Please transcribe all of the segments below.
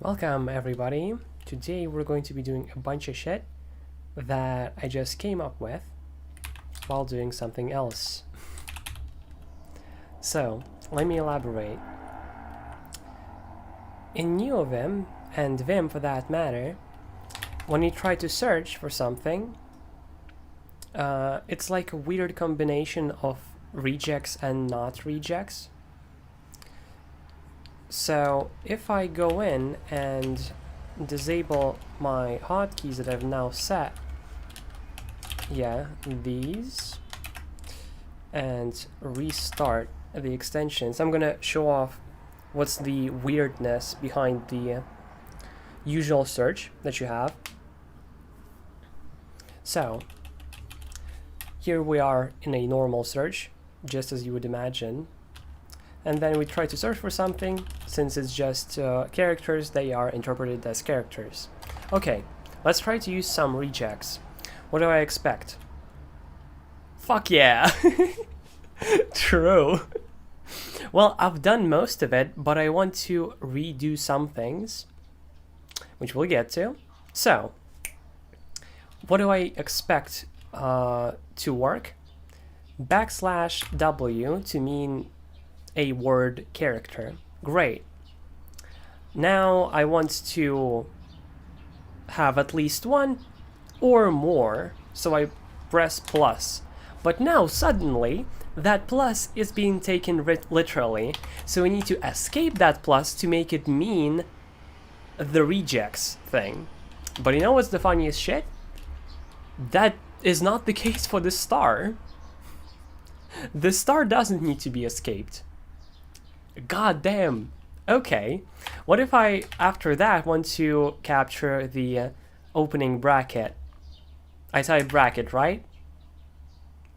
Welcome everybody. Today we're going to be doing a bunch of shit that I just came up with while doing something else. So, let me elaborate. In NeoVim, and Vim for that matter, when you try to search for something, it's like a weird combination of regex and not regex. So if I go in and disable my hotkeys that I've now set, these, and restart the extensions, I'm gonna show off what's the weirdness behind the usual search that you have. So here we are in a normal search, just as you would imagine. And then we try to search for something. Since it's just characters, they are interpreted as characters. Okay, let's try to use some regex. What do I expect? Fuck yeah! True. Well, I've done most of it, but I want to redo some things, which we'll get to. So, what do I expect to work? \W to mean a word character. Great. Now I want to have at least one or more, so I press plus. But now suddenly that plus is being taken literally, so we need to escape that plus to make it mean the regex thing. But you know what's the funniest shit? That is not the case for the star. The star doesn't need to be escaped. God damn. Okay. What if I, after that, want to capture the opening bracket? I type bracket, right?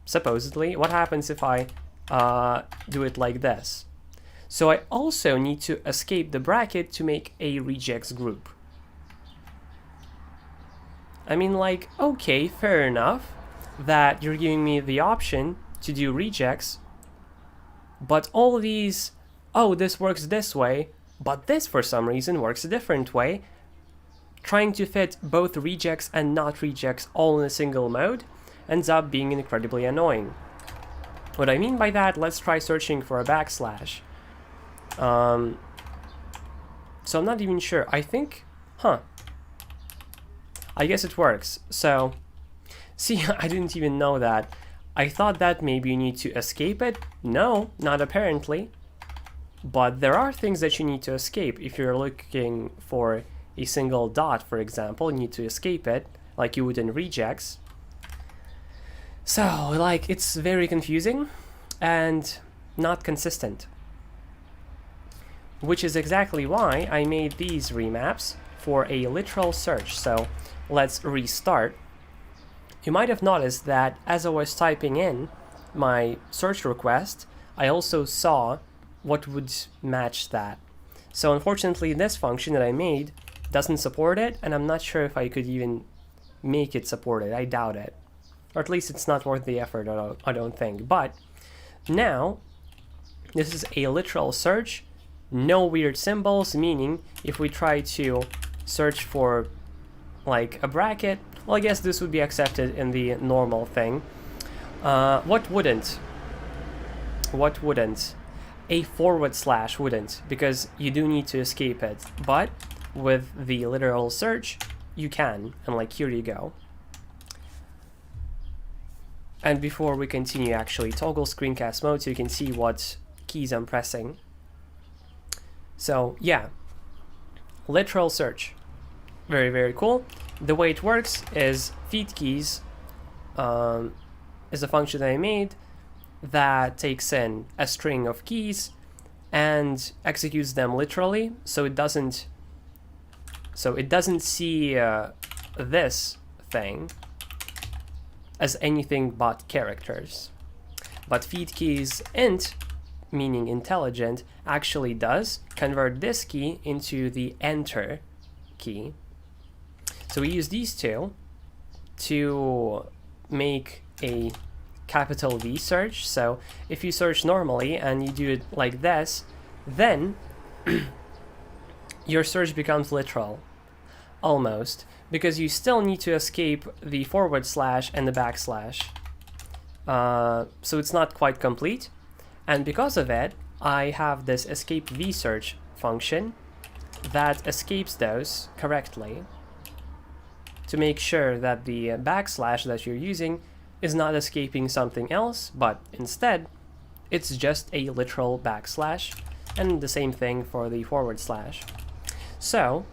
Supposedly. What happens if I do it like this? So I also need to escape the bracket to make a regex group. I mean, like, okay, fair enough that you're giving me the option to do regex, but all these, oh, this works this way, but this for some reason works a different way. Trying to fit both regex and not regex all in a single mode ends up being incredibly annoying. What I mean by that, let's try searching for a backslash. So I'm not even sure. I think, I guess it works. So, see, I didn't even know that. I thought that maybe you need to escape it. No, not apparently. But there are things that you need to escape. If you're looking for a single dot, for example, you need to escape it, like you would in regex. So, like, it's very confusing and not consistent. Which is exactly why I made these remaps for a literal search. So, let's restart. You might have noticed that as I was typing in my search request, I also saw what would match that. So unfortunately this function that I made doesn't support it, and I'm not sure if I could even make it support it. I doubt it. Or at least it's not worth the effort, I don't think. But now this is a literal search, no weird symbols, meaning if we try to search for like a bracket, well, I guess this would be accepted in the normal thing. What wouldn't? What wouldn't? A / wouldn't, because you do need to escape it. But with the literal search, you can. And like, here you go. And before we continue, actually, toggle screencast mode so you can see what keys I'm pressing. So, yeah. Literal search. Very, very cool. The way it works is feed keys is a function that I made that takes in a string of keys and executes them literally, so it doesn't see this thing as anything but characters. But feed keys int, meaning intelligent, actually does convert this key into the enter key. So we use these two to make a capital V search. So if you search normally and you do it like this, then your search becomes literal. Almost. Because you still need to escape the forward slash and the backslash. So it's not quite complete. And because of it, I have this escape vsearch function that escapes those correctly to make sure that the backslash that you're using is not escaping something else, but instead it's just a literal backslash, and the same thing for the forward slash. So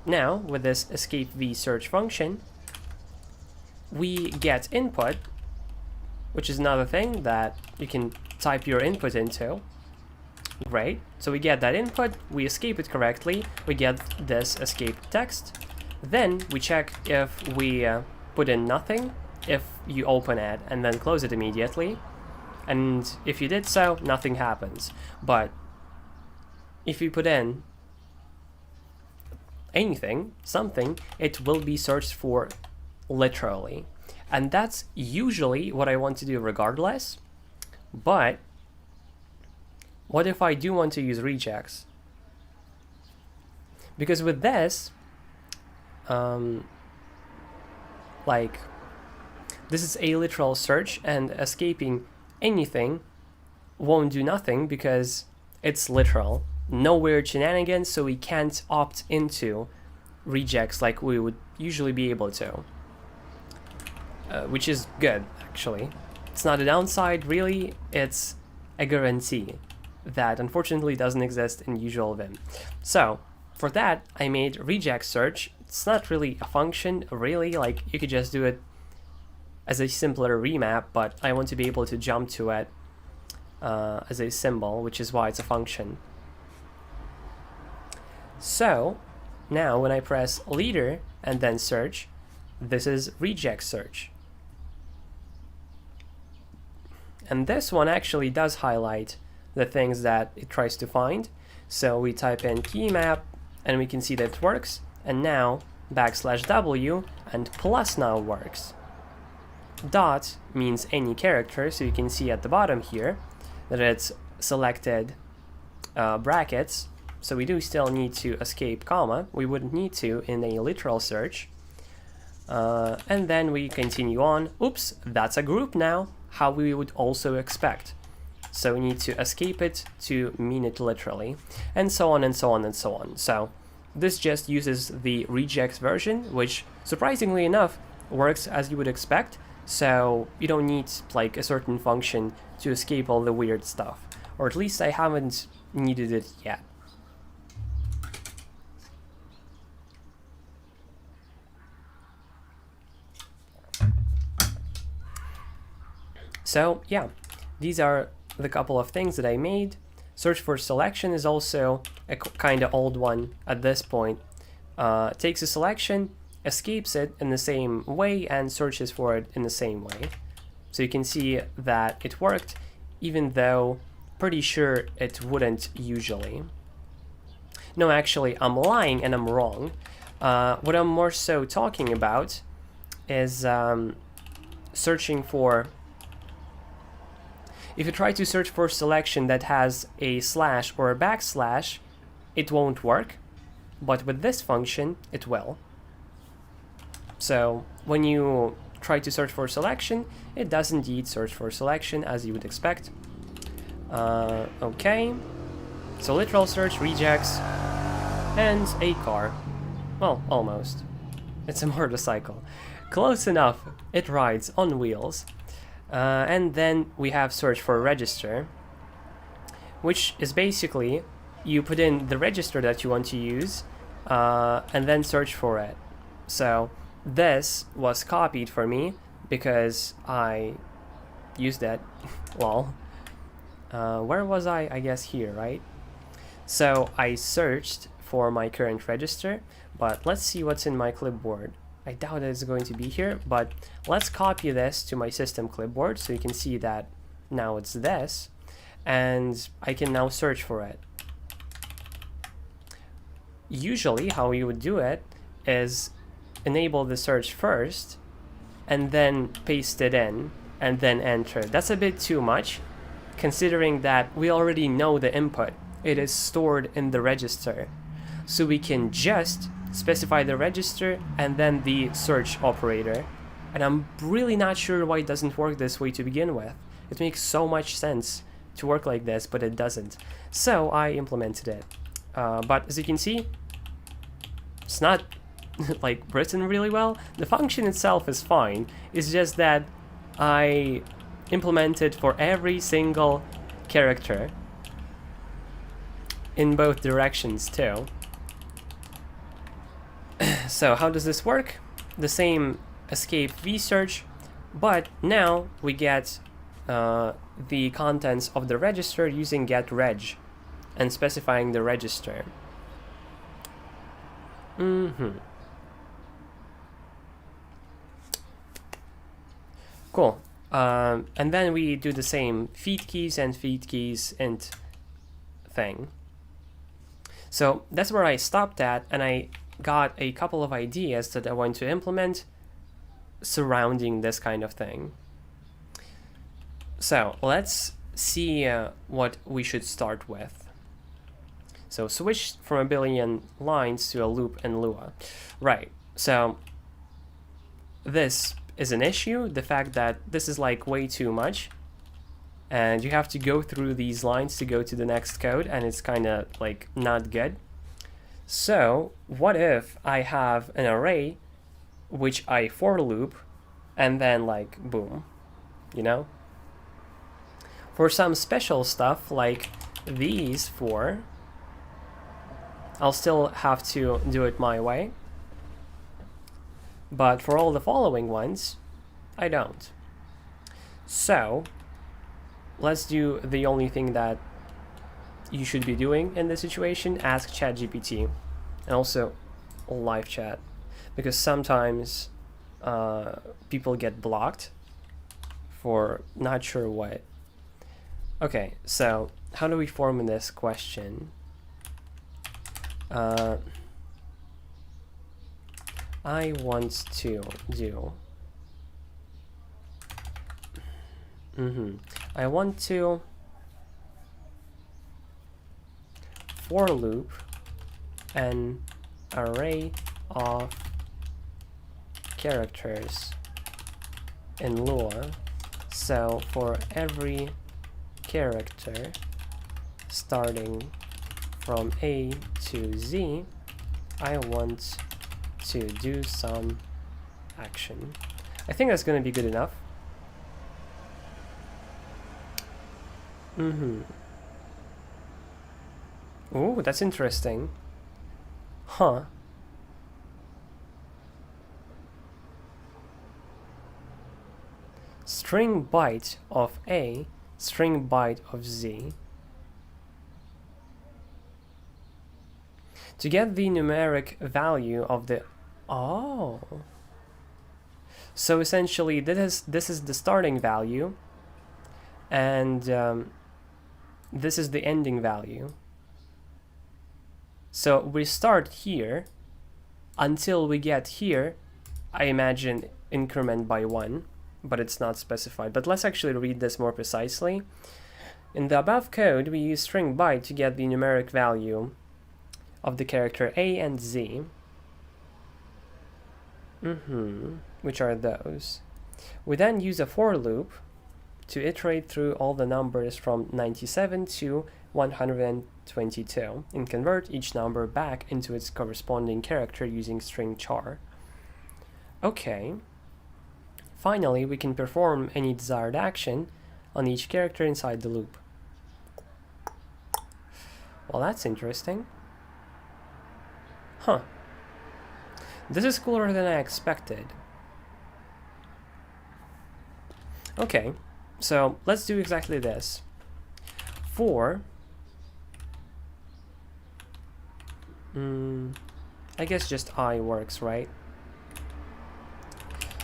now with this escape vsearch function, we get input, which is another thing that you can type your input into. Great. So we get that input, we escape it correctly, we get this escape text. Then we check if we put in nothing, if you open it and then close it immediately. And if you did so, nothing happens. But if you put in anything, something, it will be searched for literally. And that's usually what I want to do regardless. But what if I do want to use regex? Because with this, like, this is a literal search, and escaping anything won't do nothing because it's literal. No weird shenanigans, so we can't opt into regex like we would usually be able to. Which is good, actually. It's not a downside, really, it's a guarantee that unfortunately doesn't exist in usual Vim. So, for that, I made regex search. It's not really a function, really, like, you could just do it as a simpler remap, but I want to be able to jump to it as a symbol, which is why it's a function. So, now when I press leader and then search, this is regex search. And this one actually does highlight the things that it tries to find. So we type in key map and we can see that it works. And now \w and plus now works. Dot means any character, so you can see at the bottom here that it's selected brackets. So we do still need to escape comma. We wouldn't need to in a literal search. And then we continue on. Oops, that's a group now, how we would also expect. So we need to escape it to mean it literally, and so on and so on and so on. So this just uses the regex version, which surprisingly enough works as you would expect. So you don't need like a certain function to escape all the weird stuff, or at least I haven't needed it yet. So yeah, these are the couple of things that I made. Search for selection is also a kind of old one at this point. Takes a selection, escapes it in the same way, and searches for it in the same way. So you can see that it worked, even though pretty sure it wouldn't usually. No, actually, I'm lying and I'm wrong. What I'm more so talking about is searching for... If you try to search for selection that has a slash or a backslash, it won't work, but with this function, it will. So when you try to search for selection, it does indeed search for selection as you would expect. Okay, so literal search, regex, and a car. Well, almost. It's a motorcycle. Close enough, it rides on wheels. And then we have search for register, which is basically you put in the register that you want to use and then search for it. So this was copied for me because I used it. Lol. Where was I? I guess here, right? So I searched for my current register, but let's see what's in my clipboard. I doubt it's going to be here, but let's copy this to my system clipboard so you can see that now it's this, and I can now search for it. Usually how you would do it is enable the search first and then paste it in and then enter. That's a bit too much, considering that we already know the input. It is stored in the register. so we can just specify the register and then the search operator. And I'm really not sure why it doesn't work this way to begin with. It makes so much sense to work like this, but it doesn't. So I implemented it. But as you can see, it's not like written really well. The function itself is fine. It's just that I implemented for every single character in both directions too. So how does this work? The same escape vsearch, but now we get the contents of the register using getReg and specifying the register. Cool. And then we do the same feed keys and int thing. So that's where I stopped at, and I got a couple of ideas that I want to implement surrounding this kind of thing. So let's see what we should start with. So switch from a billion lines to a loop in Lua. Right, so this is an issue, the fact that this is like way too much, and you have to go through these lines to go to the next code, and it's kind of like not good. So what if I have an array which I for loop and then like boom, you know? For some special stuff like these four, I'll still have to do it my way. But for all the following ones, I don't. So let's do the only thing that you should be doing in this situation: ask ChatGPT, and also live chat, because sometimes people get blocked for not sure what. Okay, so how do we form this question? I want to do I want to for loop an array of characters in Lua. So for every character starting from A to Z, I want to do some action. I think that's going to be good enough. Ooh, that's interesting. Huh. String byte of A, string byte of Z. To get the numeric value of the... Oh. So essentially this is the starting value, and this is the ending value. So we start here until we get here. I imagine increment by 1, but it's not specified. But let's actually read this more precisely. In the above code, we use string byte to get the numeric value of the character A and Z. Which are those. We then use a for loop to iterate through all the numbers from 97 to 122 and convert each number back into its corresponding character using string char. Okay. Finally, we can perform any desired action on each character inside the loop. Well, that's interesting. Huh. This is cooler than I expected. Okay, so let's do exactly this. For I guess just I works, right?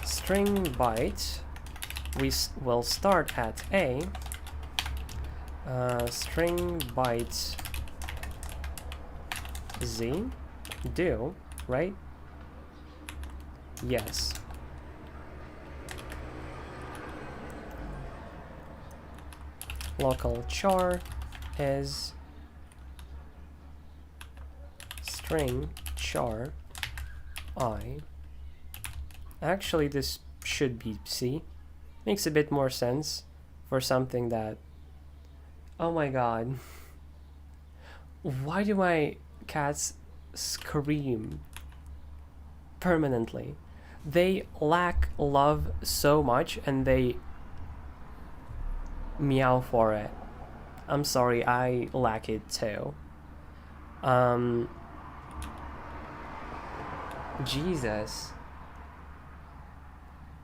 String byte, we will start at A. String byte Z, do, right? Yes. Local char is string char I. Actually, this should be C. Makes a bit more sense for something that... Oh my god. Why do my cats scream permanently? They lack love so much and they meow for it. I'm sorry, I lack it too. Jesus.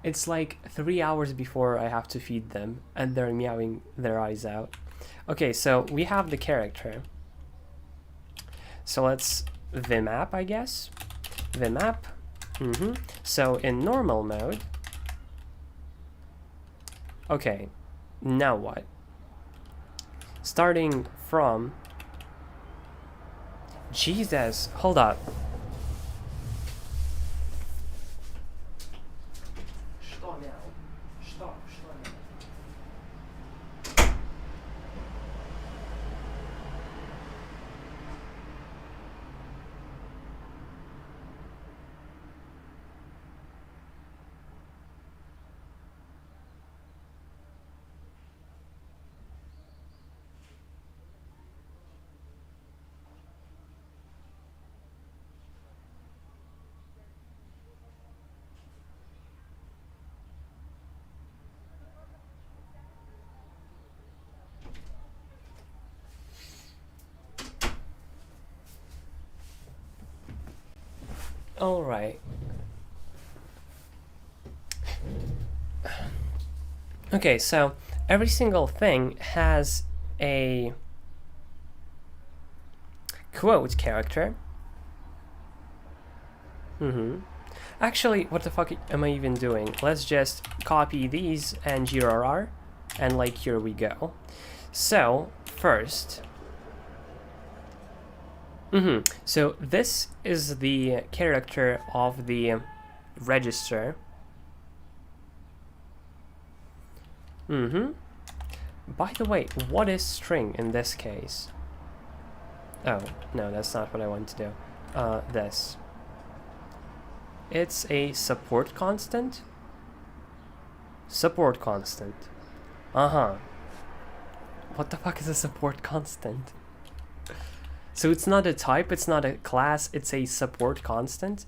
It's like 3 hours before I have to feed them and they're meowing their eyes out. Okay, so we have the character. So let's vmap, I guess. Vmap. So in normal mode. Okay, now what? Starting from... Jesus, hold up. All right. Okay, so every single thing has a quote character. Actually, what the fuck am I even doing? Let's just copy these and GRR, and like here we go. So first, so this is the character of the register. By the way, what is string in this case? Oh, no, that's not what I want to do. This. It's a support constant? Support constant. What the fuck is a support constant? So it's not a type, it's not a class, it's a support constant?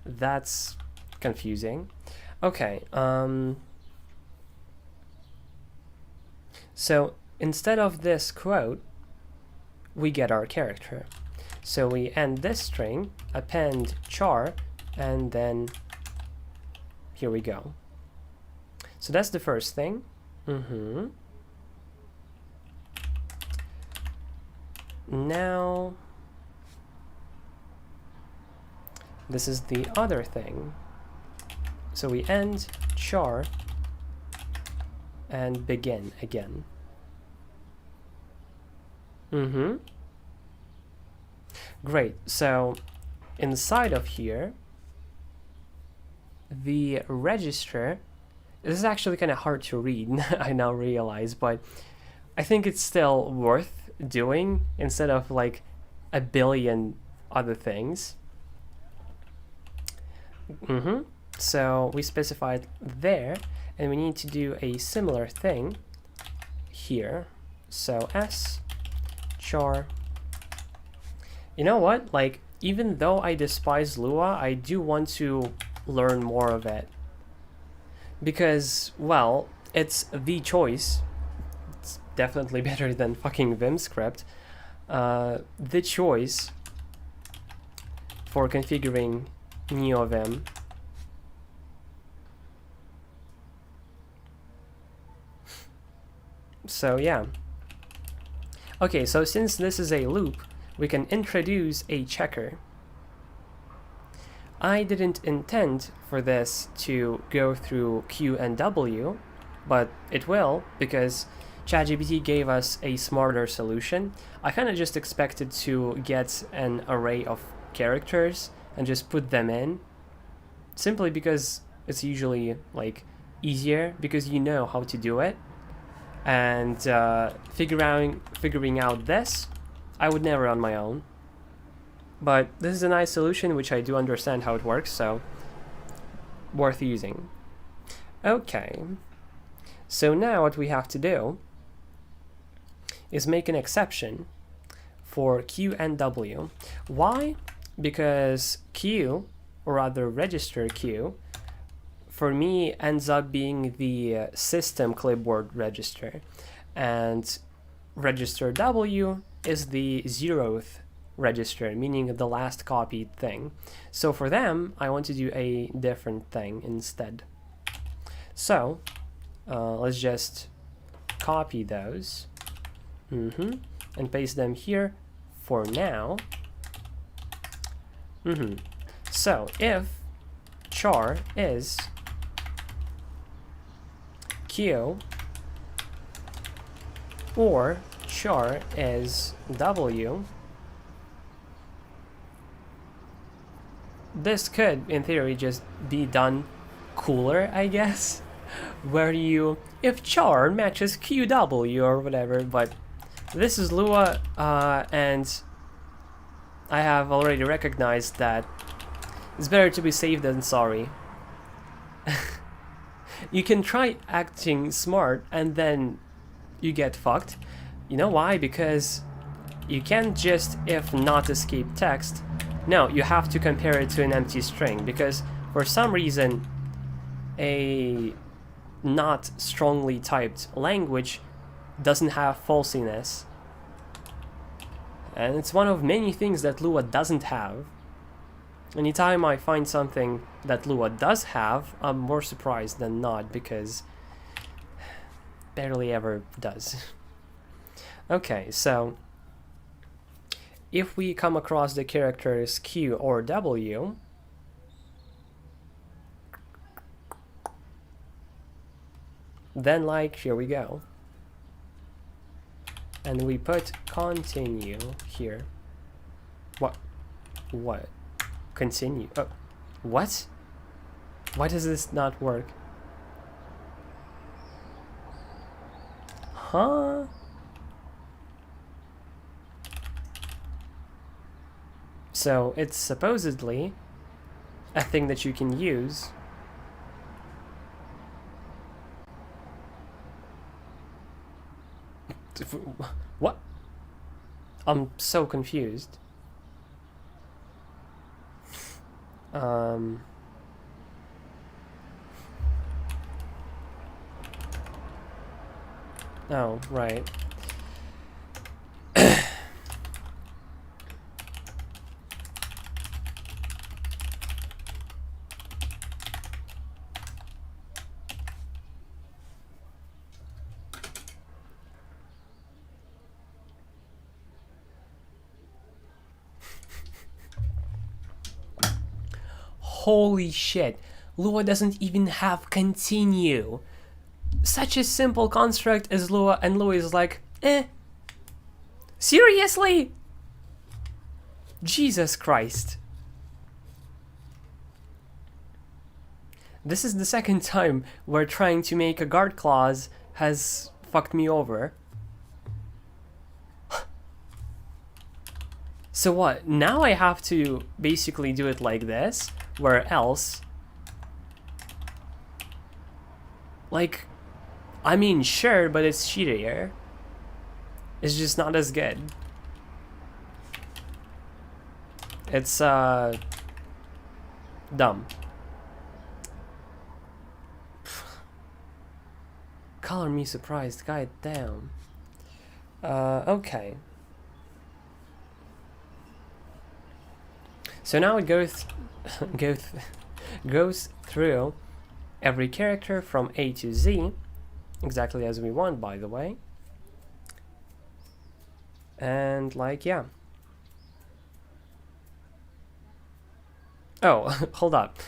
That's confusing. Okay, so instead of this quote, we get our character. So we end this string, append char, and then here we go. So that's the first thing. Now, this is the other thing. So we end char and begin again. Great. So inside of here, the register, this is actually kind of hard to read, I now realize, but I think it's still worth doing instead of like a billion other things. So we specified there, and we need to do a similar thing here. So s char. You know what? Like, even though I despise Lua, I do want to learn more of it. Because, well, it's the choice. It's definitely better than fucking Vim script. The choice for configuring NeoVim. So yeah. Okay, so since this is a loop, we can introduce a checker. I didn't intend for this to go through Q and W, but it will, because ChatGPT gave us a smarter solution. I kind of just expected to get an array of characters and just put them in, simply because it's usually like easier, because you know how to do it. And figuring out this, I would never on my own. But this is a nice solution, which I do understand how it works, so worth using. Okay, so now what we have to do is make an exception for Q and W. Why? Because Q, or rather register Q, for me ends up being the system clipboard register, and register W is the 0th register, meaning the last copied thing. So for them, I want to do a different thing instead. So let's just copy those and paste them here for now. So if char is Q or char is W, this could, in theory, just be done cooler, I guess, where you, if char matches QW or whatever, but this is Lua, and I have already recognized that it's better to be safe than sorry. You can try acting smart and then you get fucked. You know why? Because you can't just if not escape text. No, you have to compare it to an empty string, because for some reason a not strongly typed language doesn't have falsiness. And it's one of many things that Lua doesn't have. Anytime I find something that Lua does have, I'm more surprised than not, because barely ever does. Okay, so if we come across the characters Q or W, then like, here we go. And we put continue here. What? Continue. Oh, what? Why does this not work? Huh? So it's supposedly a thing that you can use. What? I'm so confused. Oh, right. Holy shit, Lua doesn't even have continue. Such a simple construct as Lua, and Lua is like, eh. Seriously? Jesus Christ. This is the second time where trying to make a guard clause has fucked me over. So what, now I have to basically do it like this, where else, like, I mean sure, but it's shittier. It's just not as good. It's dumb. Color me surprised, god damn. Okay. So now it goes through every character from A to Z, exactly as we want, by the way. And like, yeah. Oh, hold up.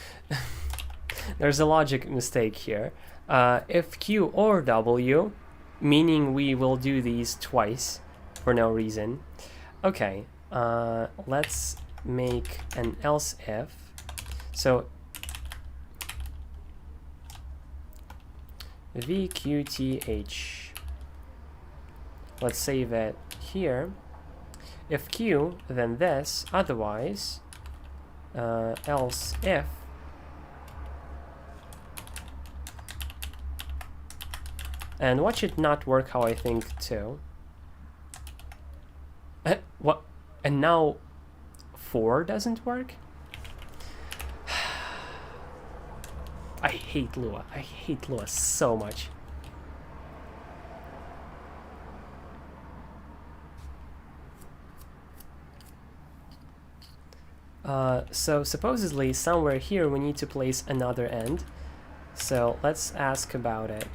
There's a logic mistake here. If Q or W, meaning we will do these twice for no reason. Okay, let's make an else if. So VQTH. Let's save it here. If Q, then this, otherwise, else if. And what should not work how I think too? What? And now 4 doesn't work? I hate Lua. I hate Lua so much. So supposedly somewhere here we need to place another end. So let's ask about it.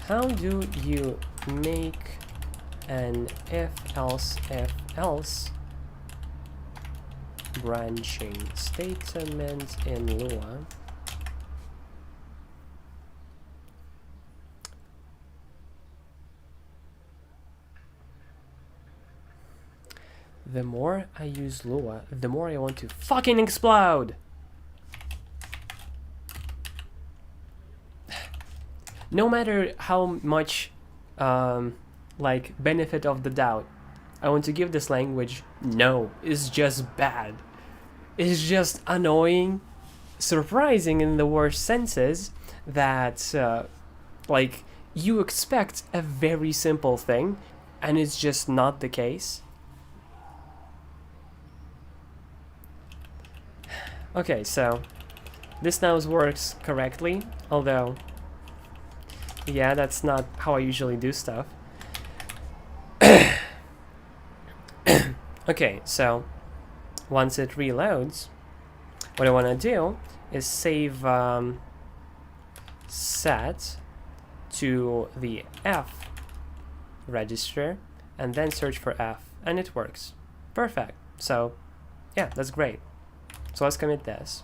How do you make an if-else branching statement in Lua? The more I use Lua, the more I want to fucking explode! No matter how much, like, benefit of the doubt I want to give this language, no, it's just bad. It's just annoying, surprising in the worst senses that, like, you expect a very simple thing, and it's just not the case. Okay, so this now works correctly, although, yeah, that's not how I usually do stuff. Okay, so once it reloads, what I want to do is save set to the F register and then search for F, and it works. Perfect. So yeah, that's great. So let's commit this.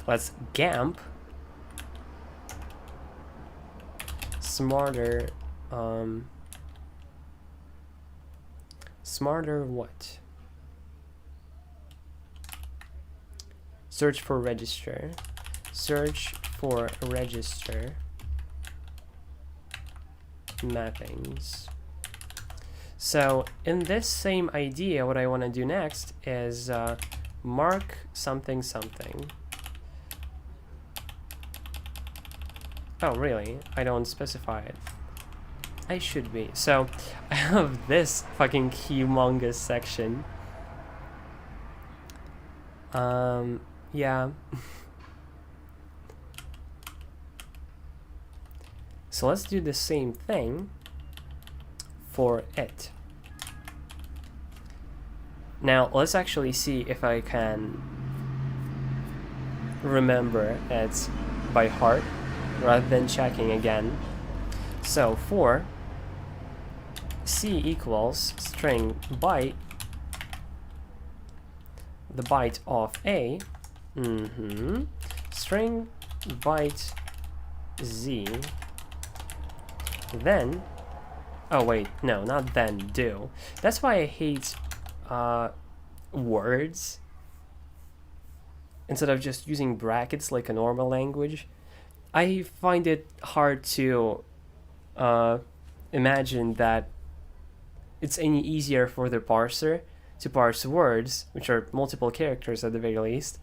Let's gamp smarter smarter what? Search for register. Search for register mappings. So in this same idea, what I want to do next is mark something something. Oh, really? I don't specify it. I should be. So I have this fucking humongous section. Yeah. So let's do the same thing for it. Now let's actually see if I can remember it by heart rather than checking again. So for C equals string byte, the byte of A, string byte Z, then, oh wait, no, not then, do. That's why I hate words instead of just using brackets like a normal language. I find it hard to imagine that it's any easier for the parser to parse words, which are multiple characters at the very least,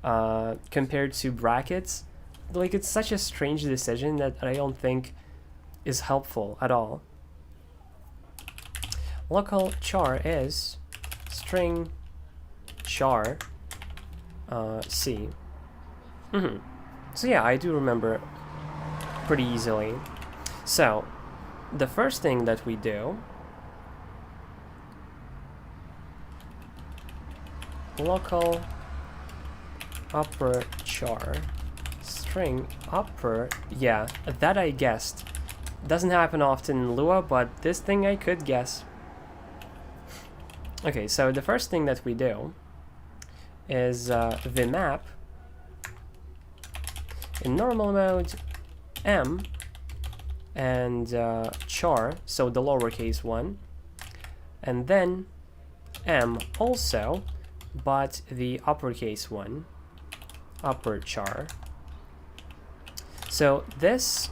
compared to brackets. Like, it's such a strange decision that I don't think is helpful at all. Local char is string char C. So yeah, I do remember pretty easily. So the first thing that we do, local upper char string upper, yeah, that I guessed. Doesn't happen often in Lua, but this thing I could guess. Okay, so the first thing that we do is the map in normal mode M and char, so the lowercase one, and then M also, but the uppercase one, upper char. So this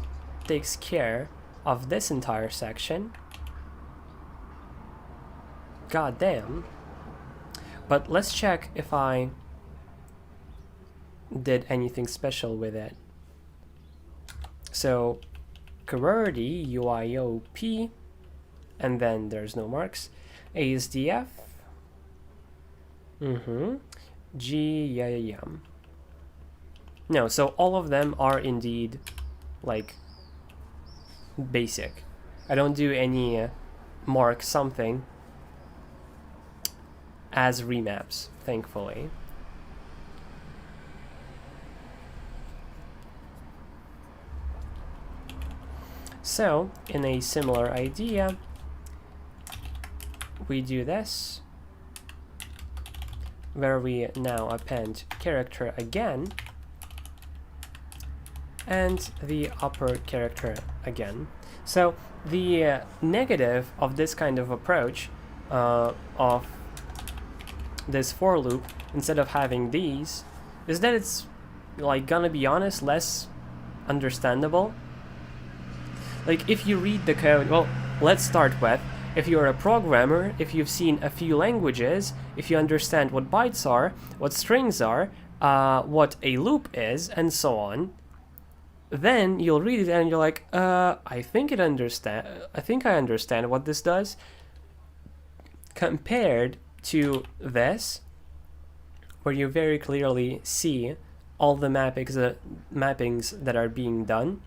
takes care of this entire section. God damn. But let's check if I did anything special with it. So QWERTY, UIOP, and then there's no marks. ASDF. Yeah. No, so all of them are indeed like basic. I don't do any mark something as remaps, thankfully. So, in a similar idea, we do this, where we now append character again, and the upper character again. So, the negative of this kind of approach, of this for loop, instead of having these, is that it's, like, gonna be honest, less understandable. Like, if you read the code, well, let's start with, if you're a programmer, if you've seen a few languages, if you understand what bytes are, what strings are, what a loop is, and so on, then you'll read it and you're like, I think I understand what this does, compared to this, where you very clearly see all the mappings that are being done,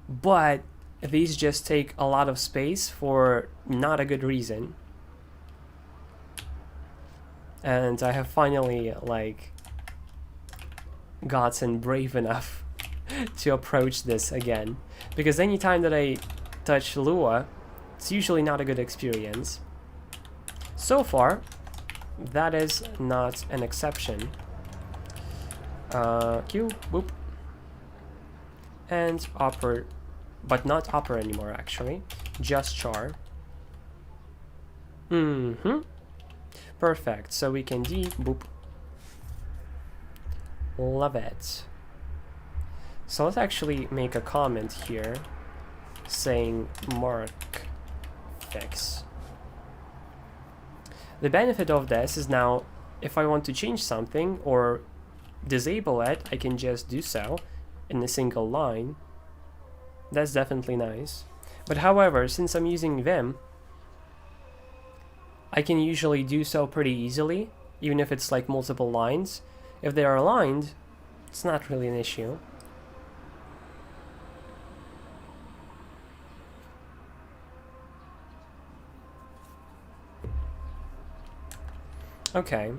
but these just take a lot of space for not a good reason. And I have finally, like, gotten brave enough to approach this again. Because anytime that I touch Lua, it's usually not a good experience. So far, that is not an exception. Q, boop. And upper, but not upper anymore actually, just char. Perfect, so we can boop. Love it. So let's actually make a comment here saying mark fix. The benefit of this is now, if I want to change something or disable it, I can just do so in a single line. That's definitely nice. But however, since I'm using Vim, I can usually do so pretty easily, even if it's like multiple lines. If they are aligned, it's not really an issue. Okay,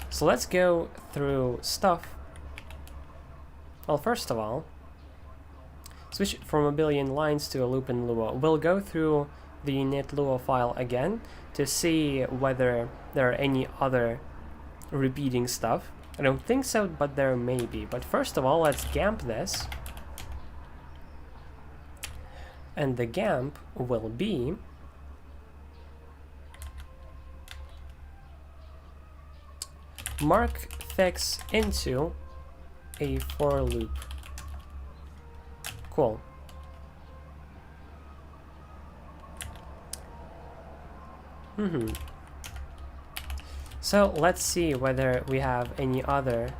so let's go through stuff. Well, first of all, switch from a billion lines to a loop in Lua. We'll go through the init Lua file again to see whether there are any other repeating stuff. I don't think so, but there may be. But first of all, let's gamp this. And the gamp will be mark fix into a for loop. Cool. So let's see whether we have any other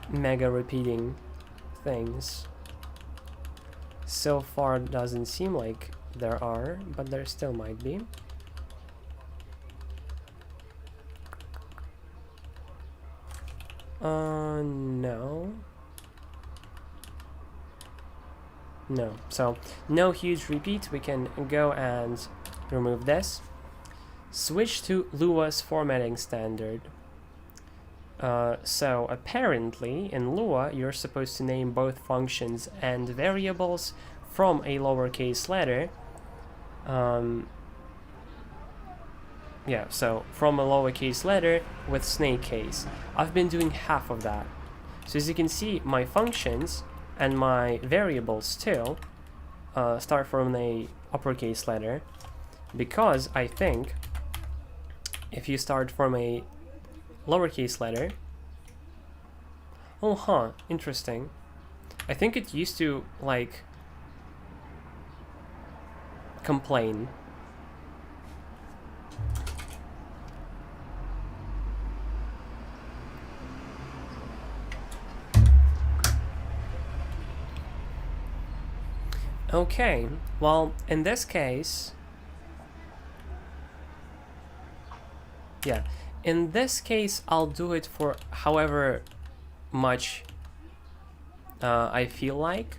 mega repeating things. So far doesn't seem like there are, but there still might be. No. No, so no huge repeat. We can go and remove this. Switch to Lua's formatting standard. So apparently in Lua you're supposed to name both functions and variables from a lowercase letter. Yeah, so from a lowercase letter with snake case. I've been doing half of that. So as you can see, my functions and my variables too start from a uppercase letter, because I think if you start from a lowercase letter, interesting. I think it used to, like, complain. Okay, well, in this case, yeah, in this case, I'll do it for however much I feel like.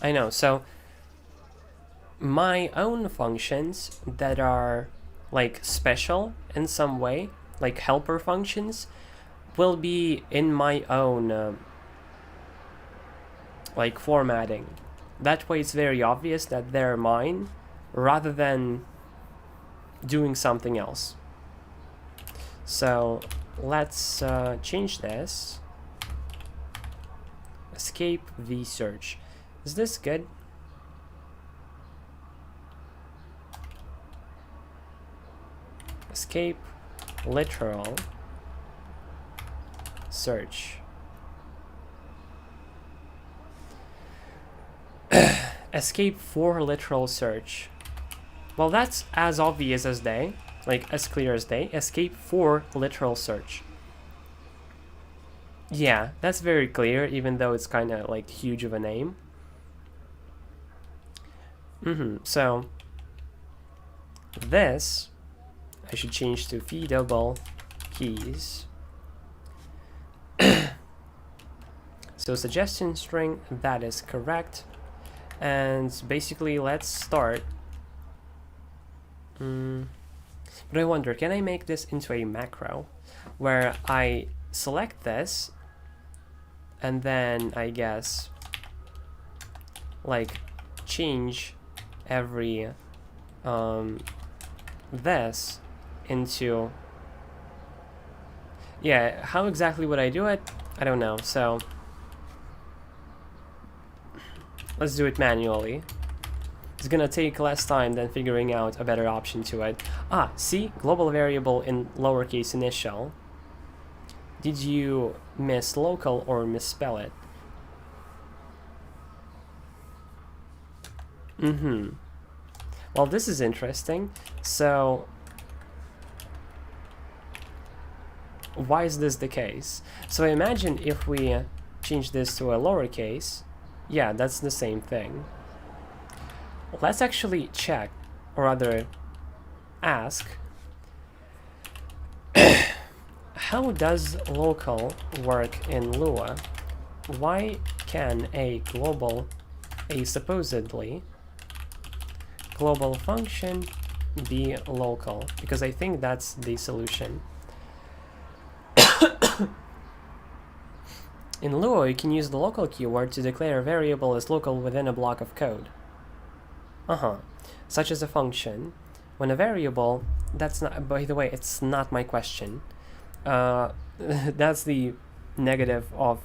I know, so my own functions that are like special in some way, like helper functions, will be in my own like formatting. That way it's very obvious that they're mine rather than doing something else. So let's change this. Escape v search. Is this good? Escape literal search. Escape for literal search. Well, that's as obvious as day, like as clear as day. Escape for literal search. Yeah, that's very clear, even though it's kind of like huge of a name. So this I should change to v double keys. So suggestion string, that is correct. And basically let's start. But I wonder, can I make this into a macro where I select this and then I guess like change every this into, yeah, how exactly would I do it? I don't know, so let's do it manually. It's gonna take less time than figuring out a better option to it. Ah, see? Global variable in lowercase initial. Did you miss local or misspell it? Well, this is interesting. So why is this the case? So imagine if we change this to a lowercase. Yeah, that's the same thing. Let's actually check, or rather ask, how does local work in Lua? Why can a supposedly global function be local? Because I think that's the solution. In Lua, you can use the local keyword to declare a variable as local within a block of code. Such as a function. When a variable, that's not, by the way, it's not my question. That's the negative of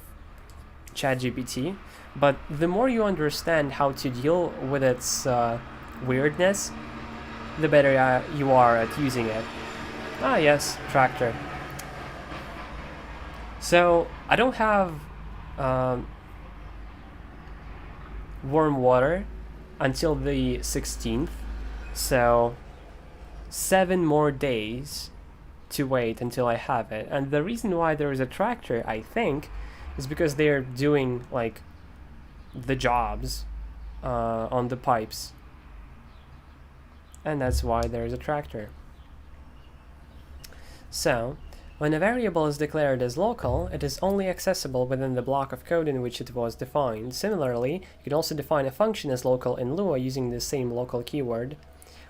ChatGPT. But the more you understand how to deal with its weirdness, the better you are at using it. Ah, yes, tractor. So I don't have warm water until the 16th, so 7 more days to wait until I have it. And the reason why there is a tractor, I think, is because they're doing like the jobs on the pipes, and that's why there is a tractor. So when a variable is declared as local, it is only accessible within the block of code in which it was defined. Similarly, you can also define a function as local in Lua using the same local keyword.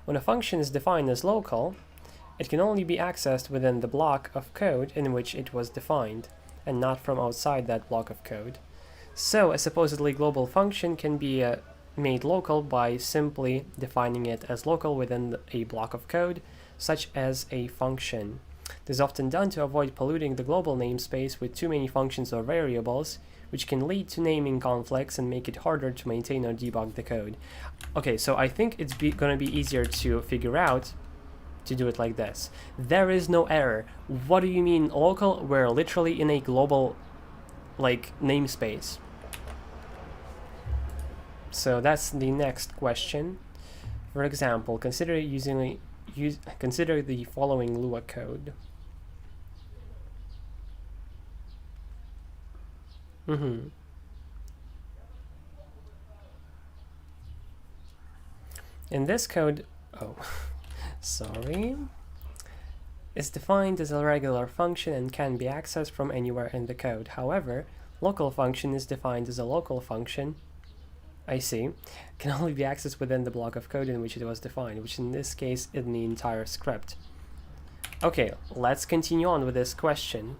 When a function is defined as local, it can only be accessed within the block of code in which it was defined, and not from outside that block of code. So a supposedly global function can be made local by simply defining it as local within a block of code, such as a function. This is often done to avoid polluting the global namespace with too many functions or variables, which can lead to naming conflicts and make it harder to maintain or debug the code. Okay, so I think it's going to be easier to figure out to do it like this. There is no error. What do you mean local? We're literally in a global, like, namespace. So that's the next question. For example, consider the following Lua code. In this code, oh, sorry, is defined as a regular function and can be accessed from anywhere in the code. However, local function is defined as a local function. I see. Can only be accessed within the block of code in which it was defined, which in this case is the entire script. Okay, let's continue on with this question.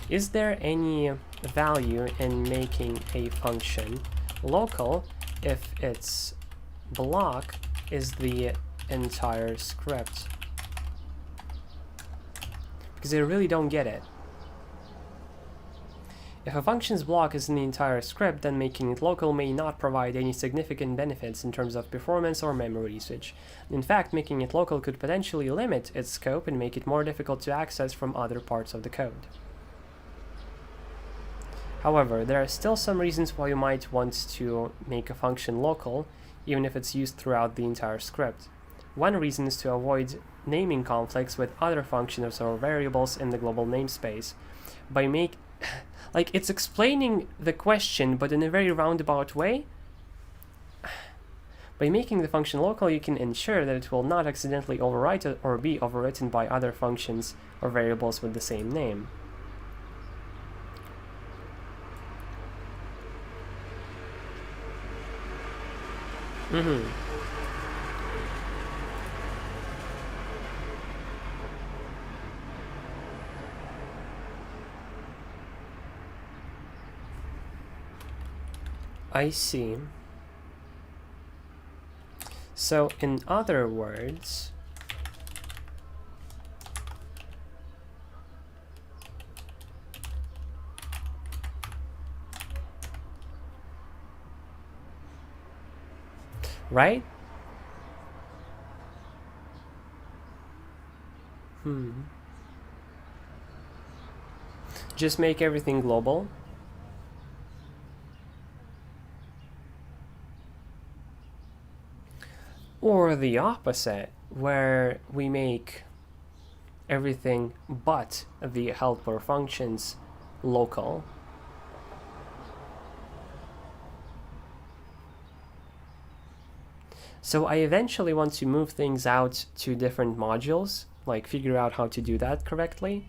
Is there any value in making a function local if its block is the entire script? Because I really don't get it. If a function's block is in the entire script, then making it local may not provide any significant benefits in terms of performance or memory usage. In fact, making it local could potentially limit its scope and make it more difficult to access from other parts of the code. However, there are still some reasons why you might want to make a function local, even if it's used throughout the entire script. One reason is to avoid naming conflicts with other functions or variables in the global namespace. Like, it's explaining the question, but in a very roundabout way. By making the function local, you can ensure that it will not accidentally overwrite it or be overwritten by other functions or variables with the same name. I see. So, in other words, right? Just make everything global. Or the opposite, where we make everything but the helper functions local. So I eventually want to move things out to different modules, like figure out how to do that correctly.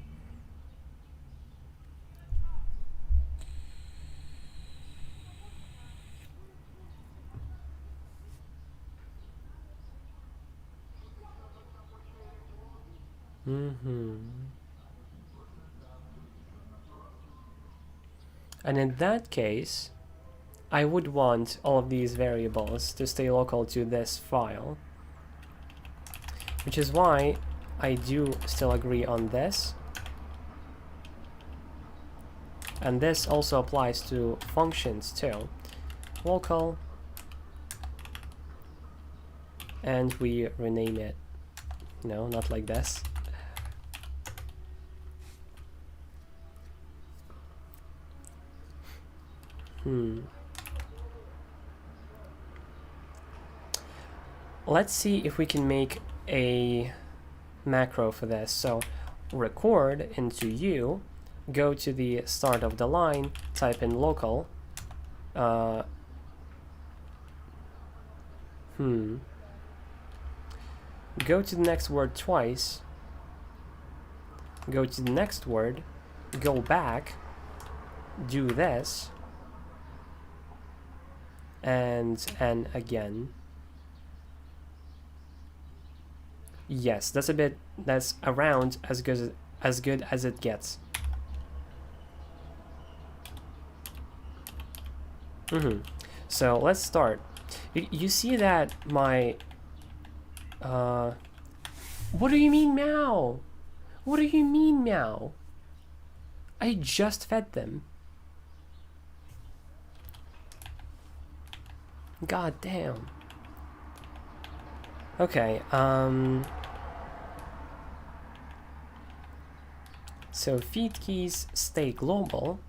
And in that case, I would want all of these variables to stay local to this file, which is why I do still agree on this. And this also applies to functions too. Local, and we rename it. No, not like this. Let's see if we can make a macro for this. So record into U, go to the start of the line, type in local. Go to the next word twice, go to the next word, go back, do this, and again. Yes, that's around as good as it gets. So let's start. You see that my what do you mean meow? What do you mean meow? I just fed them. God damn. Okay, so feed keys stay global,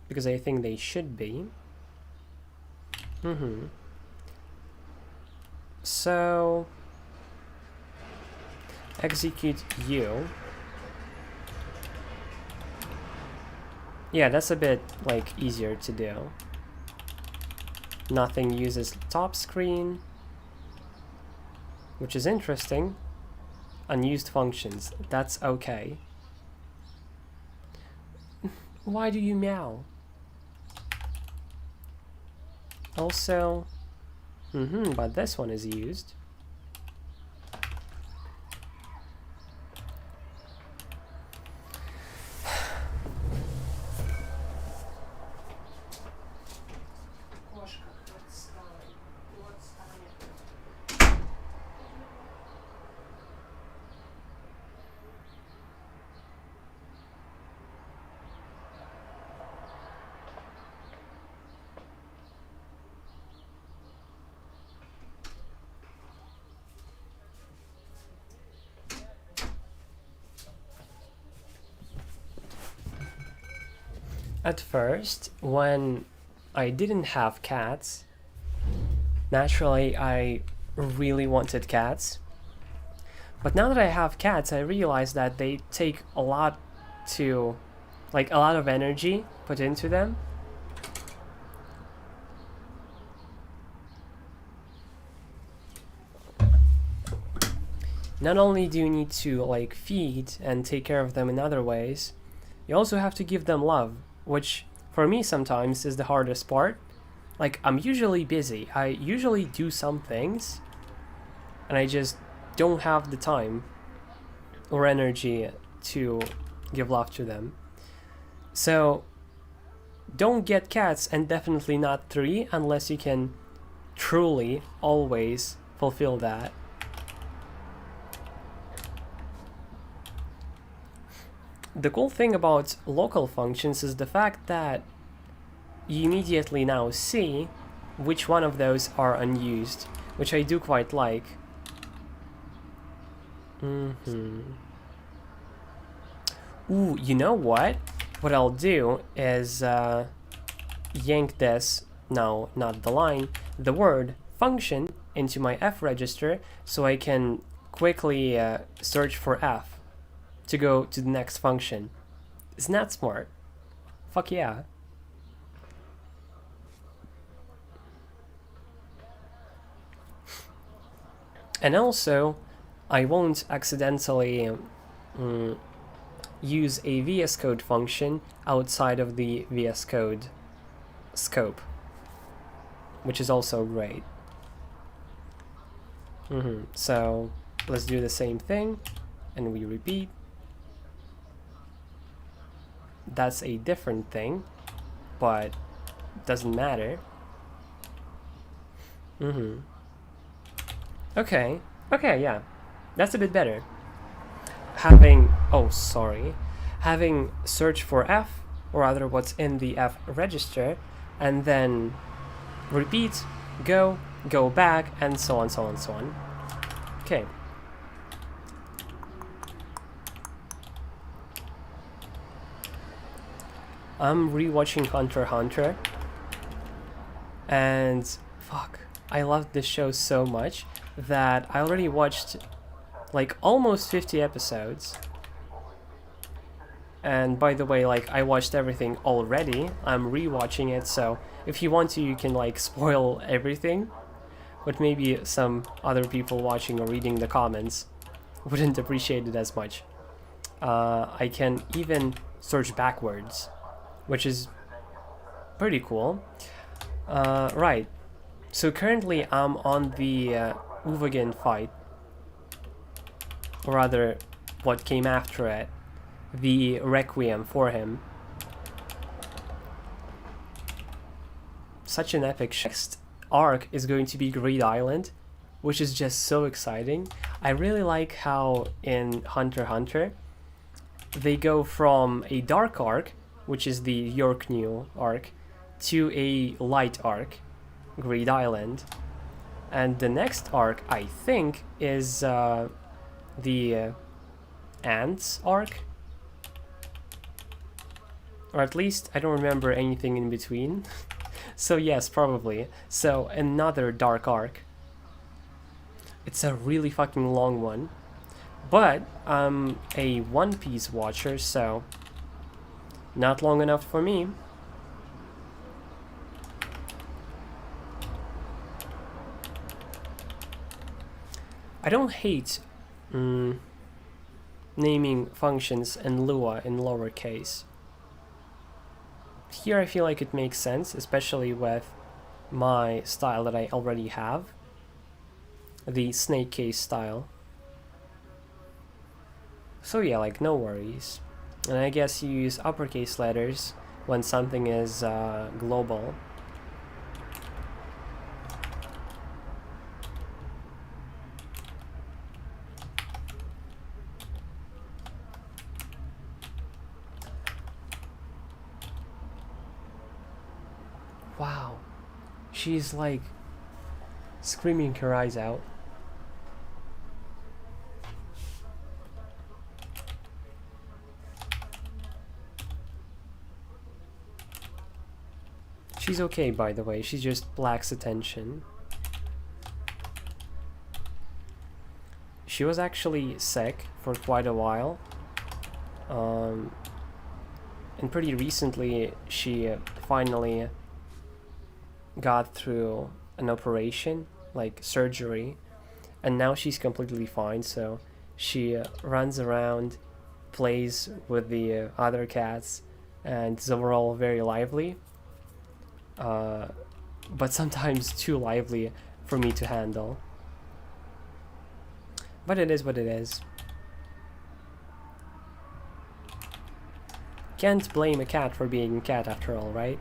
because I think they should be. So execute U. Yeah, that's a bit like easier to do. Nothing uses top screen, which is interesting. Unused functions, that's okay. Why do you meow? Also, but this one is used. At first, when I didn't have cats, naturally I really wanted cats. But now that I have cats, I realize that they take a lot of energy put into them. Not only do you need to like feed and take care of them in other ways, you also have to give them love, which for me sometimes is the hardest part. Like, I'm usually busy, I usually do some things, and I just don't have the time or energy to give love to them. So don't get cats, and definitely not 3 unless you can truly always fulfill that. The cool thing about local functions is the fact that you immediately now see which one of those are unused, which I do quite like. Ooh, you know what? What I'll do is yank this, no, not the line, the word function into my F register so I can quickly search for F to go to the next function. Isn't that smart? Fuck yeah. And also, I won't accidentally use a VS Code function outside of the VS Code scope, which is also great. So let's do the same thing, and we repeat. That's a different thing, but doesn't matter. Okay, yeah, that's a bit better. Having search for F, or rather what's in the F register, and then repeat, go back, and so on, so on, so on. Okay. I'm rewatching Hunter x Hunter, and fuck, I loved this show so much that I already watched like almost 50 episodes. And by the way, like, I watched everything already. I'm rewatching it, so if you want to, you can like spoil everything, but maybe some other people watching or reading the comments wouldn't appreciate it as much. I can even search backwards, which is pretty cool. Right, so currently I'm on the Uvagin fight, or rather what came after it, the Requiem for him. Such an epic next arc is going to be Greed Island, which is just so exciting. I really like how in Hunter x Hunter they go from a dark arc, which is the York New arc, to a light arc, Greed Island. And the next arc, I think, is the Ants arc. Or at least I don't remember anything in between. So yes, probably. So another dark arc. It's a really fucking long one. But I'm a One Piece watcher, so not long enough for me. I don't hate naming functions in Lua in lowercase. Here I feel like it makes sense, especially with my style that I already have. The snake case style. So yeah, like no worries. And I guess you use uppercase letters when something is global. Wow, she's like screaming her eyes out. She's okay, by the way, she just lacks attention. She was actually sick for quite a while. And pretty recently she finally got through an operation, like surgery, and now she's completely fine, so she runs around, plays with the other cats, and is overall very lively. But sometimes too lively for me to handle. But it is what it is. Can't blame a cat for being a cat after all, right?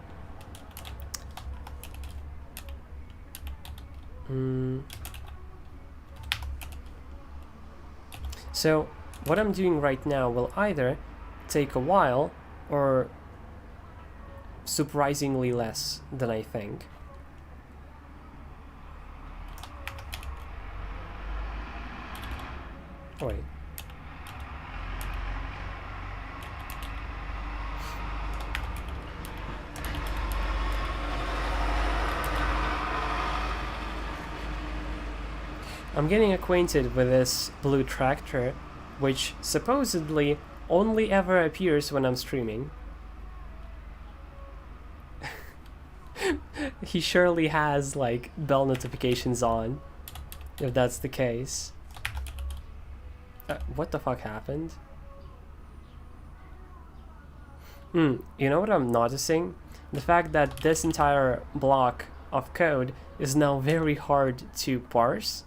So what I'm doing right now will either take a while or surprisingly less than I think. Oh, wait. I'm getting acquainted with this blue tractor, which supposedly only ever appears when I'm streaming. He surely has like bell notifications on, if that's the case. What the fuck happened? You know what I'm noticing? The fact that this entire block of code is now very hard to parse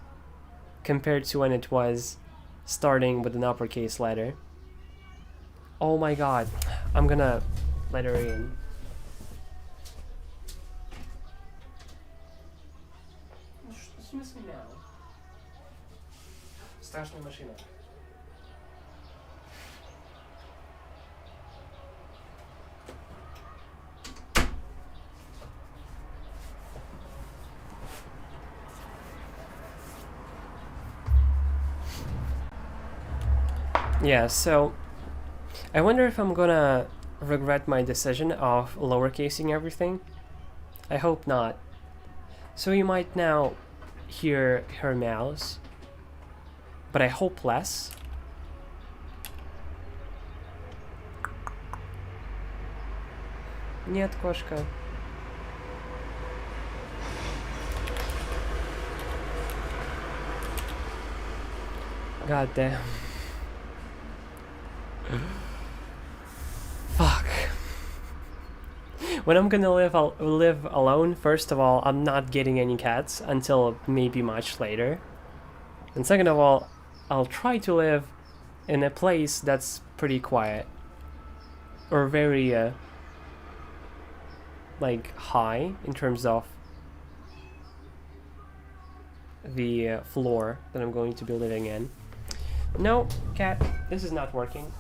compared to when it was starting with an uppercase letter. Oh my god, I'm gonna let her in. Смысл now? Страшная машина. Yeah, so I wonder if I'm gonna regret my decision of lowercasing everything. I hope not. So you might now hear her mouse, but I hope less. Нет, кошка. God damn. Fuck. When I'm gonna live alone, first of all, I'm not getting any cats until maybe much later. And second of all, I'll try to live in a place that's pretty quiet. Or very, like, high in terms of the floor that I'm going to be living in. No, cat, this is not working.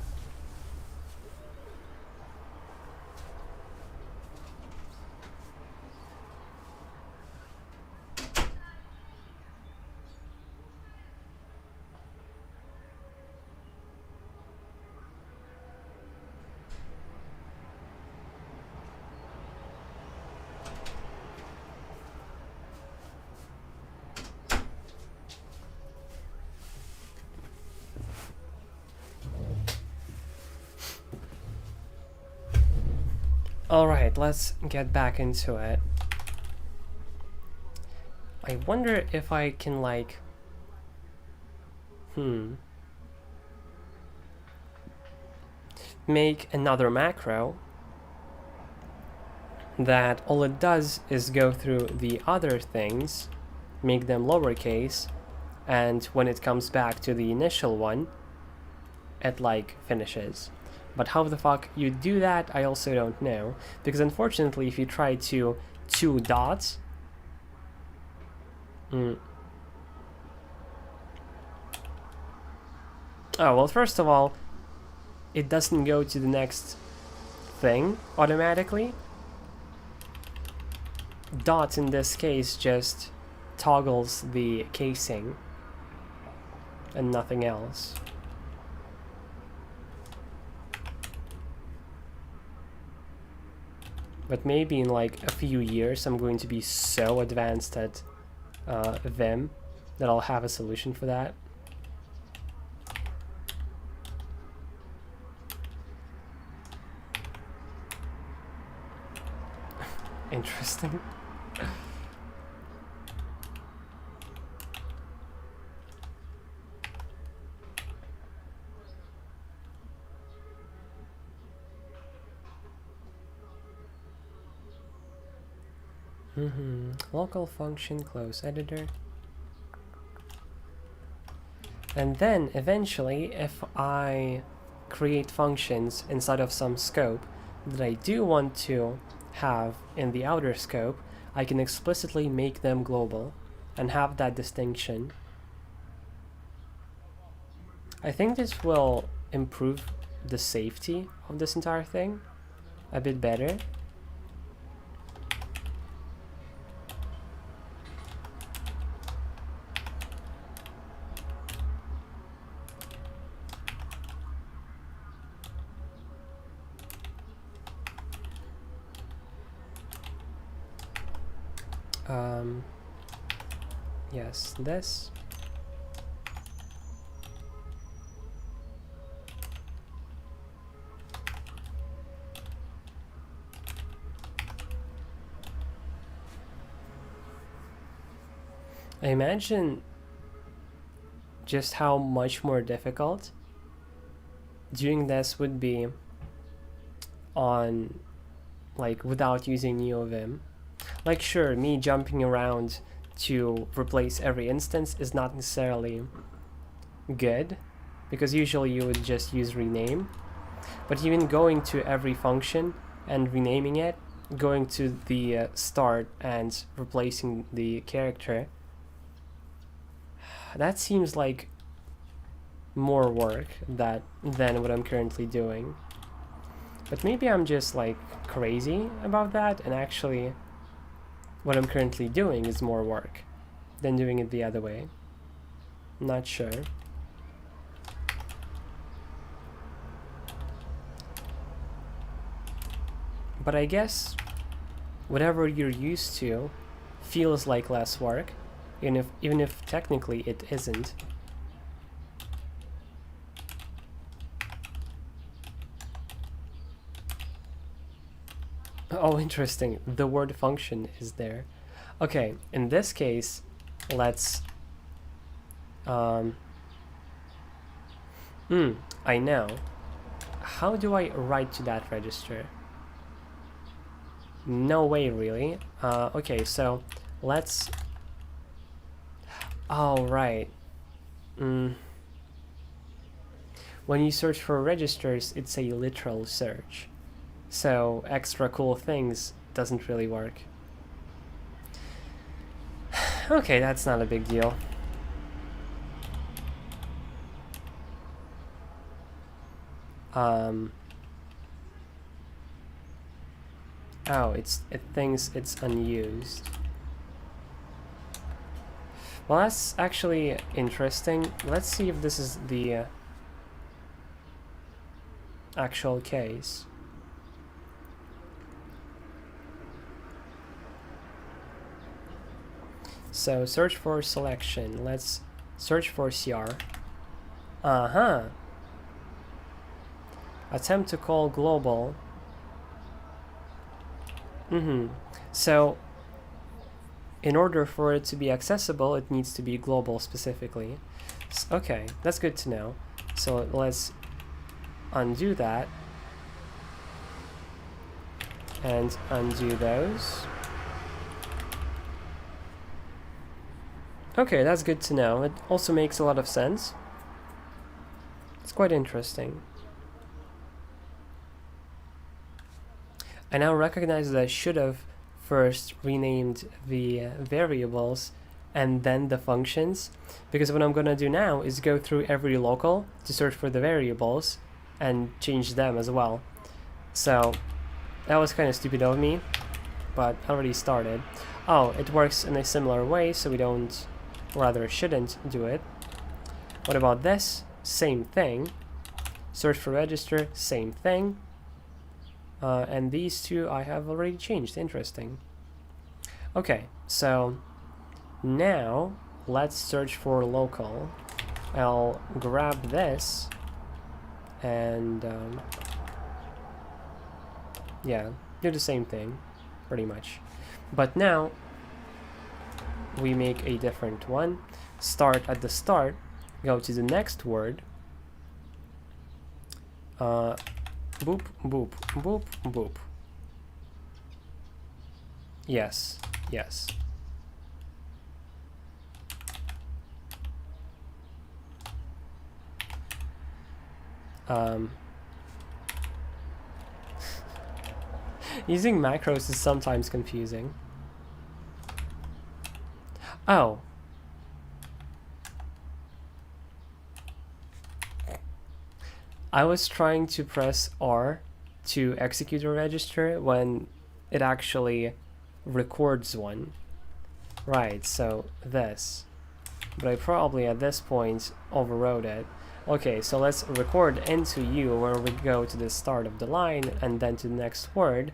Alright, let's get back into it. I wonder if I can like... make another macro that all it does is go through the other things, make them lowercase, and when it comes back to the initial one, it like finishes. But how the fuck you do that, I also don't know, because unfortunately if you try to two dots, oh well, first of all, it doesn't go to the next thing automatically. Dot in this case just toggles the casing and nothing else. But maybe in like a few years I'm going to be so advanced at Vim that I'll have a solution for that. Interesting. Local function, close editor. And then eventually, if I create functions inside of some scope that I do want to have in the outer scope, I can explicitly make them global and have that distinction. I think this will improve the safety of this entire thing a bit better. Yes, this. I imagine just how much more difficult doing this would be on, like, without using NeoVim. Like, sure, me jumping around to replace every instance is not necessarily good, because usually you would just use rename. But even going to every function and renaming it, going to the start and replacing the character, that seems like more work than what I'm currently doing. But maybe I'm just like crazy about that, and actually what I'm currently doing is more work than doing it the other way. Not sure. But I guess whatever you're used to feels like less work, even if technically it isn't. Oh, interesting. The word function is there. Okay, in this case, let's... I know. How do I write to that register? No way, really. Okay, so let's... Oh, right. When you search for registers, it's a literal search. So extra cool things doesn't really work. Okay, that's not a big deal. Oh, it thinks it's unused. Well, that's actually interesting. Let's see if this is the actual case. So search for selection. Let's search for CR. Attempt to call global. So in order for it to be accessible, it needs to be global specifically. Okay, that's good to know. So let's undo that and undo those. Okay, that's good to know. It also makes a lot of sense. It's quite interesting. I now recognize that I should have first renamed the variables and then the functions, because what I'm gonna do now is go through every local to search for the variables and change them as well. So that was kind of stupid of me, but I already started. Oh, it works in a similar way, so we don't, rather shouldn't do it. What about this? Same thing. Search for register, same thing. And these two I have already changed. Interesting. Okay, so now let's search for local. I'll grab this and yeah, do the same thing pretty much. But now we make a different one. Start at the start, go to the next word. Boop, boop, boop, boop. Yes, yes. Using macros is sometimes confusing. Oh. I was trying to press R to execute a register when it actually records one. Right, so this. But I probably at this point overrode it. Okay, so let's record into U where we go to the start of the line and then to the next word.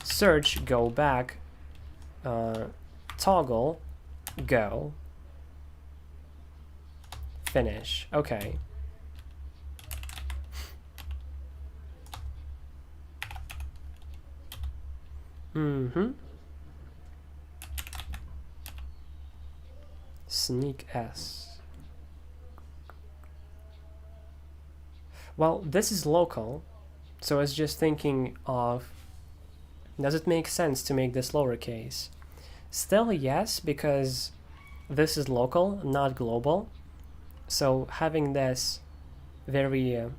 Search, go back, toggle, go, finish. Okay. Sneak S. Well, this is local, so I was just thinking of, does it make sense to make this lowercase? Still yes, because this is local, not global. So having this very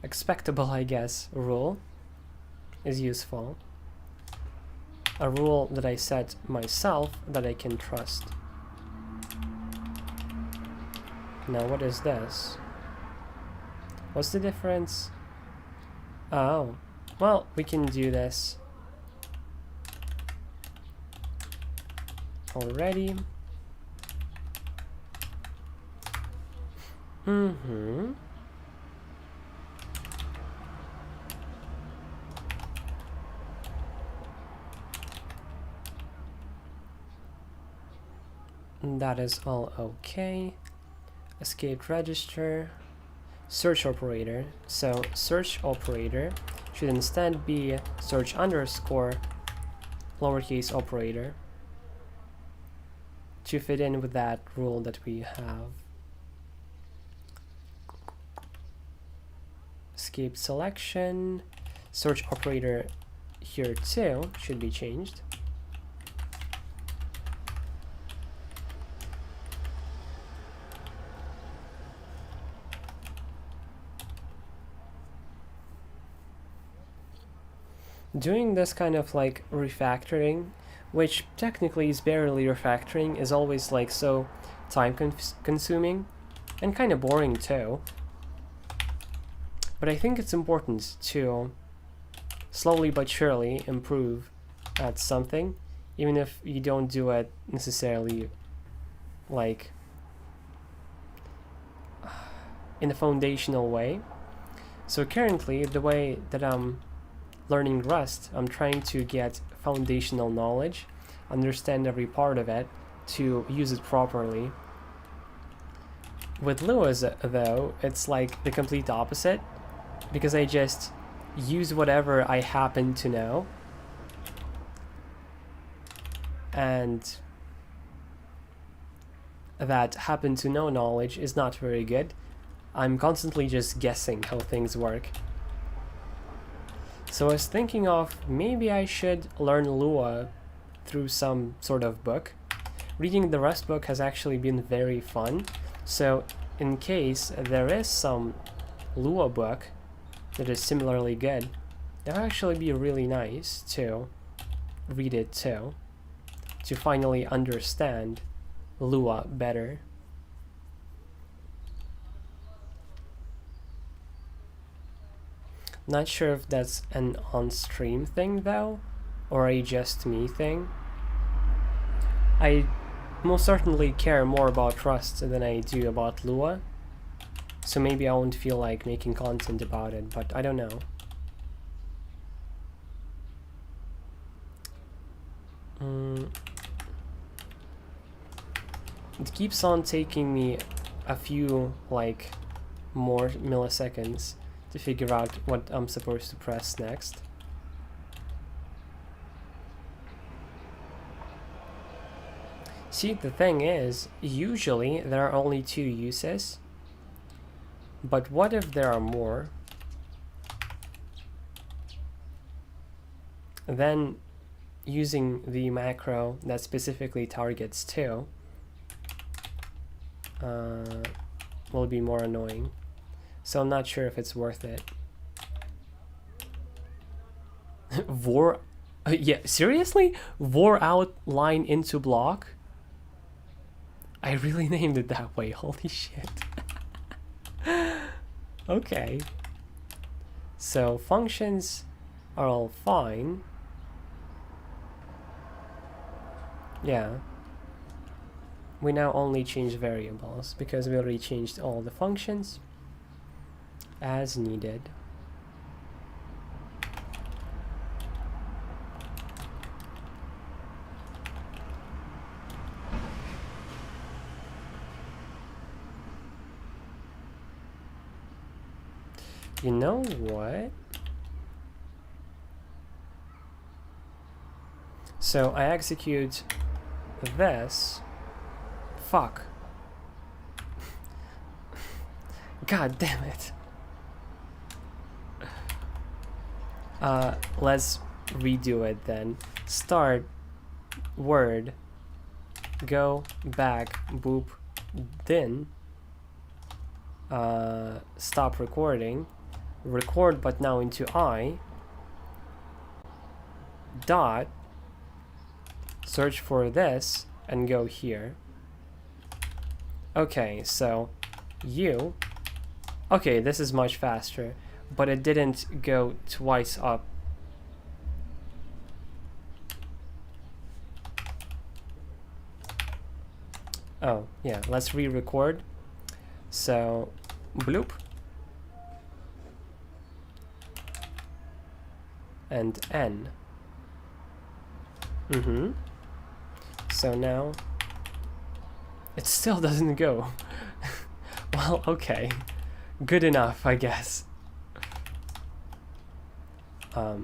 expectable, I guess, rule is useful. A rule that I set myself that I can trust. Now what is this? What's the difference? Oh, well, we can do this already. That is all okay. Escape register. Search operator. So search operator should instead be search underscore lowercase operator to fit in with that rule that we have. Escape selection. Search operator here too should be changed. Doing this kind of like refactoring, which technically is barely refactoring, is always like so time consuming and kind of boring too. But I think it's important to slowly but surely improve at something, even if you don't do it necessarily like in a foundational way. So currently, the way that I'm learning Rust, I'm trying to get foundational knowledge, understand every part of it, to use it properly. With Lua, though, it's like the complete opposite, because I just use whatever I happen to know. And that happen to know knowledge is not very good. I'm constantly just guessing how things work. So I was thinking of maybe I should learn Lua through some sort of book. Reading the Rust book has actually been very fun. So in case there is some Lua book that is similarly good, that would actually be really nice to read it too, to finally understand Lua better. Not sure if that's an on-stream thing though, or a just me thing. I most certainly care more about Rust than I do about Lua, so maybe I won't feel like making content about it, but I don't know. It keeps on taking me a few, like, more milliseconds to figure out what I'm supposed to press next. See, the thing is, usually there are only 2 uses, but what if there are more? Then using the macro that specifically targets 2 will be more annoying. So I'm not sure if it's worth it. Yeah, seriously? Wore out line into block? I really named it that way, holy shit. Okay. So functions are all fine. Yeah. We now only change variables because we already changed all the functions as needed. You know what? So I execute this. Fuck. God damn it. Let's redo it then. Start word, go back, boop, then stop recording, record but now into I, dot, search for this and go here. Okay, so you, okay, this is much faster, but it didn't go twice up. Oh, yeah, let's re-record. So, bloop. And N. So now, it still doesn't go. Well, okay. Good enough, I guess. Oh.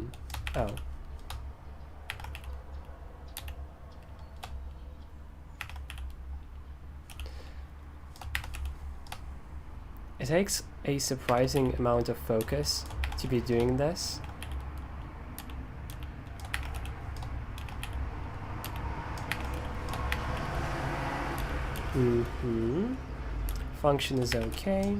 It takes a surprising amount of focus to be doing this. Function is okay.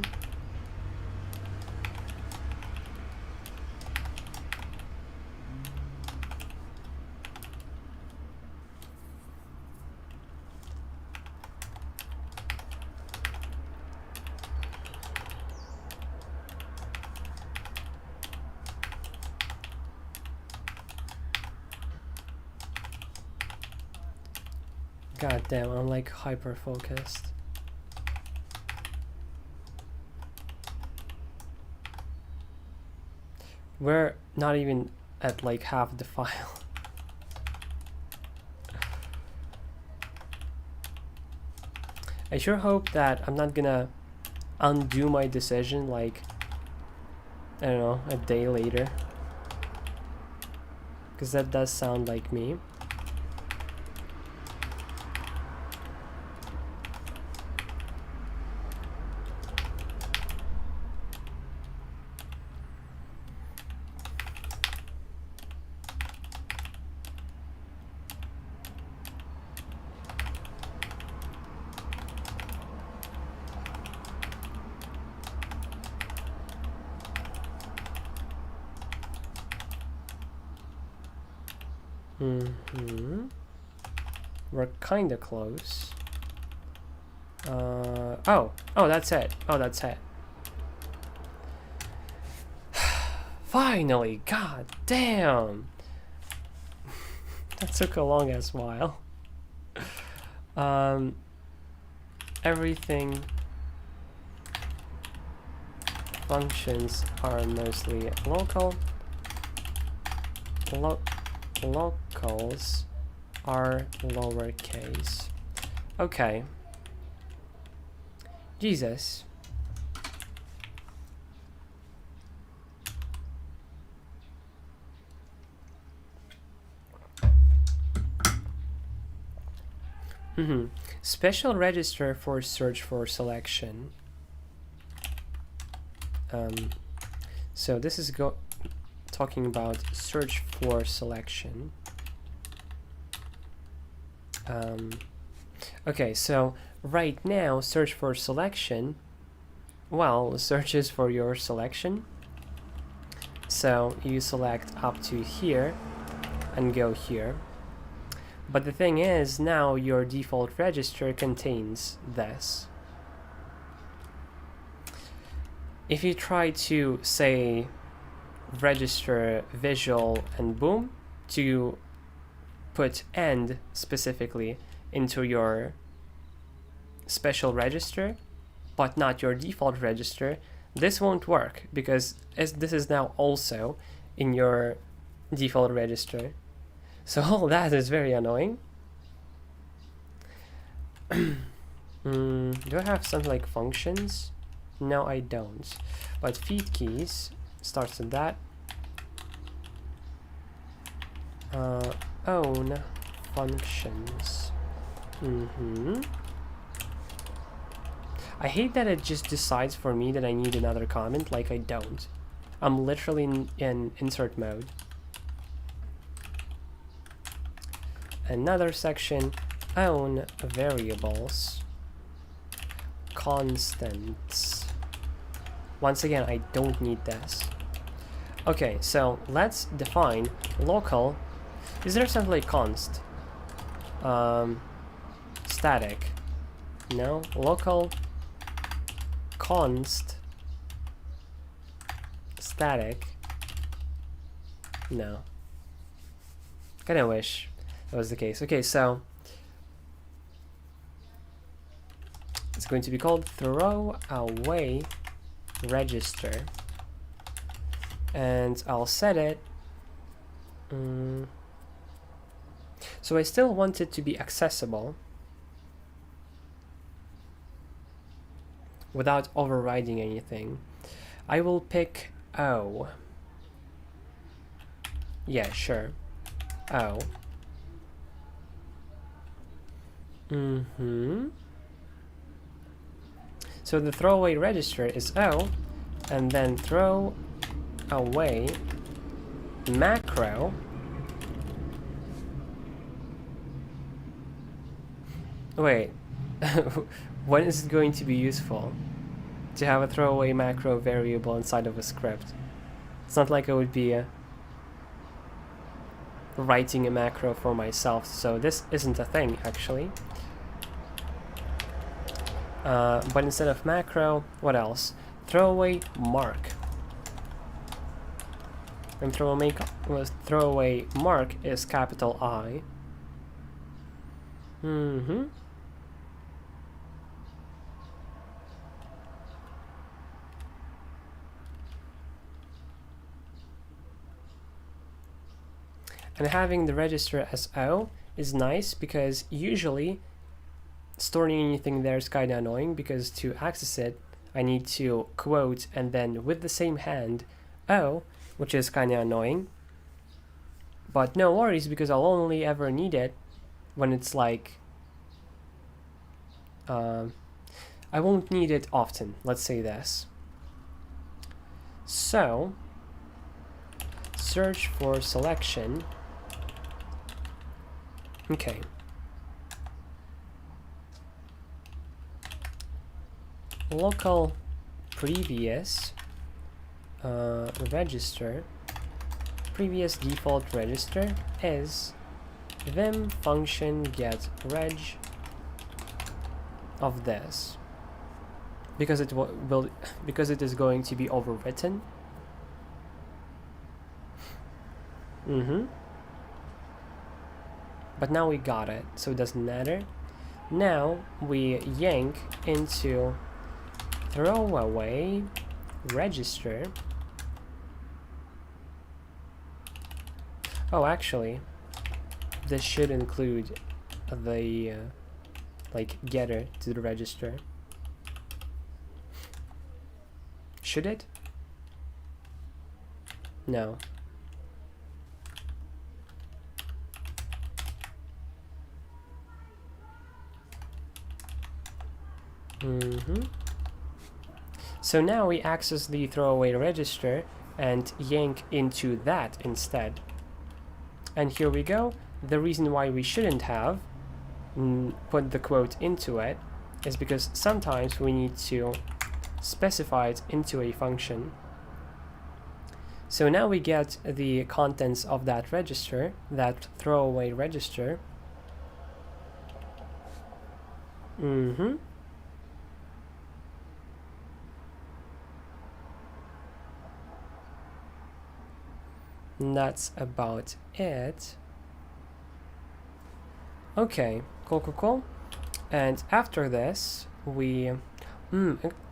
God damn, I'm like hyper focused. We're not even at like half the file. I sure hope that I'm not gonna undo my decision like I don't know, a day later. Because that does sound like me. We're kinda close. Oh, that's it. Oh, that's it. Finally, god damn. That took a long ass while. Everything functions are mostly local. Locals are lowercase. Okay. Jesus. Special register for search for selection. So this is talking about search for selection. Okay, so right now search for selection, well, searches for your selection. So you select up to here and go here. But the thing is, now your default register contains this. If you try to, say, register visual and boom to put end specifically into your special register, but not your default register, this won't work because this is now also in your default register. So all that is very annoying. Do I have something like functions? No, I don't. But feed keys starts with that. Own functions. I hate that it just decides for me that I need another comment, like I don't. I'm literally in insert mode. Another section, own variables, constants. Once again, I don't need this. Okay, so let's define local. Is there something like const? Static. No, local const static. No. Kinda wish that was the case. Okay, so it's going to be called throw away register, and I'll set it. So I still want it to be accessible without overriding anything. I will pick O. Yeah, sure. O. So the throwaway register is O, and then throw away macro. Wait, when is it going to be useful to have a throwaway macro variable inside of a script? It's not like I would be writing a macro for myself, so this isn't a thing actually. But instead of macro, what else? Throwaway mark. And throwaway mark is capital I. And having the register as O is nice because usually storing anything there is kind of annoying because to access it I need to quote and then with the same hand O, which is kind of annoying. But no worries, because I'll only ever need it when it's like... I won't need it often, let's say this. So, search for selection. Okay. Local previous register, previous default register is vim function get reg of this, because it will because it is going to be overwritten. But now we got it, so it doesn't matter. Now we yank into throwaway register. Oh, actually, this should include the like getter to the register. Should it? No. So now we access the throwaway register and yank into that instead. And here we go. The reason why we shouldn't have put the quote into it is because sometimes we need to specify it into a function. So now we get the contents of that register, that throwaway register. And that's about it. Okay, cool. And after this, we...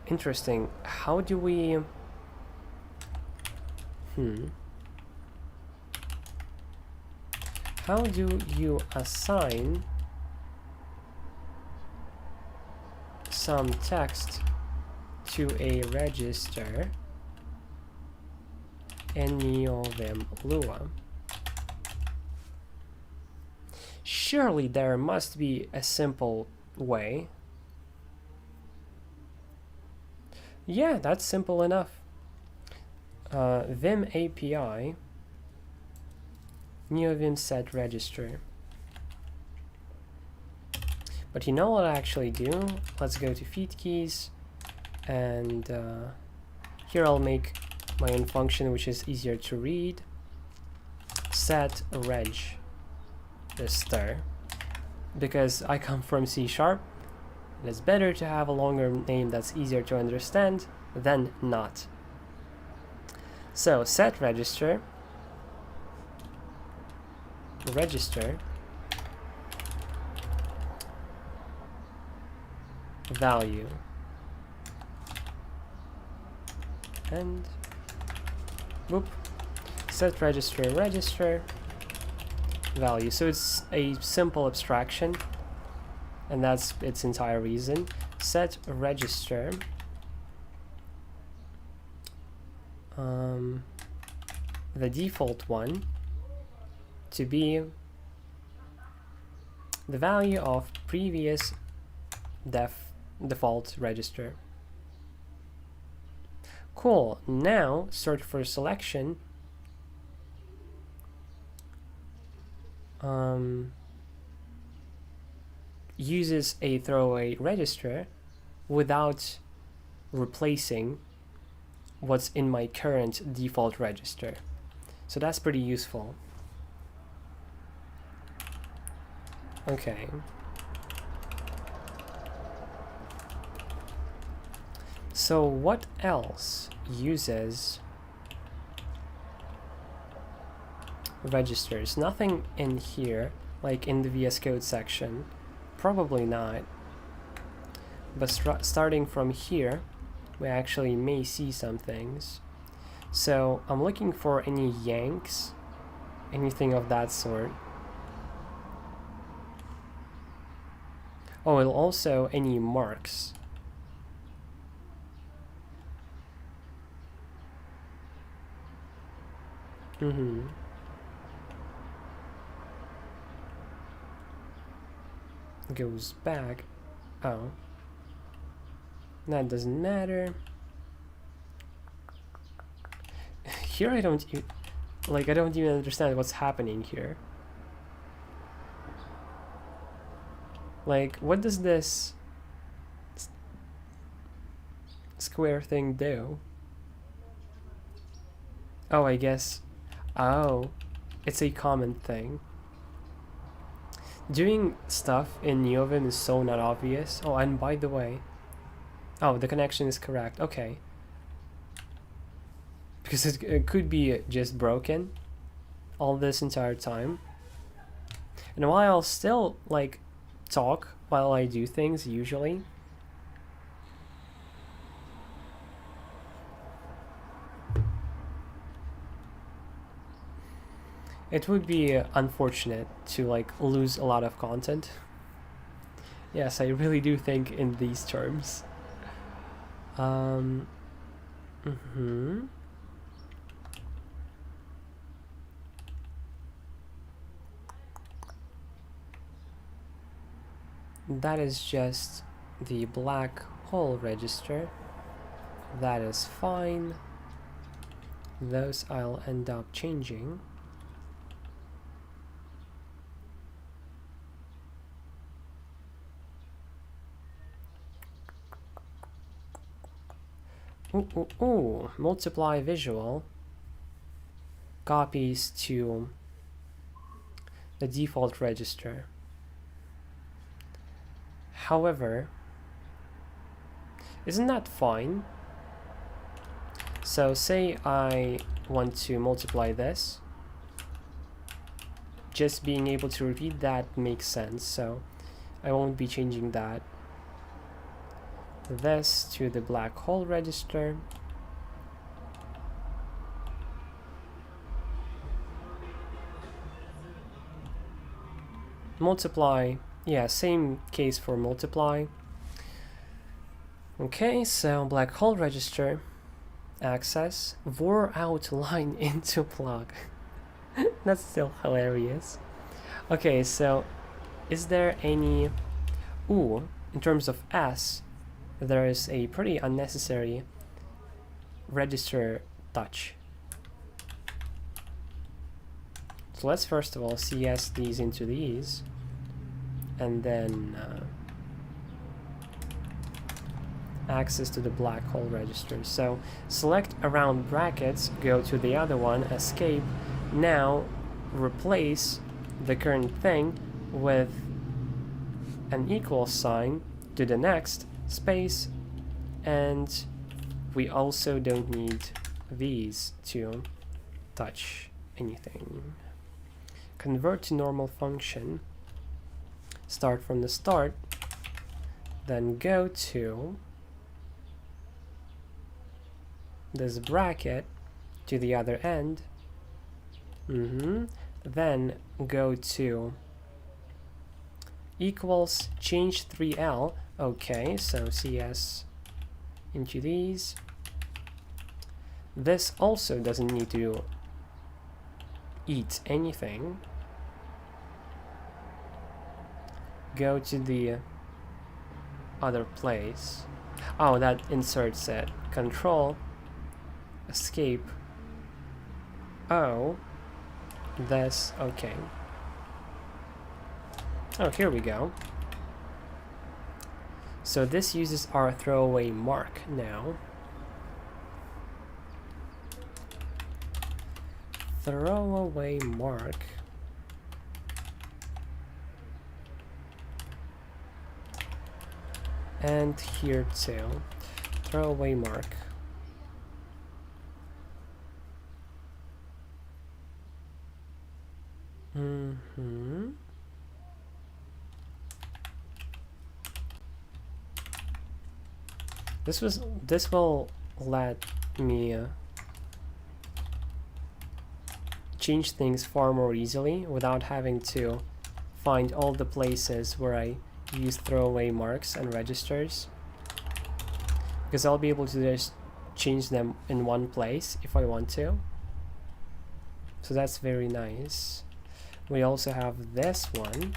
interesting. How do we... How do you assign some text to a register in NeoVim Lua? Surely there must be a simple way. Yeah, that's simple enough. Vim API NeoVim set register. But you know what I actually do? Let's go to feed keys, and here I'll make my own function which is easier to read. Set register, because I come from C#. It's better to have a longer name that's easier to understand than not. So set register value, and whoop, set register value. So it's a simple abstraction, and that's its entire reason. Set register the default one to be the value of previous default register. Cool. Now search for selection. Uses a throwaway register without replacing what's in my current default register. So that's pretty useful. Okay. So what else uses registers? Nothing in here, like in the VS Code section. Probably not. But starting from here, we actually may see some things. So I'm looking for any yanks, anything of that sort. Oh, and also any marks. Mm-hmm. Goes back. Oh. That doesn't matter. Here I don't like, I don't even understand what's happening here. Like, what does this square thing do? Oh, I guess. Oh, it's a common thing. Doing stuff in Neovim is so not obvious. Oh, and by the way, oh, the connection is correct. Okay. Because it could be just broken all this entire time. And while I'll still, like, talk while I do things, usually. It would be unfortunate to, like, lose a lot of content. Yes, I really do think in these terms. That is just the black hole register. That is fine. Those I'll end up changing. Ooh, multiply visual copies to the default register. However, isn't that fine? So say I want to multiply this. Just being able to repeat that makes sense, so I won't be changing that. This to the black hole register. Multiply, yeah, same case for multiply. Okay, so black hole register, access, vor outline into plug. That's still hilarious. Okay, so is there any... Ooh, in terms of S, there is a pretty unnecessary register touch. So let's first of all CS these into these, and then access to the black hole register. So select around brackets, go to the other one, escape. Now replace the current thing with an equal sign to the next space, and we also don't need these to touch anything. Convert to normal function, start from the start, then go to this bracket to the other end, then go to equals change 3L. Okay, so CS into these. This also doesn't need to eat anything. Go to the other place. Oh, that inserts it. Control, escape. Oh, this, okay. Oh, here we go. So this uses our throwaway mark now. Throwaway mark. And here too. Throwaway mark. This will let me change things far more easily without having to find all the places where I use throwaway marks and registers, because I'll be able to just change them in one place if I want to. So that's very nice. We also have this one.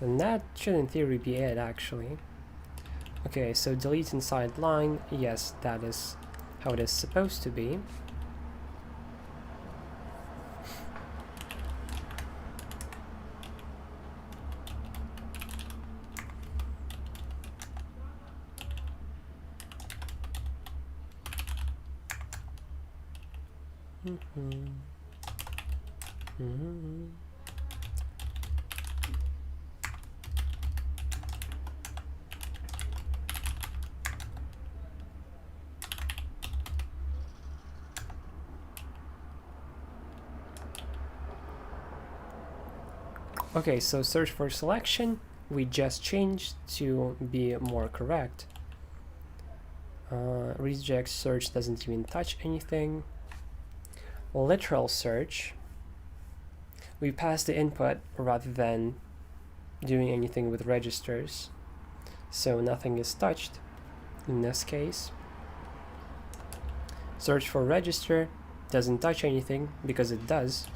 And that should in theory be it, actually. Okay, so delete inside line. Yes, that is how it is supposed to be. Okay, so search for selection, we just changed to be more correct. Reject search doesn't even touch anything. Literal search, we pass the input rather than doing anything with registers, so nothing is touched in this case. Search for register doesn't touch anything because it does.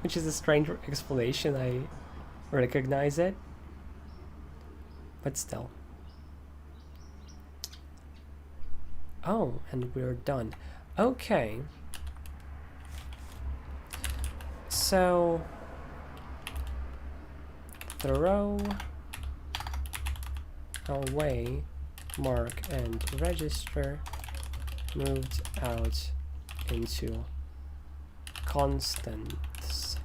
Which is a strange explanation, I recognize it, but still. Oh, and we're done. Okay. So, throw away mark and register moved out into constants.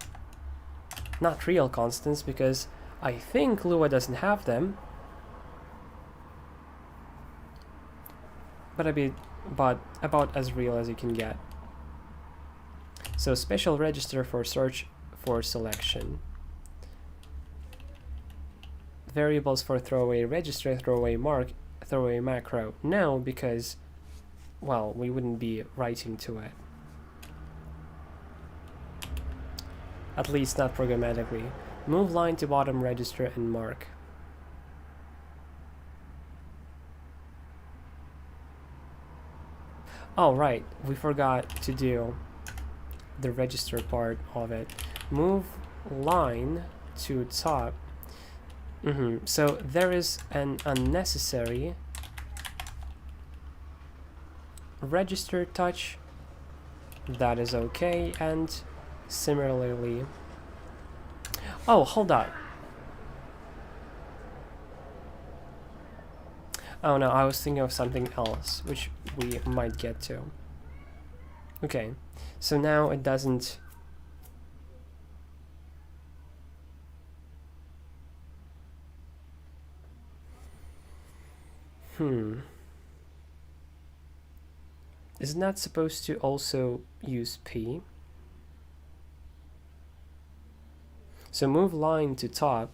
Not real constants, because I think Lua doesn't have them. But about as real as you can get. So special register for search for selection. Variables for throwaway register, throwaway mark, throwaway macro. No, because, well, we wouldn't be writing to it. At least not programmatically. Move line to bottom register and mark. Oh, right, we forgot to do the register part of it. Move line to top. So there is an unnecessary register touch. That is okay, and similarly... Oh, hold on. Oh no, I was thinking of something else, which we might get to. Okay, so now it doesn't... Isn't that supposed to also use P? So move line to top.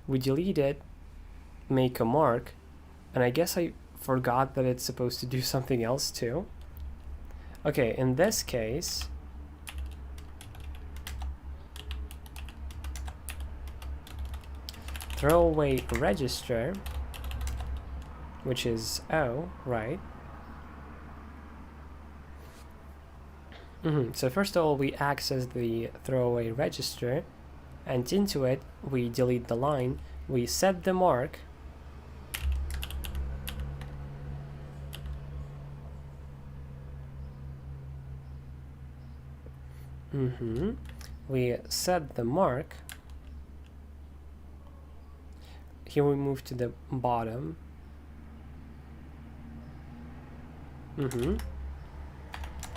We delete it, make a mark, and I guess I forgot that it's supposed to do something else too. Okay, in this case, throw away register, which is O, right? So first of all, we access the throwaway register, and into it we delete the line, we set the mark, we set the mark, here we move to the bottom,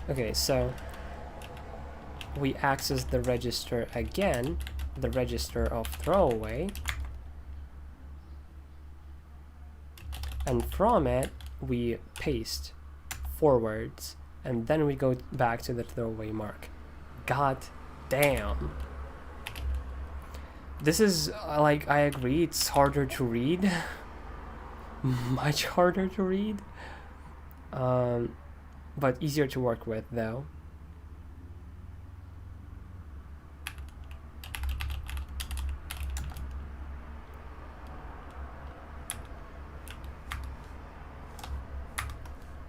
okay, so we access the register again, the register of throwaway, and from it we paste forwards, and then we go back to the throwaway mark. God damn. This is, like, I agree, it's harder to read, much harder to read, but easier to work with though.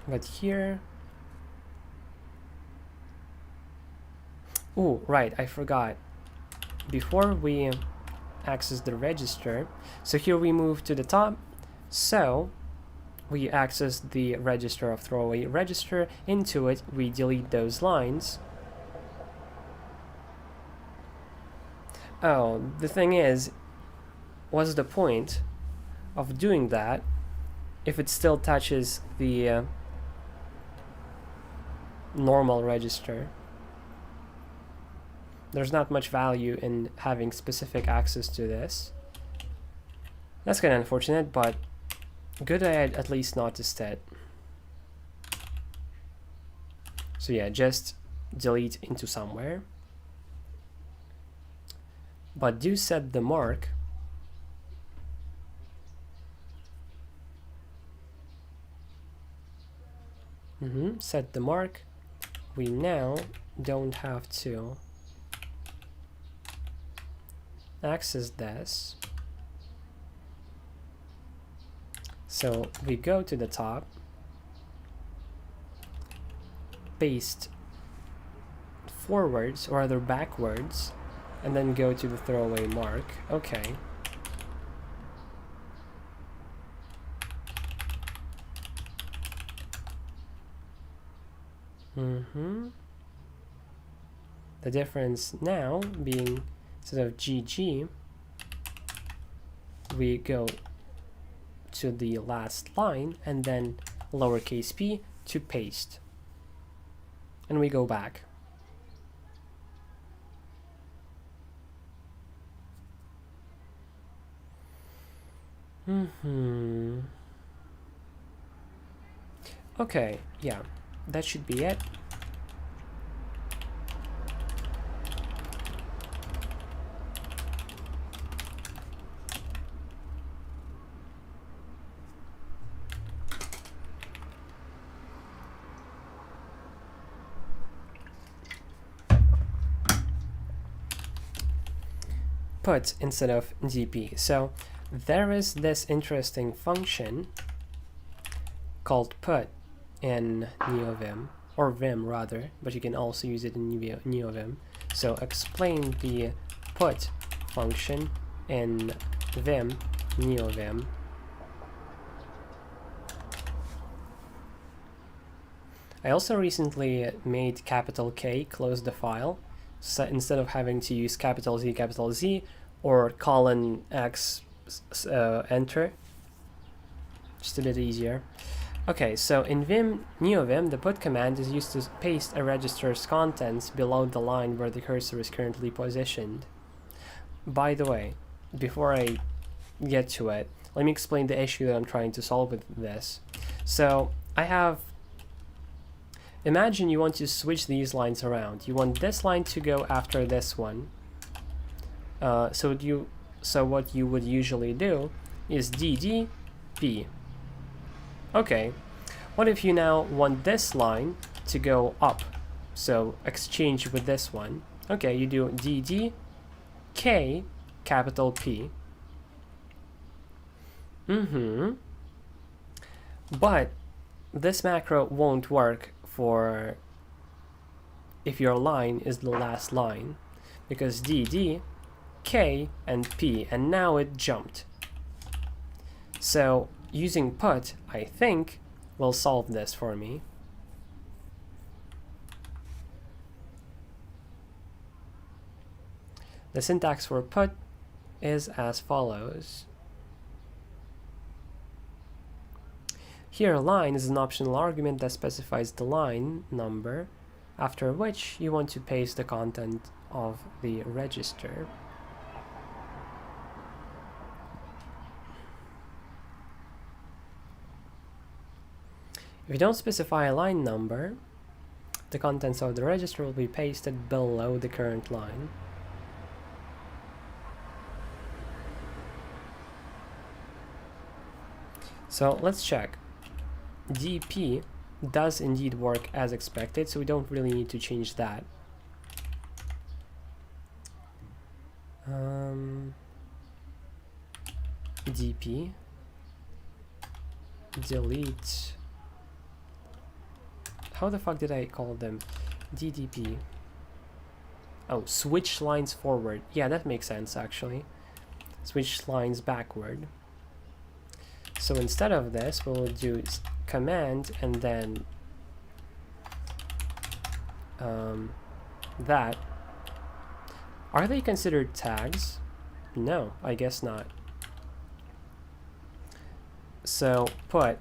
But here, oh right, I forgot. Before we access the register, so here we move to the top, so we access the register of throwaway register. Into it we delete those lines. Oh, the thing is, what's the point of doing that if it still touches the normal register? There's not much value in having specific access to this. That's kind of unfortunate, but good I had at least noticed it. So yeah, just delete into somewhere. But do set the mark. Set the mark. We now don't have to access this. So we go to the top, paste forwards or rather backwards, and then go to the throwaway mark. Okay. The difference now being, instead of GG, we go to the last line and then lowercase p to paste. And we go back. Okay, yeah, that should be it. Put instead of dp. So there is this interesting function called put in NeoVim, or Vim rather, but you can also use it in NeoVim. So explain the put function in Vim, NeoVim. I also recently made capital K close the file. So instead of having to use capital Z, or colon X enter, just a bit easier. Okay, so in Vim, NeoVim, the put command is used to paste a register's contents below the line where the cursor is currently positioned. By the way, before I get to it, let me explain the issue that I'm trying to solve with this. So imagine you want to switch these lines around. You want this line to go after this one. So what you would usually do is DDP. Okay, what if you now want this line to go up? So exchange with this one. Okay, you do DDK capital P. But this macro won't work for if your line is the last line, because DD, K, and P, and now it jumped. So using put, I think, will solve this for me. The syntax for put is as follows. Here, line is an optional argument that specifies the line number, after which you want to paste the content of the register. If you don't specify a line number, the contents of the register will be pasted below the current line. So let's check. DP does indeed work as expected, so we don't really need to change that. DP delete. How the fuck did I call them? DDP. Oh, switch lines forward. Yeah, that makes sense actually. Switch lines backward. So instead of this, we'll do command and then that. Are they considered tags? No, I guess not. So put,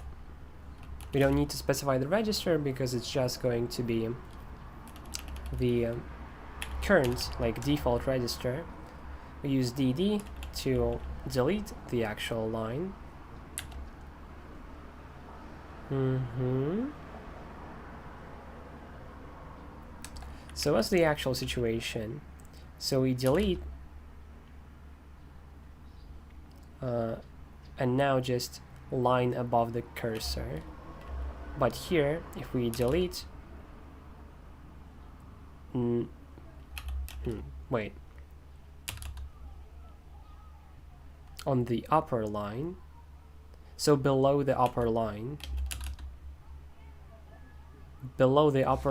we don't need to specify the register because it's just going to be the current, like default register. We use DD to delete the actual line. So what's the actual situation? So we delete and now just line above the cursor. But here, if we delete, wait, on the upper line, so below the upper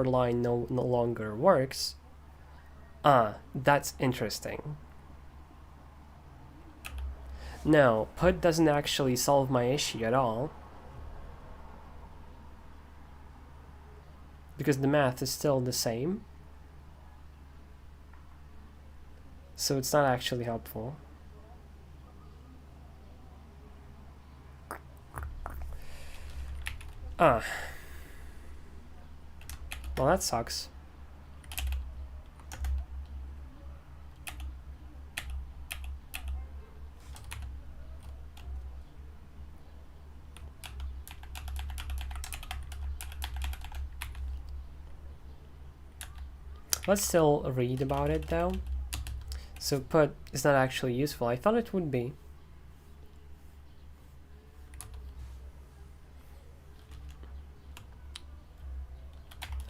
line, no longer works. That's interesting. No, put doesn't actually solve my issue at all, because the math is still the same, so it's not actually helpful. Well, that sucks. Let's still read about it though. So put is not actually useful. I thought it would be.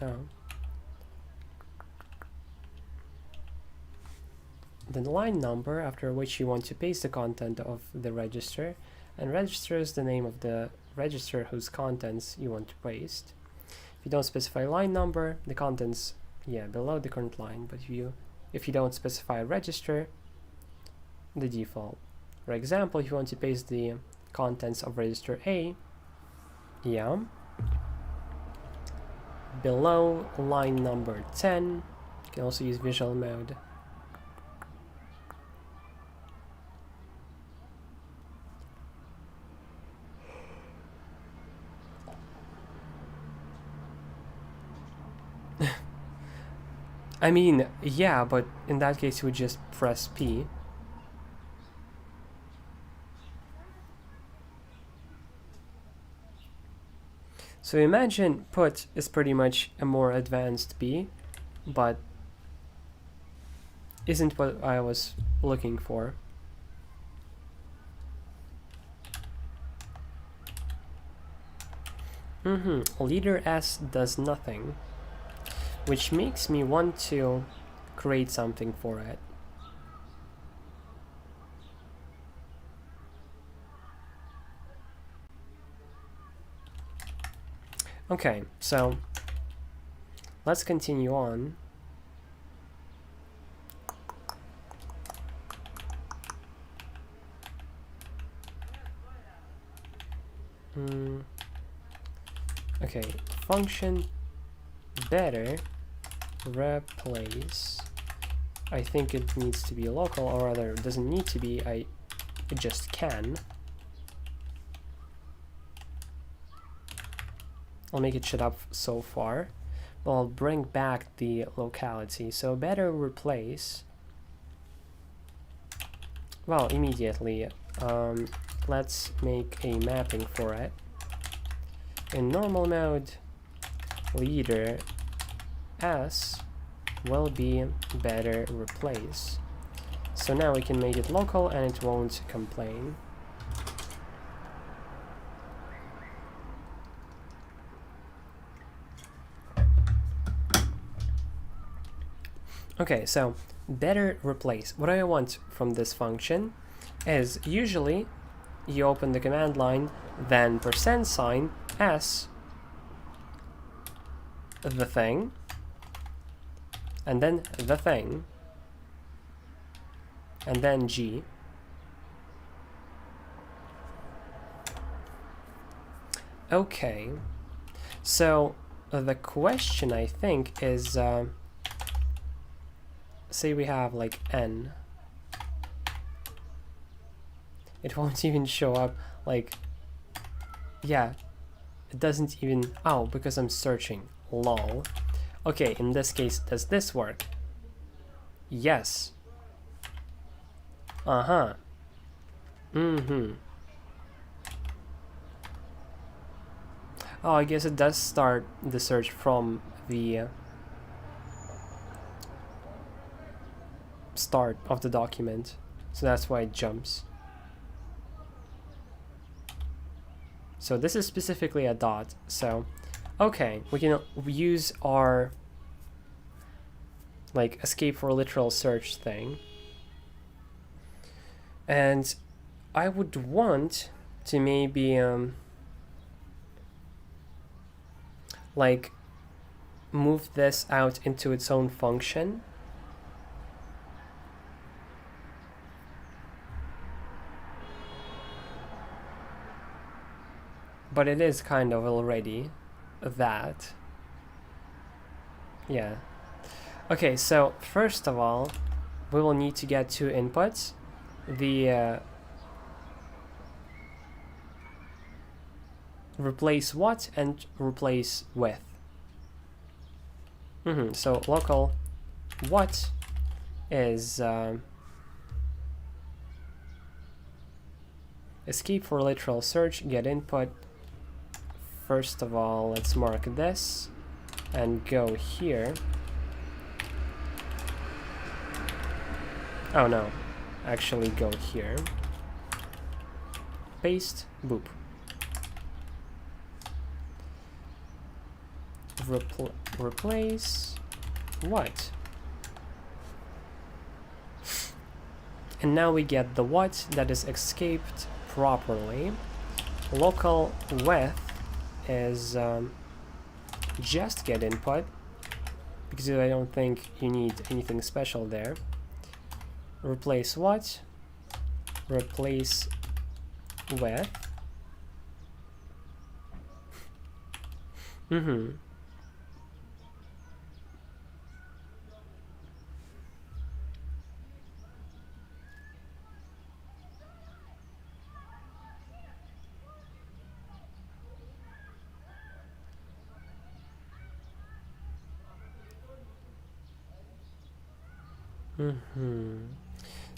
Oh. Then line number, after which you want to paste the content of the register, and register is the name of the register whose contents you want to paste. If you don't specify line number, the contents, yeah, below the current line, but if you don't specify register, the default. For example, if you want to paste the contents of register A, yeah, below line number 10, you can also use visual mode. I mean, yeah, but in that case you would just press P. So imagine put is pretty much a more advanced P, but isn't what I was looking for. Leader S does nothing, which makes me want to create something for it. Okay, so let's continue on. Okay, function better replace. I think it needs to be local, or rather it doesn't need to be, it just can. I'll make it shut up so far, but I'll bring back the locality. So better replace, well, immediately, let's make a mapping for it. In normal mode, leader S will be better replace. So now we can make it local and it won't complain. Okay, so better replace. What I want from this function is usually you open the command line, then %s the thing, and then the thing, and then G. Okay, so the question I think is, say we have like n, it won't even show up, like, yeah, it doesn't even, oh, because I'm searching, lol. Okay, in this case, does this work? Yes. Uh-huh. Mm-hmm. Oh, I guess it does start the search from the start of the document, so that's why it jumps. So this is specifically a dot, so okay, we can use our like escape for literal search thing, and I would want to maybe like move this out into its own function. But it is kind of already that. Yeah. Okay, so first of all, we will need to get two inputs. The replace what and replace with. So local what is escape for literal search, get input. First of all, let's mark this and go here. Oh no, actually go here. Paste, boop. Replace what? And now we get the what that is escaped properly. Local with is just get input, because I don't think you need anything special there. Replace what? Replace with.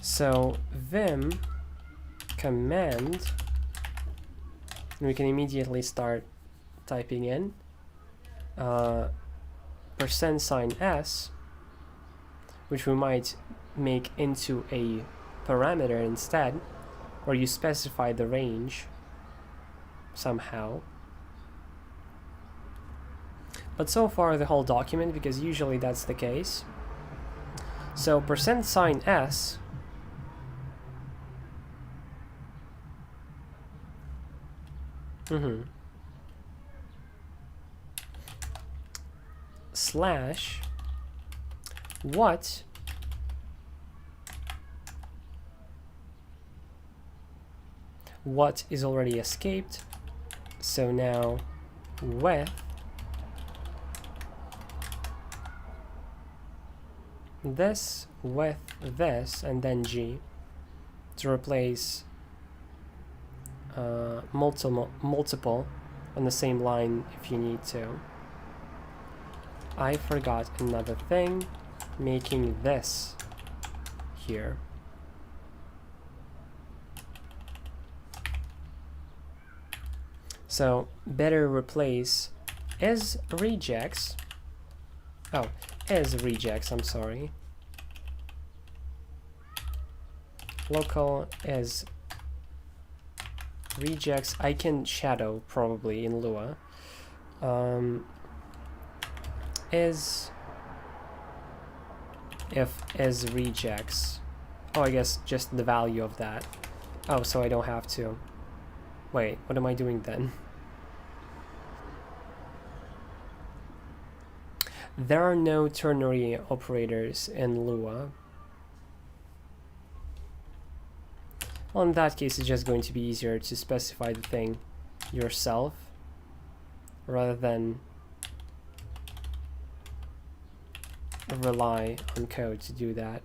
So vim command, and we can immediately start typing in %s, which we might make into a parameter instead, where you specify the range somehow. But so far the whole document, because usually that's the case. So %s slash what is already escaped, so now with this with this, and then G to replace multiple on the same line if you need to. I forgot another thing, making this here. So better replace is rejects. Oh, is rejects, I'm sorry. Local is rejects. I can shadow probably in Lua. Is if is regex. Oh, I guess just the value of that. Oh, so I don't have to. Wait, what am I doing then? There are no ternary operators in Lua. Well, in that case, it's just going to be easier to specify the thing yourself rather than rely on code to do that.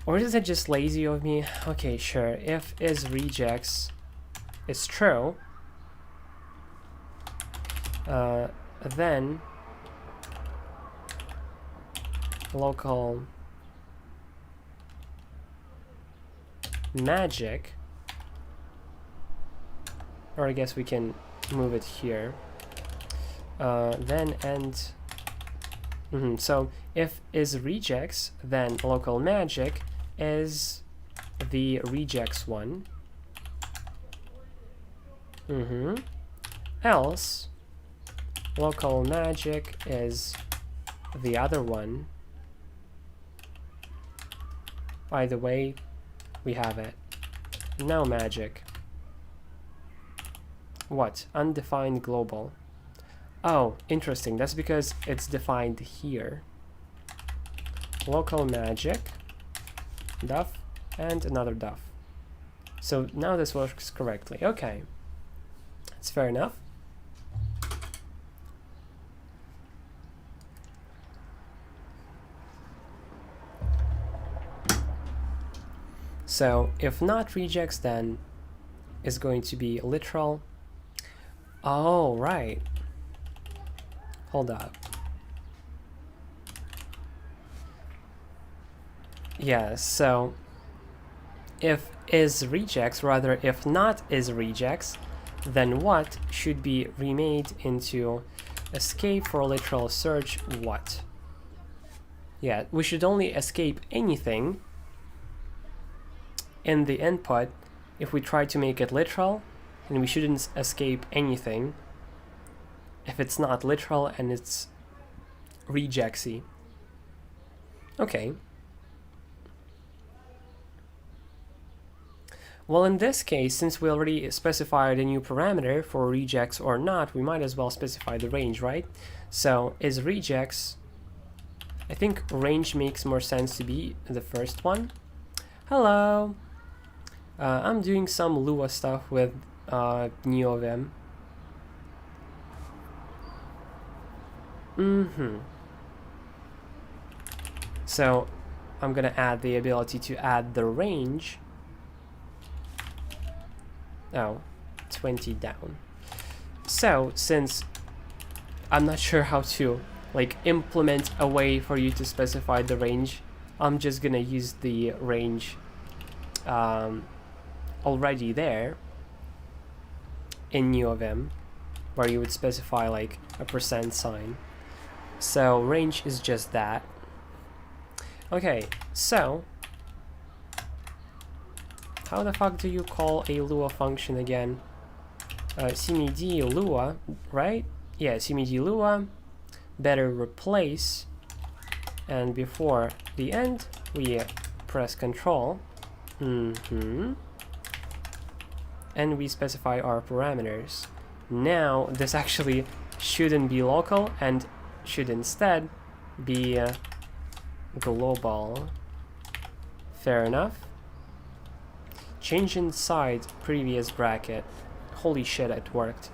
Or is it just lazy of me? Okay, sure. If is regex is true, then local magic, or I guess we can move it here, then end. So if is regex, then local magic is the regex one. Else local magic is the other one. By the way, we have it. Now magic. What? Undefined global. Oh, interesting. That's because it's defined here. Local magic, def, and another def. So now this works correctly. Okay. It's fair enough. So if not regex, then is going to be literal. Oh, right. Hold up. Yeah, so if is regex, rather if not is regex, then what should be remade into escape for literal search what? Yeah, we should only escape anything in the input if we try to make it literal, and we shouldn't escape anything if it's not literal and it's rejexy. Okay. Well, in this case, since we already specified a new parameter for regex or not, we might as well specify the range, right? So is regex, I think range makes more sense to be the first one. Hello. I'm doing some Lua stuff with NeoVim. So I'm gonna add the ability to add the range. Oh, 20 down. So since I'm not sure how to like implement a way for you to specify the range, I'm just gonna use the range already there in NeoVim, where you would specify like a % sign. So range is just that. Okay, so how the fuck do you call a Lua function again? CMD Lua, right? Yeah, CMD Lua, better replace, and before the end we press Control, and we specify our parameters. Now this actually shouldn't be local and should instead be global. Fair enough. Change inside previous bracket. Holy shit, it worked.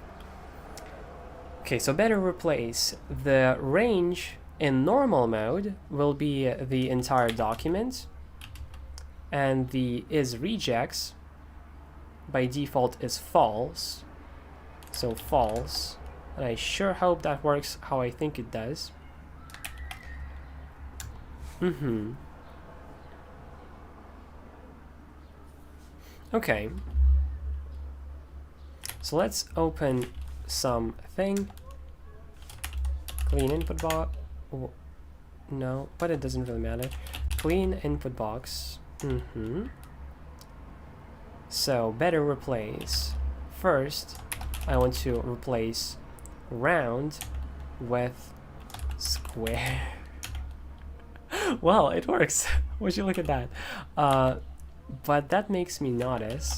Okay, so better replace. The range in normal mode will be the entire document, and the is regex by default is false. So false. And I sure hope that works how I think it does. Okay. So let's open something. Clean input box. No, but it doesn't really matter. Clean input box. So better replace. First, I want to replace round with square. Well, it works. Would you look at that? But that makes me notice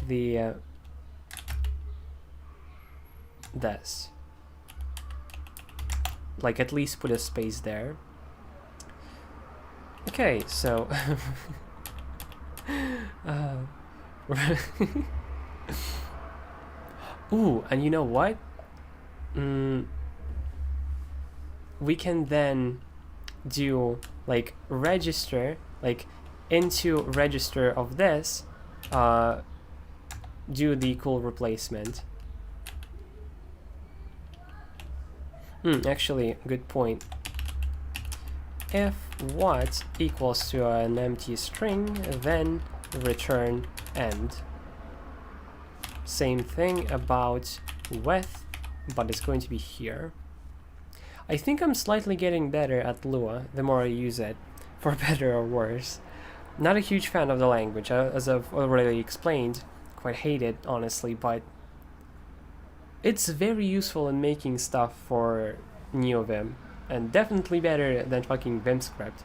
the this. Like, at least put a space there. Okay, so ooh, and you know what? We can then do like register, like into register of this, do the cool replacement. Actually, good point. If what equals to an empty string, then return end. Same thing about with, but it's going to be here. I think I'm slightly getting better at Lua the more I use it, for better or worse. Not a huge fan of the language, as I've already explained. Quite hate it, honestly, but it's very useful in making stuff for NeoVim, and definitely better than fucking Vim script.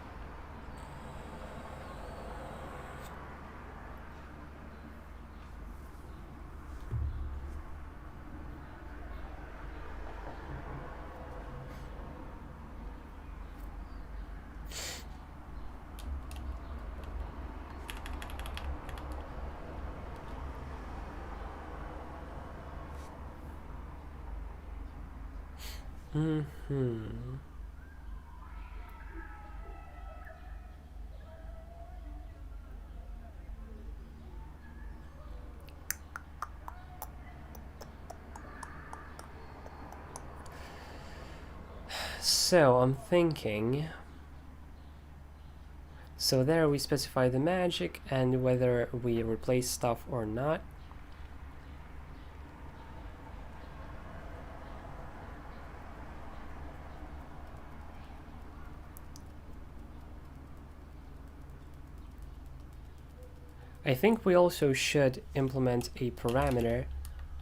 So I'm thinking, so there we specify the magic and whether we replace stuff or not. I think we also should implement a parameter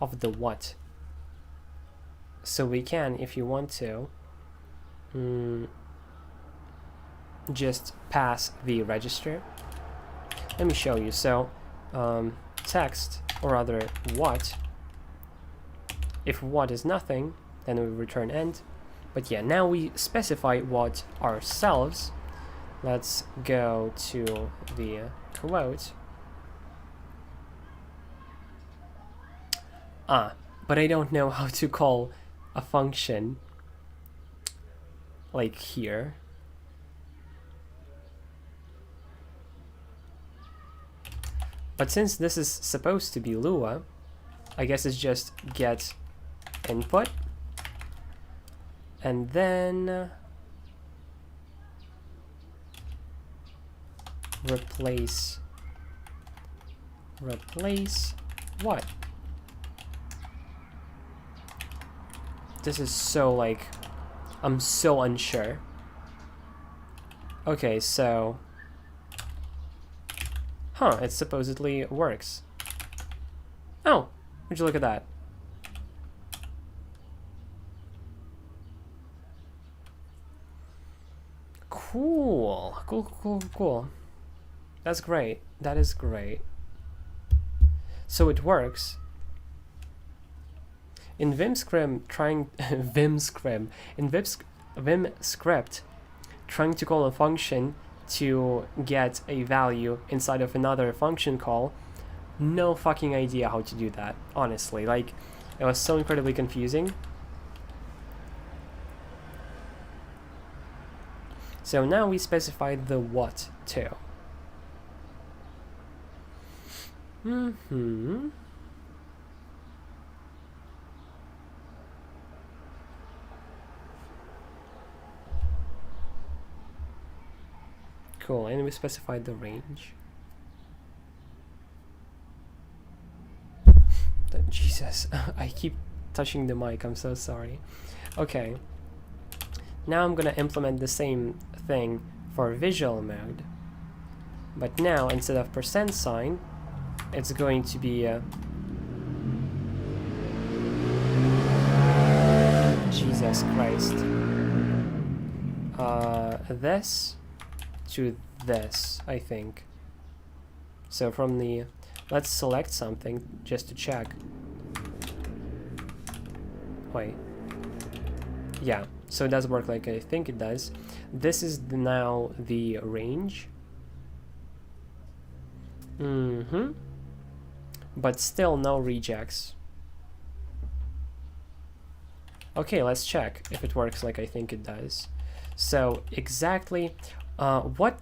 of the what. So we can, if you want to, just pass the register. Let me show you. So text, or rather what, if what is nothing, then we return end. But yeah, now we specify what ourselves. Let's go to the quote. But I don't know how to call a function like here. But since this is supposed to be Lua, I guess it's just get input and then replace what? This is so like, I'm so unsure. Okay, so it supposedly works. Oh, would you look at that? Cool. That's great. That is great. So it works. In Vim script, trying Vim script trying to call a function to get a value inside of another function call, no fucking idea how to do that, honestly. Like, it was so incredibly confusing. So now we specified the what too. Cool, and we specified the range. Jesus, I keep touching the mic, I'm so sorry. Okay, now I'm gonna implement the same thing for visual mode, but now instead of %, it's going to be Jesus Christ. This to this, I think. So from the... Let's select something just to check. Wait. Yeah, so it does work like I think it does. This is now the range. But still no rejects. Okay, let's check if it works like I think it does. So exactly what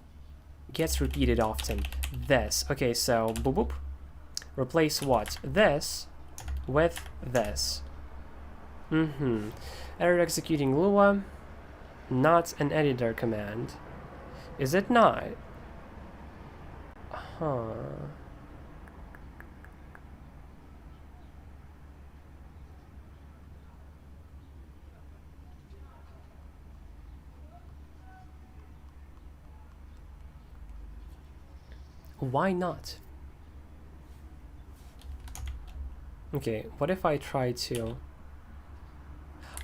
gets repeated often? This. Okay, so boop boop. Replace what? This with this. Error executing Lua. Not an editor command. Is it not? Huh. Why not? Okay, what if I try to...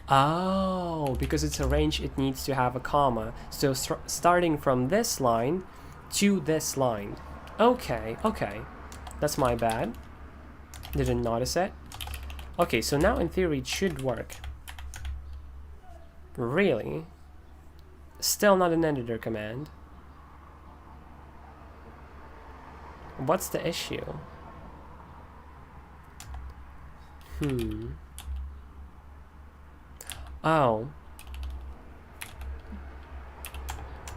Oh, because it's a range, it needs to have a comma. So starting from this line to this line. Okay, okay. That's my bad. Didn't notice it. Okay, so now in theory it should work. Really? Still not an editor command. What's the issue? Oh.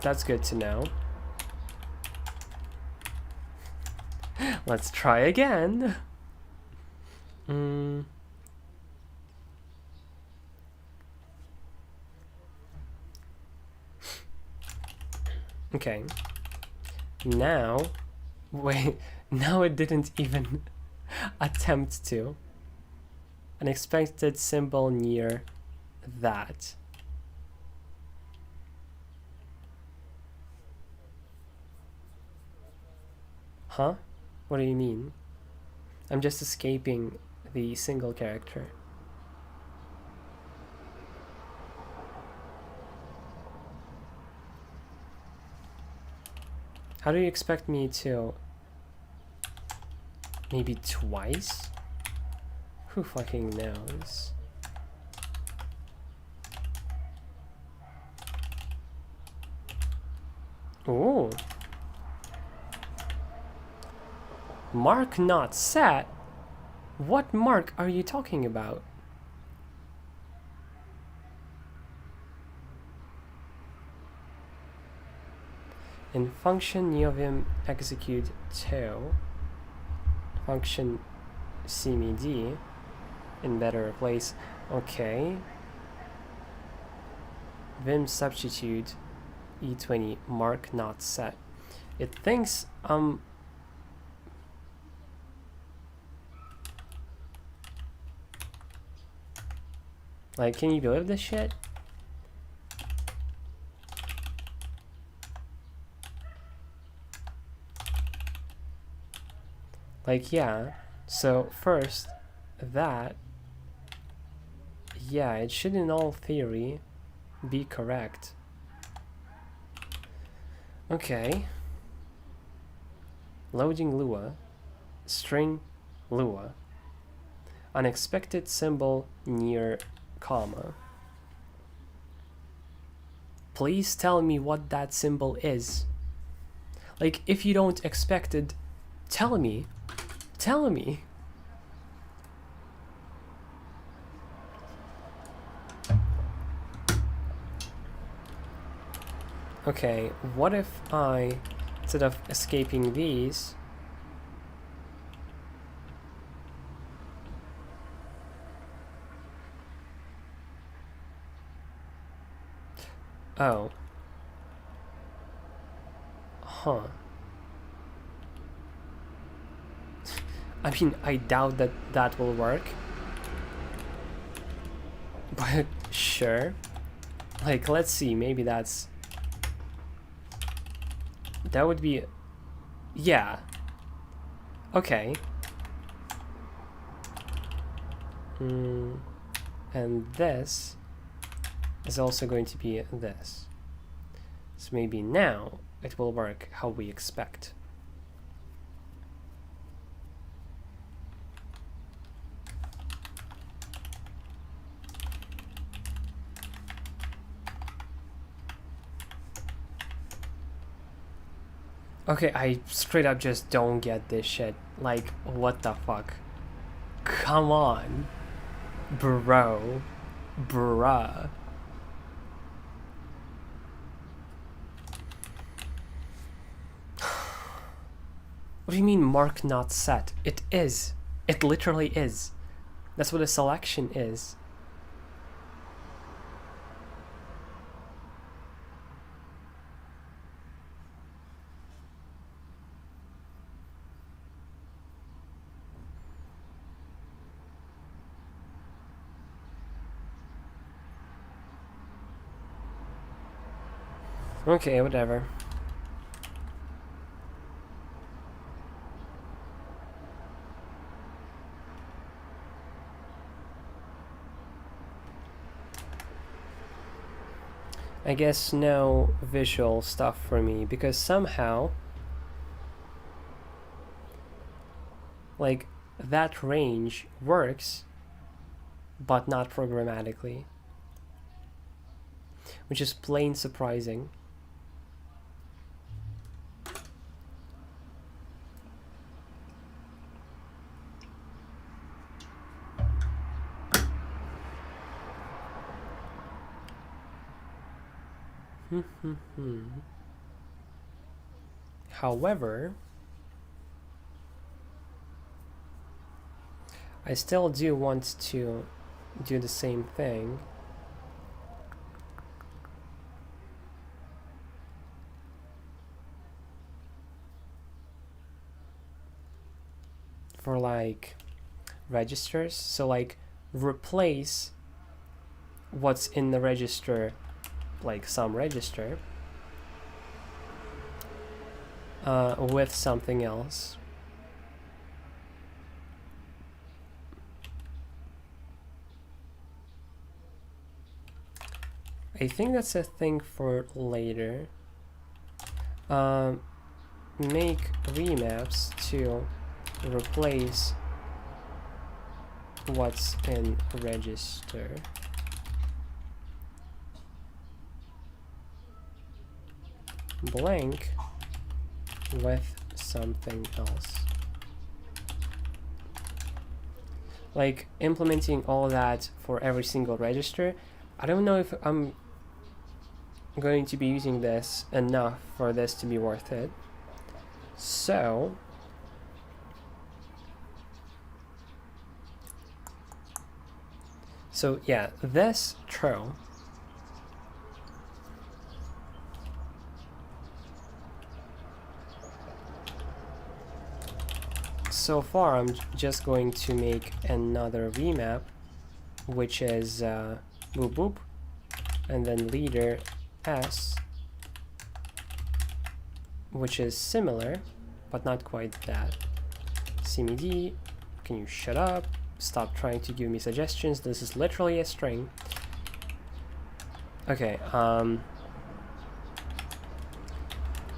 That's good to know. Let's try again. Okay. Now, wait, now it didn't even attempt to. An expected symbol near that. Huh? What do you mean? I'm just escaping the single character. How do you expect me to... Maybe twice? Who fucking knows? Ooh. Mark not set? What mark are you talking about? In function neovim execute 2, function cmd in better place. Okay. Vim substitute e20 mark not set. It thinks like, can you believe this shit? Like, yeah, so first, that, yeah, it should in all theory be correct. Okay. Loading Lua, string Lua, unexpected symbol near comma. Please tell me what that symbol is. Like, if you don't expect it, tell me. Tell me. Okay, what if I, instead of escaping these, oh. Huh. I mean, I doubt that that will work. But sure. Like, let's see, maybe that's... That would be... Yeah. Okay. And this is also going to be this. So maybe now it will work how we expect. Okay, I straight up just don't get this shit. Like, what the fuck? Come on. Bro. Bruh. What do you mean mark not set? It is. It literally is. That's what a selection is. Okay, whatever. I guess no visual stuff for me, because somehow, like, that range works, but not programmatically, which is plain surprising. However, I still do want to do the same thing. For like registers, so like replace what's in the register, like some register, with something else. I think that's a thing for later. Make remaps to replace what's in register. Blank with something else. Like implementing all that for every single register. I don't know if I'm going to be using this enough for this to be worth it. So yeah, this throw so far I'm just going to make another remap, which is boop boop, and then leader s, which is similar but not quite that. CMD, can you shut up? Stop trying to give me suggestions. This is literally a string. Okay,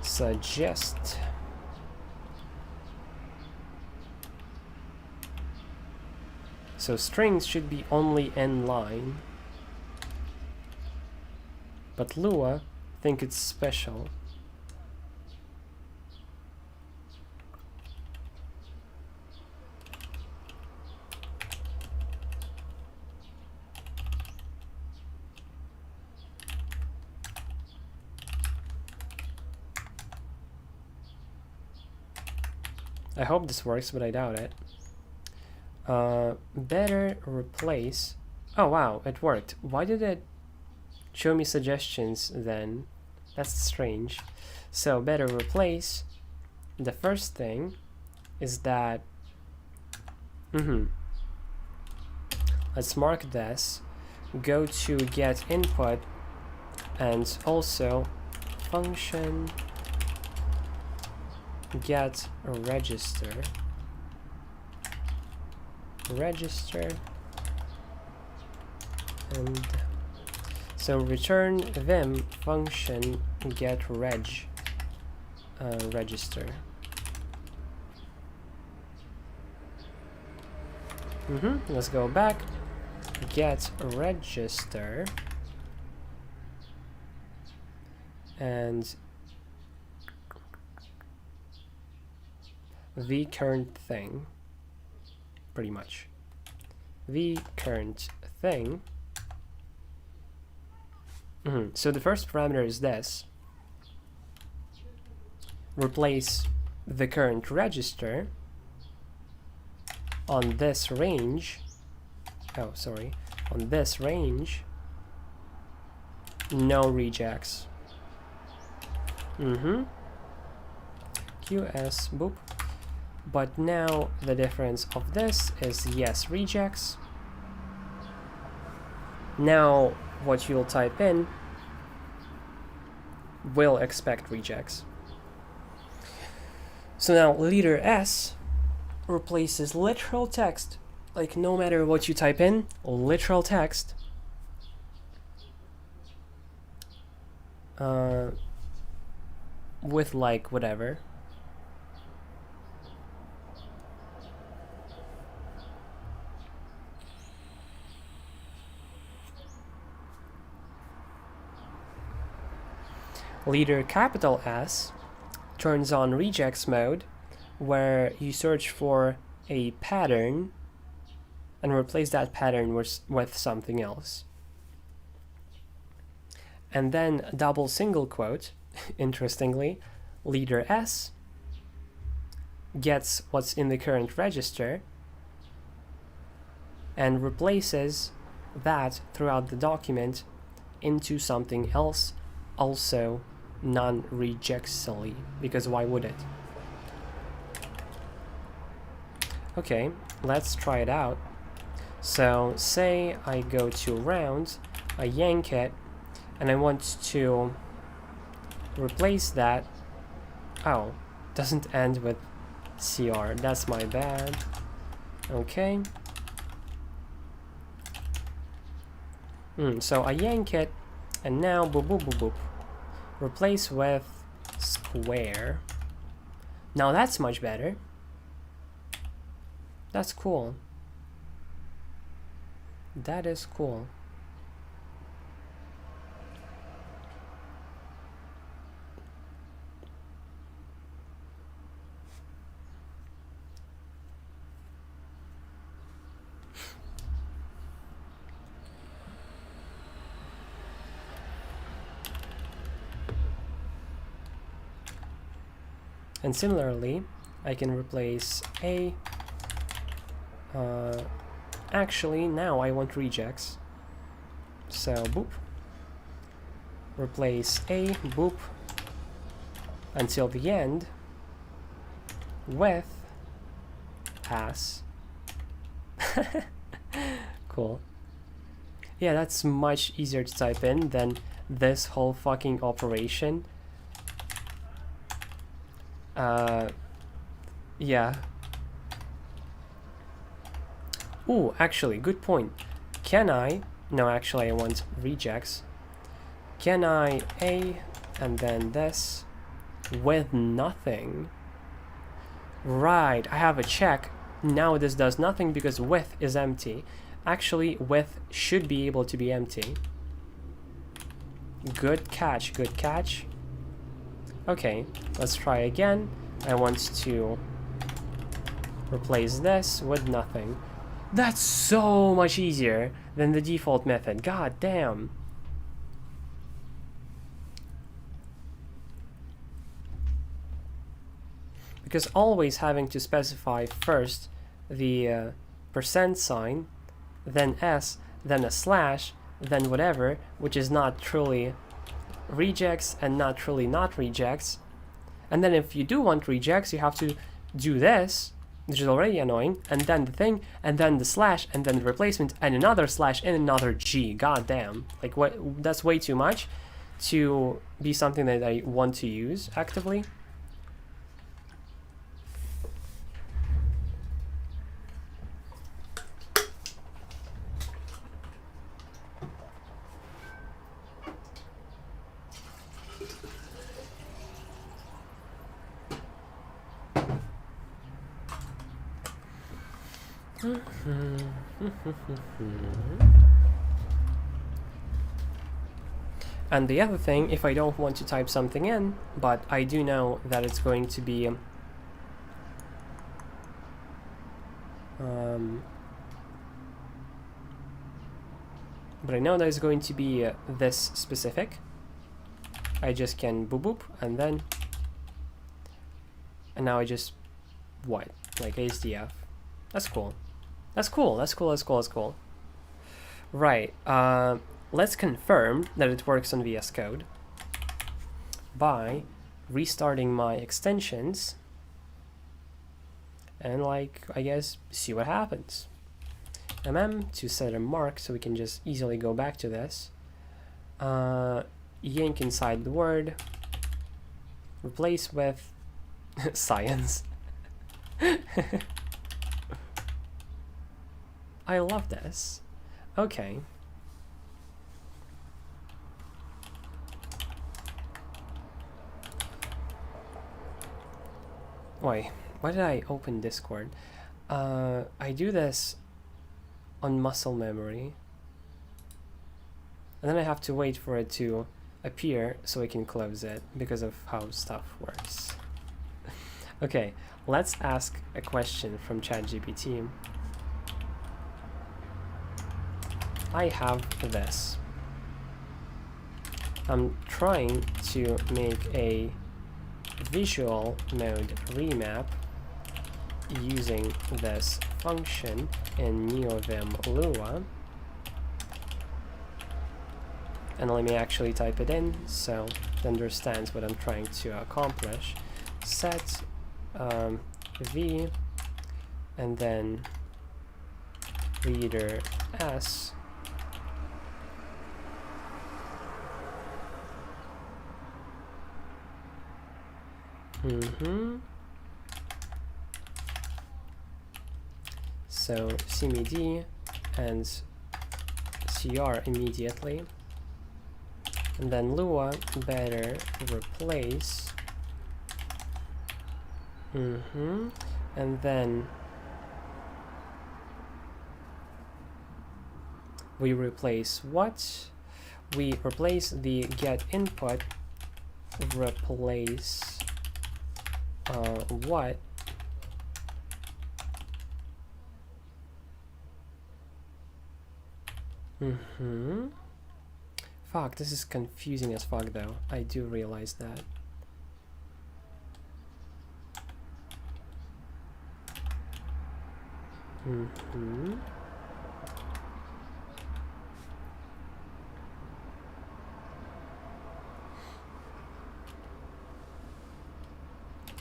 suggest. So strings should be only n line, but Lua think it's special. I hope this works, but I doubt it. Better replace. Oh wow, it worked. Why did it show me suggestions then? That's strange. So better replace. The first thing is that let's mark this. Go to get input and also function get register and so return them function get reg. register. Let's go back. Get register. And the current thing. Pretty much. The current thing. So the first parameter is this. Replace the current register on this range. Oh, sorry. On this range, no rejects. QS boop. But now the difference of this is yes rejects. Now what you'll type in will expect rejects. So now leader S replaces literal text, like no matter what you type in, literal text, with like whatever. Leader capital S turns on rejects mode, where you search for a pattern and replace that pattern with something else. And then double single quote, interestingly, leader S gets what's in the current register and replaces that throughout the document into something else, also non-rejectsily, because why would it? Okay, let's try it out. So say I go to round, I yank it, and I want to replace that. Oh, doesn't end with CR, that's my bad. Okay. So I yank it, and now boop boop boop boop. Replace with square. Now that's much better. That's cool. That is cool. And similarly, I can replace a. Actually, now I want rejects. So boop. Replace a boop until the end with pass. Cool. Yeah, that's much easier to type in than this whole fucking operation. Yeah. Ooh, actually, good point. Can I... No, actually, I want rejects. Can I A and then this with nothing? Right, I have a check. Now this does nothing because with is empty. Actually, with should be able to be empty. Good catch, good catch. Okay, let's try again. I want to replace this with nothing. That's so much easier than the default method. God damn. Because always having to specify first the percent sign, then S, then a slash, then whatever, which is not truly rejects and not truly not rejects. And then if you do want rejects, you have to do this, which is already annoying, and then the thing, and then the slash, and then the replacement, and another slash, and another G. God damn. Like, what? That's way too much to be something that I want to use actively. And the other thing, if I don't want to type something in, but I do know that it's going to be but I know that it's going to be this specific, I just can boop boop and then, and now I just, what, like HDF. That's cool. That's cool, that's cool, that's cool, that's cool. Right, let's confirm that it works on VS Code by restarting my extensions and, like, I guess, see what happens. To set a mark so we can just easily go back to this. Yank inside the word, replace with science. I love this. Okay. Wait, why did I open Discord? I do this on muscle memory, and then I have to wait for it to appear so I can close it because of how stuff works. Okay, let's ask a question from ChatGPT. I have this. I'm trying to make a visual mode remap using this function in NeoVim Lua. And let me actually type it in so it understands what I'm trying to accomplish. Set v and then reader s So CMD and CR immediately, and then Lua better replace and then we replace what? We replace the get input, replace what? Fuck, this is confusing as fuck though. I do realize that.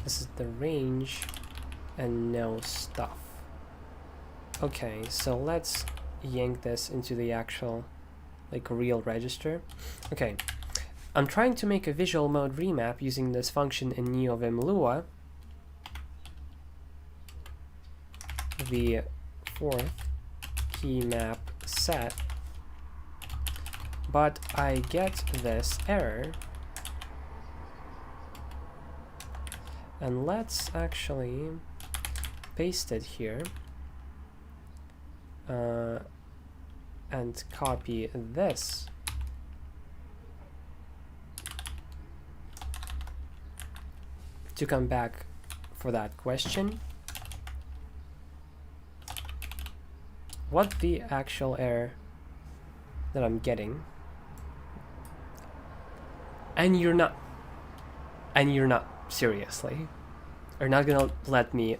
This is the range and no stuff. Okay, so let's yank this into the actual, like, real register. Okay, I'm trying to make a visual mode remap using this function in NeoVim Lua. The fourth key map set, but I get this error. And let's actually paste it here and copy this to come back for that question. What the actual error that I'm getting? And you're not seriously, are not gonna let me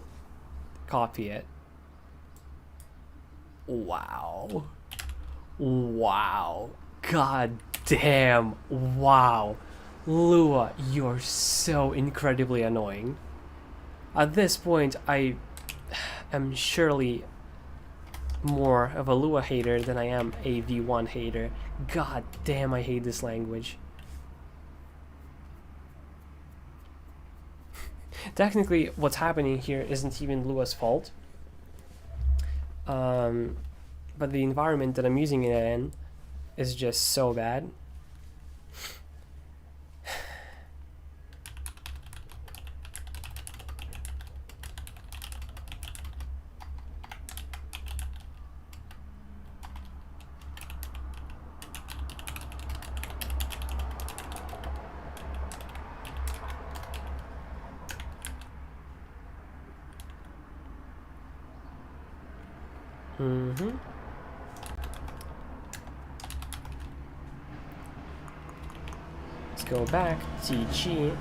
copy it. Wow. Wow. God damn. Wow. Lua, you're so incredibly annoying. At this point, I am surely more of a Lua hater than I am a V1 hater. God damn, I hate this language. Technically, what's happening here isn't even Lua's fault. But the environment that I'm using it in is just so bad. Mm-hmm. Let's go back. TG.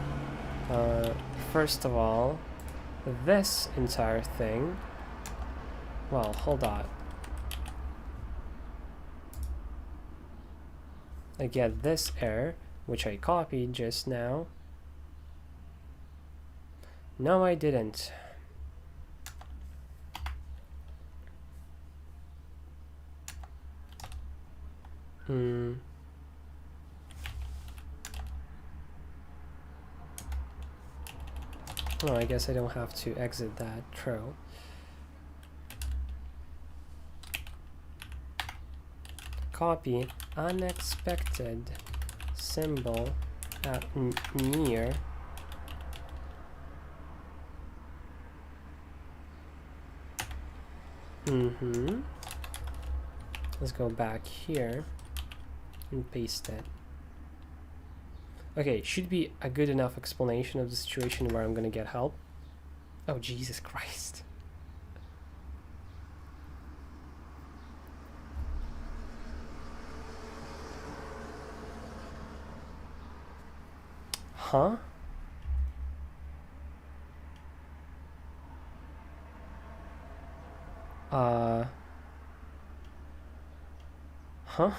First of all, this entire thing. Well, hold on. I get this error, which I copied just now. No, I didn't. Hmm. Oh, I guess I don't have to exit that. True. Copy unexpected symbol at near. Mm-hmm. Let's go back here and paste it. Okay, should be a good enough explanation of the situation where I'm gonna get help. Oh, Jesus Christ. Huh? Huh?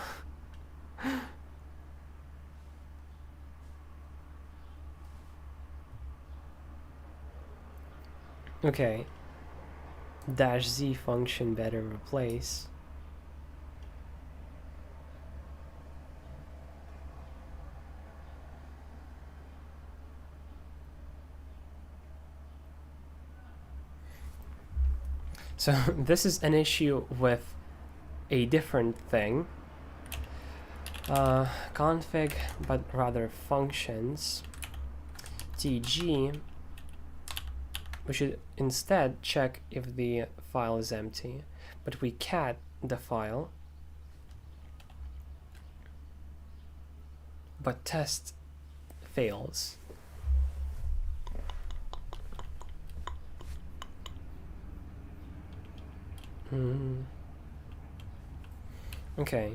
Okay. Dash Z function better replace. So this is an issue with a different thing. Config, but rather functions. TG. We should instead check if the file is empty, but we cat the file, but test fails. Okay.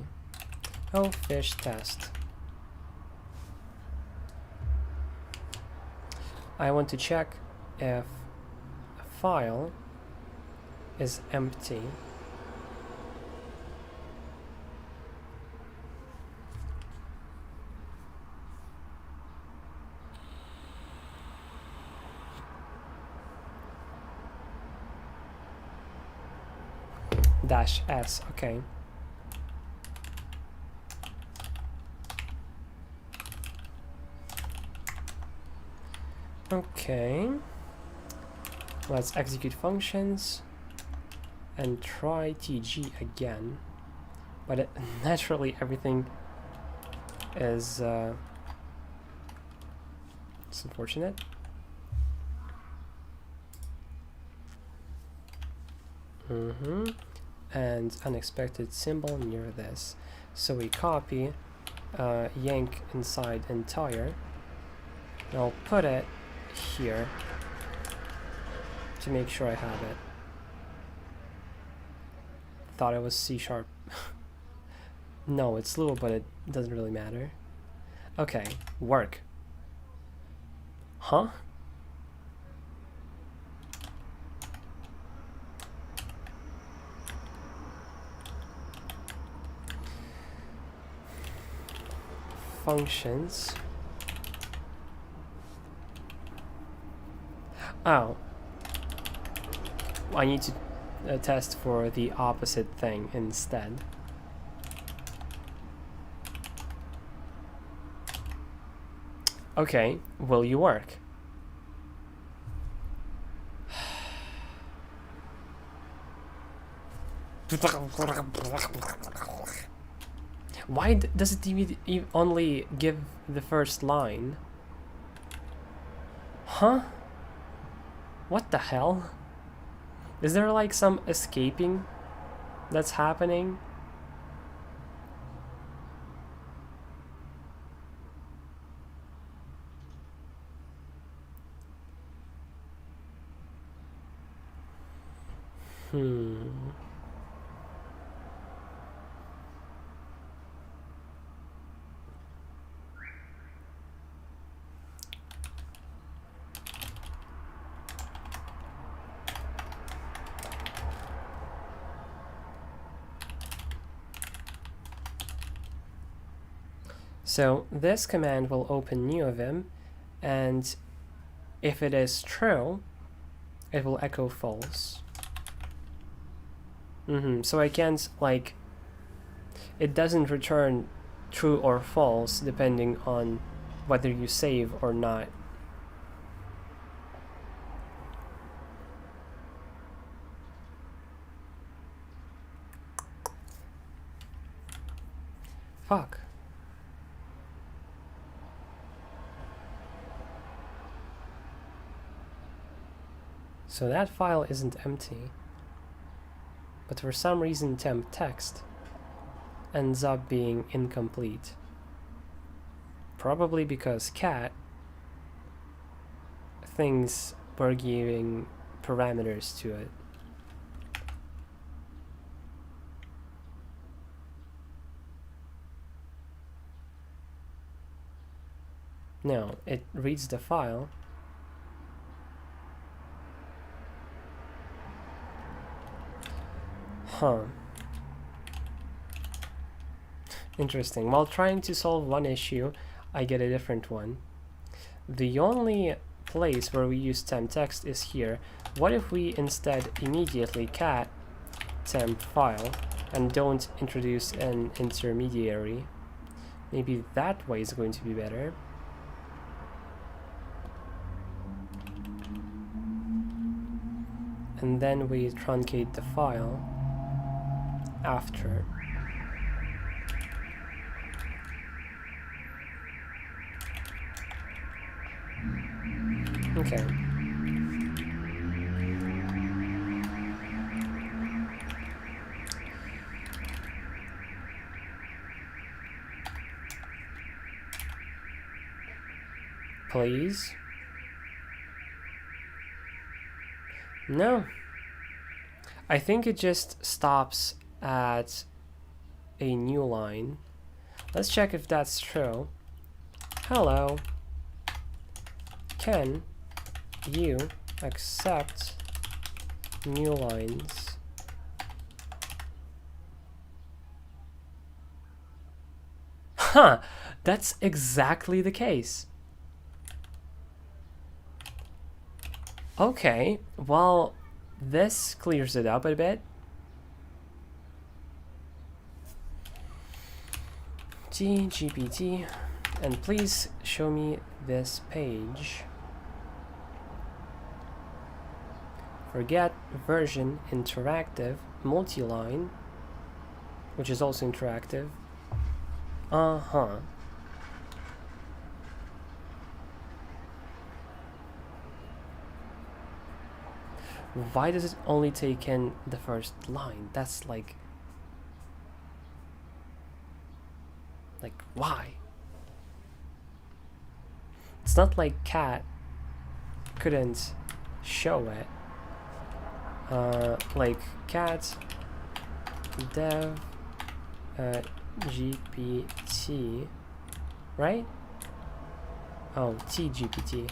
Oh, fish test. I want to check if a file is empty. Dash S, okay. Okay. Let's execute functions and try TG again. But naturally everything is it's unfortunate. And unexpected symbol near this. So we copy yank inside entire. And I'll put it here to make sure I have it. Thought it was C#. No, it's Lua, but it doesn't really matter. Okay, work. Huh? Functions. Oh. I need to test for the opposite thing instead. Okay, will you work? Why does it only give the first line? Huh? What the hell? Is there like some escaping that's happening? So this command will open new vim, and if it is true, it will echo false. So I can't, like, it doesn't return true or false depending on whether you save or not. Fuck. So that file isn't empty, but for some reason temp text ends up being incomplete. Probably because cat thinks we're giving parameters to it. No, it reads the file. Huh. Interesting. While trying to solve one issue, I get a different one. The only place where we use temp text is here. What if we instead immediately cat temp file and don't introduce an intermediary? Maybe that way is going to be better. And then we truncate the file after. Okay. Please? No. I think it just stops at a new line. Let's check if that's true. Hello. Can you accept new lines? Huh, that's exactly the case. Okay, well, this clears it up a bit. GPT, and please show me this page. Forget version interactive multi-line, which is also interactive. Uh-huh. Why does it only take in the first line? That's like why? It's not like cat couldn't show it. Like cat dev GPT, right? Oh, tgpt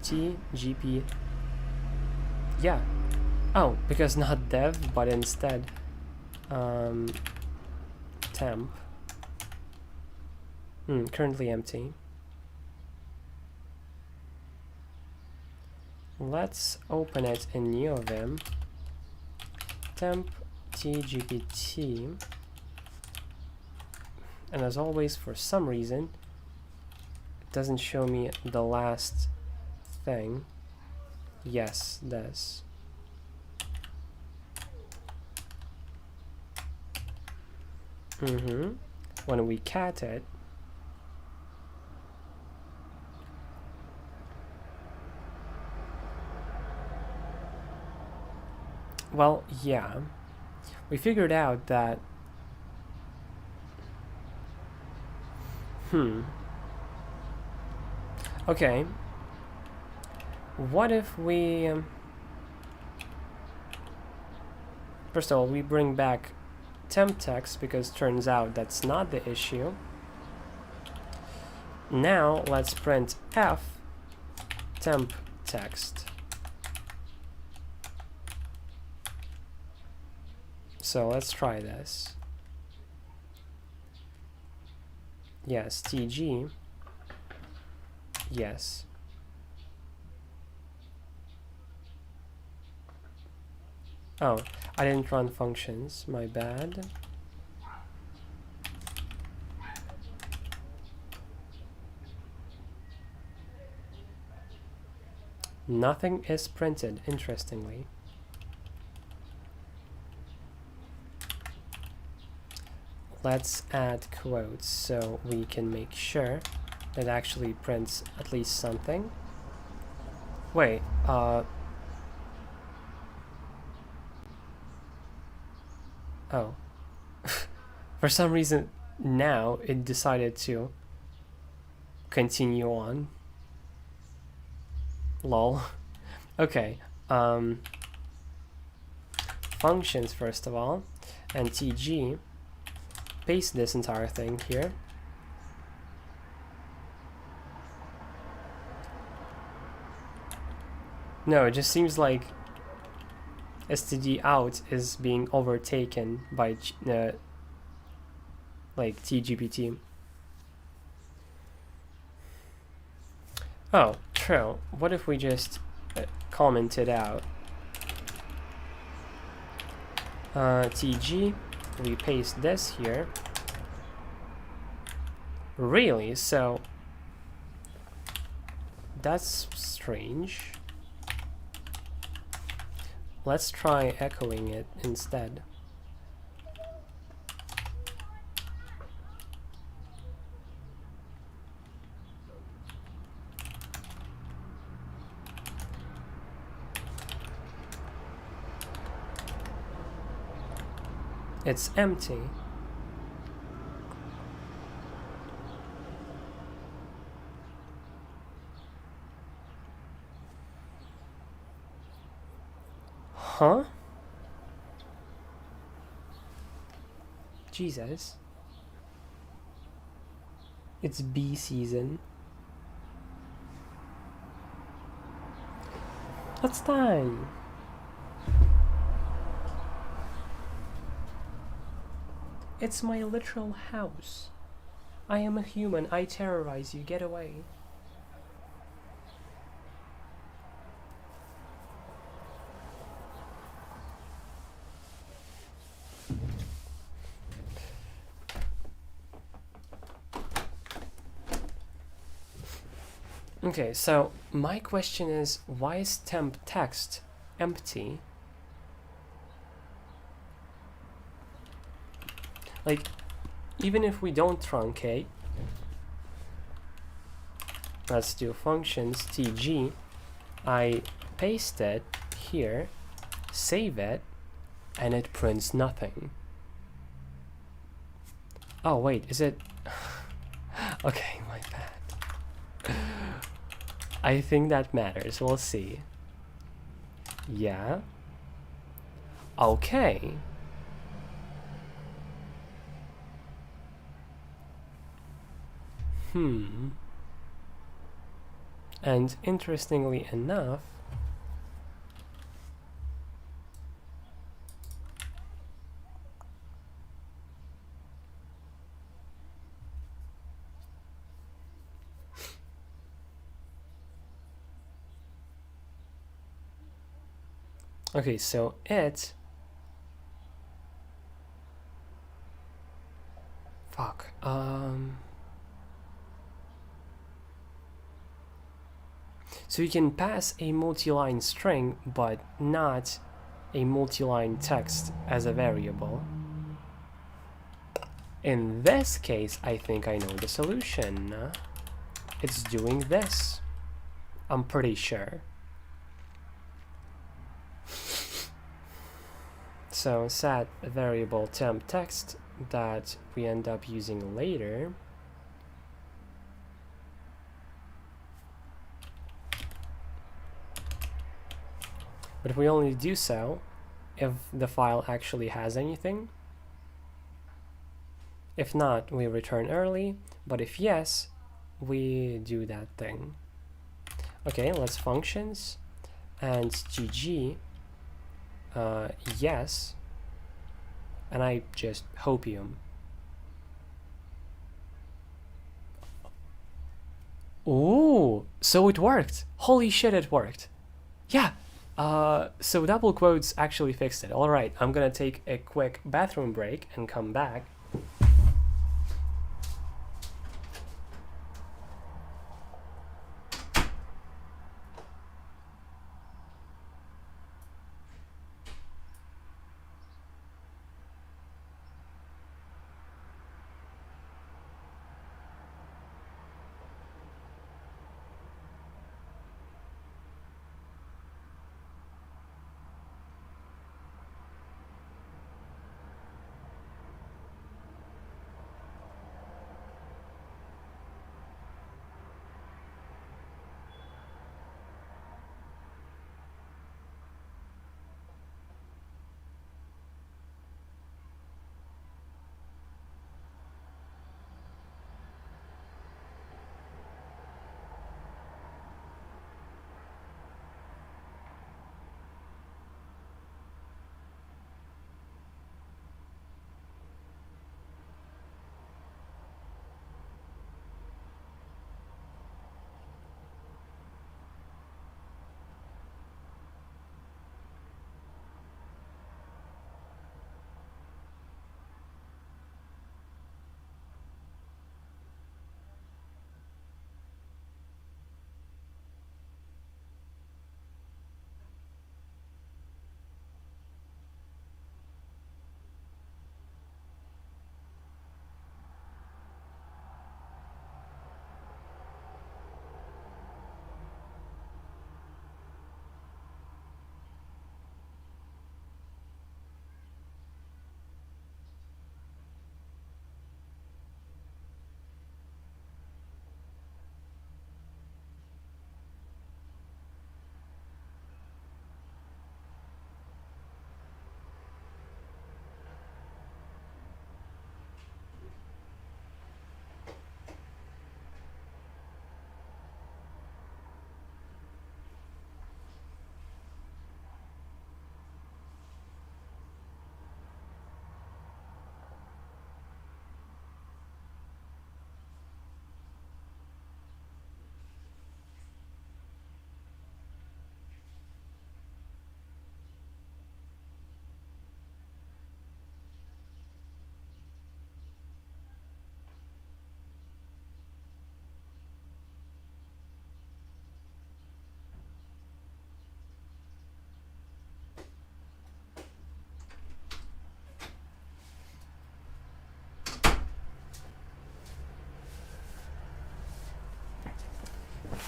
tgp, yeah. Oh, because not dev, but instead temp. Currently empty. Let's open it in new vim. Temp tgpt, and as always, for some reason it doesn't show me the last thing. Yes, this. When we cat it, well, yeah, we figured out that okay, what if we first of all we bring back temp text, because turns out that's not the issue. Now let's print f temp text. So let's try this. Yes, TG. Yes. Oh, I didn't run functions, my bad. Nothing is printed, interestingly. Let's add quotes so we can make sure it actually prints at least something. Wait, oh. For some reason, now it decided to continue on. Lol. Okay, functions first of all, and TG, paste this entire thing here. No, it just seems like std out is being overtaken by like tgpt. Oh, true. What if we just comment it out? TG, we paste this here. Really? So that's strange. Let's try echoing it instead. It's empty. Huh? Jesus. It's bee season. What's time? It's my literal house. I am a human. I terrorize you. Get away. Okay, so my question is, why is temp text empty? Like, even if we don't truncate, let's do functions tg, I paste it here, save it, and it prints nothing. Oh wait, is it? Okay, my bad. I think that matters. We'll see. Yeah. Okay. And interestingly enough, okay, so it, fuck, so you can pass a multi-line string, but not a multi-line text as a variable. In this case, I think I know the solution. It's doing this. I'm pretty sure. So set a variable temp text that we end up using later. But we only do so if the file actually has anything. If not, we return early, but if yes, we do that thing. Okay, let's functions, and gg, yes, and I just hopium. Ooh, so it worked. Holy shit, it worked. Yeah, so double quotes actually fixed it. All right, I'm gonna take a quick bathroom break and come back.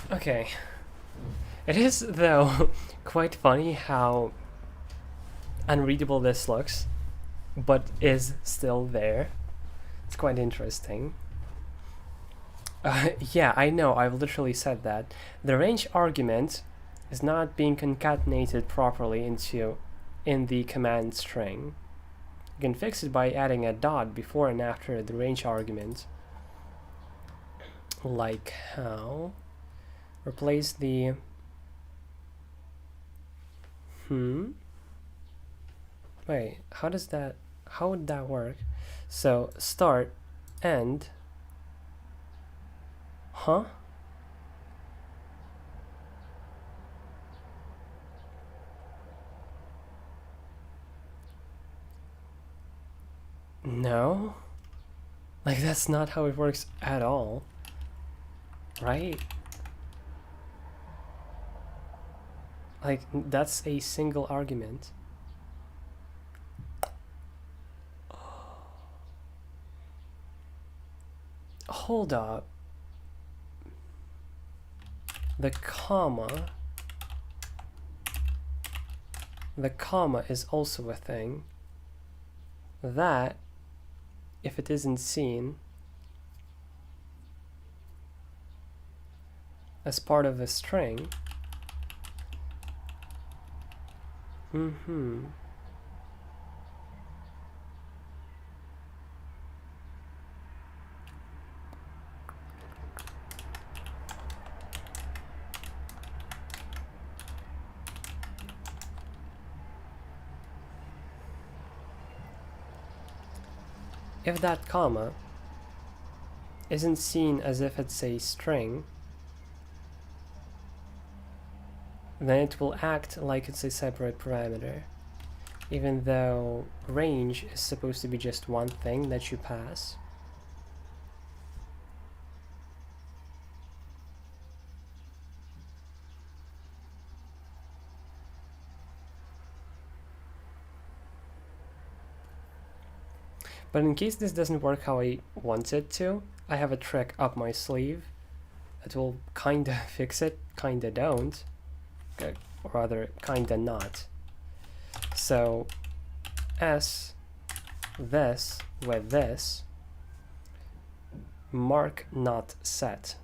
Okay. It is, though, quite funny how unreadable this looks, but is still there. It's quite interesting. Yeah, I know, I've literally said that. The range argument is not being concatenated properly in the command string. You can fix it by adding a dot before and after the range argument. Like how? Replace the... Wait, how would that work? So, start, end... Huh? No? Like, that's not how it works at all. Right? Like, that's a single argument. Hold up. The comma is also a thing. That, if it isn't seen as part of a string, if that comma isn't seen as if it's a string, then it will act like it's a separate parameter, even though range is supposed to be just one thing that you pass. But in case this doesn't work how I want it to, I have a trick up my sleeve that will kinda fix it, kinda don't, or rather kinda not. So S this with this, mark not set.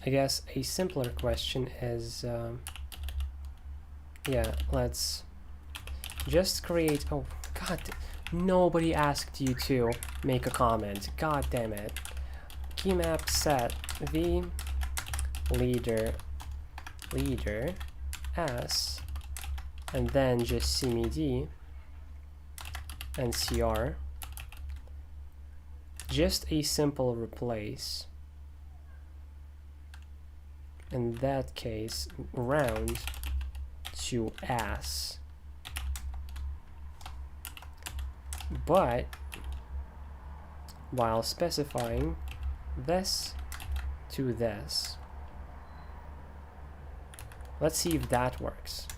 I guess a simpler question is, yeah, let's just create, oh god, nobody asked you to make a comment, god damn it. Keymap set v leader s, and then just cmd and cr, just a simple replace. In that case, round to ass. But while specifying this to this. Let's see if that works.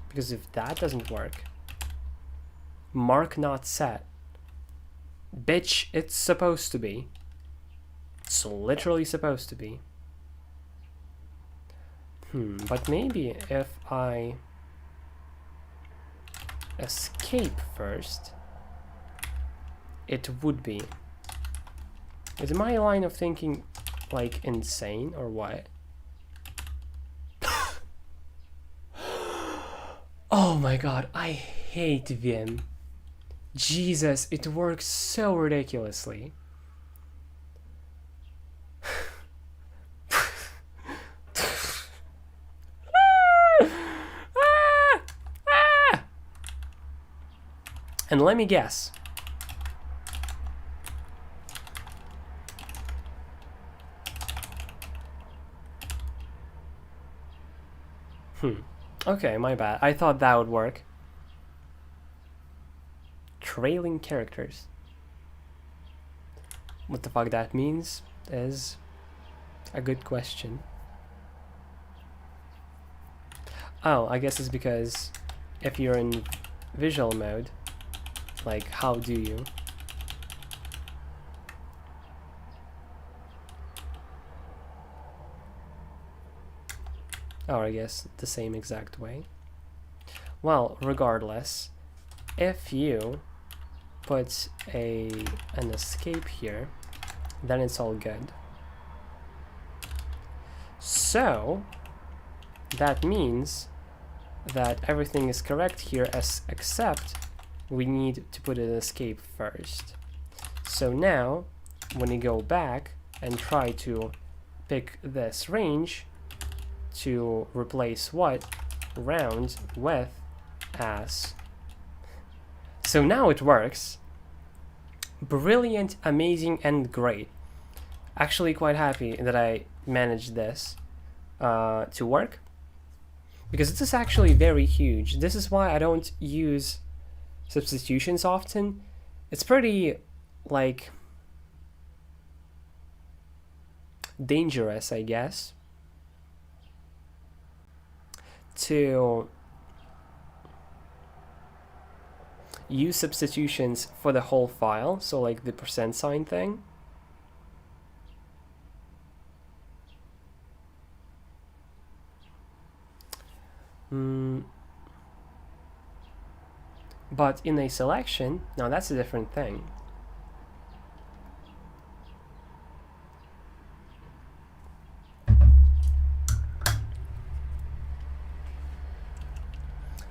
Because if that doesn't work, mark not set. Bitch, it's supposed to be. It's literally supposed to be. But maybe if I escape first, it would be. Is my line of thinking like insane or what? Oh my god, I hate Vim. Jesus, it works so ridiculously. And let me guess. Okay, my bad. I thought that would work. Trailing characters. What the fuck that means is a good question. Oh, I guess it's because if you're in visual mode, like, how do you? Or I guess the same exact way. Well, regardless, if you put an escape here, then it's all good. So that means that everything is correct here, except we need to put an escape first. So now, when you go back and try to pick this range to replace what? Round with ass. So now it works. Brilliant, amazing, and great. Actually quite happy that I managed this to work, because this is actually very huge. This is why I don't use substitutions often. It's pretty, like, dangerous, I guess, to use substitutions for the whole file, so like the %sign thing. But in a selection, now that's a different thing.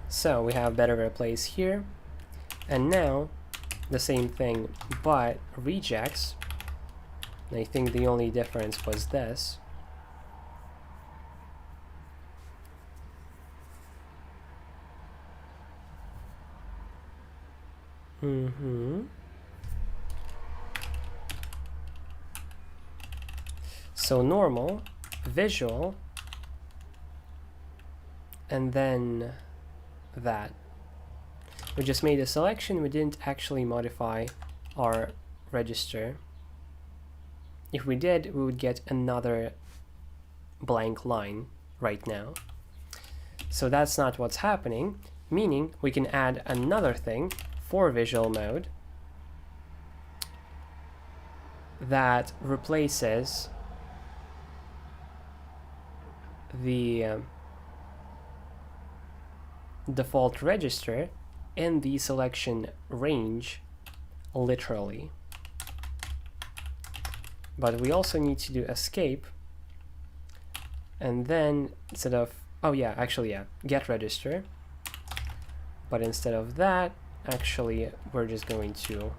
So we have better replace here, and now the same thing but rejects. And I think the only difference was this. So normal, visual, and then that. We just made a selection, we didn't actually modify our register. If we did, we would get another blank line right now. So that's not what's happening, meaning we can add another thing for visual mode that replaces the default register in the selection range literally. But we also need to do escape, and then instead of, oh yeah, actually yeah, get register, but instead of that, actually we're just going to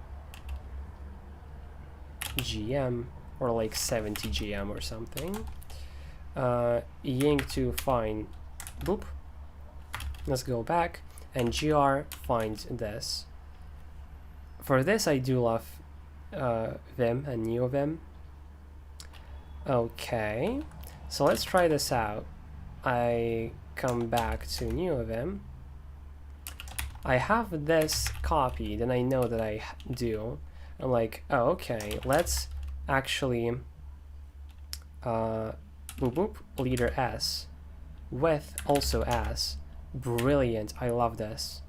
GM, or like 70 GM or something. Ying to find boop. Let's go back and gr find this. For this I do love Vim and NeoVim. Okay, so let's try this out. I come back to NeoVim. I have this copied and I know that I do. I'm like, oh, okay, let's actually boop boop leader S with also S. Brilliant, I love this.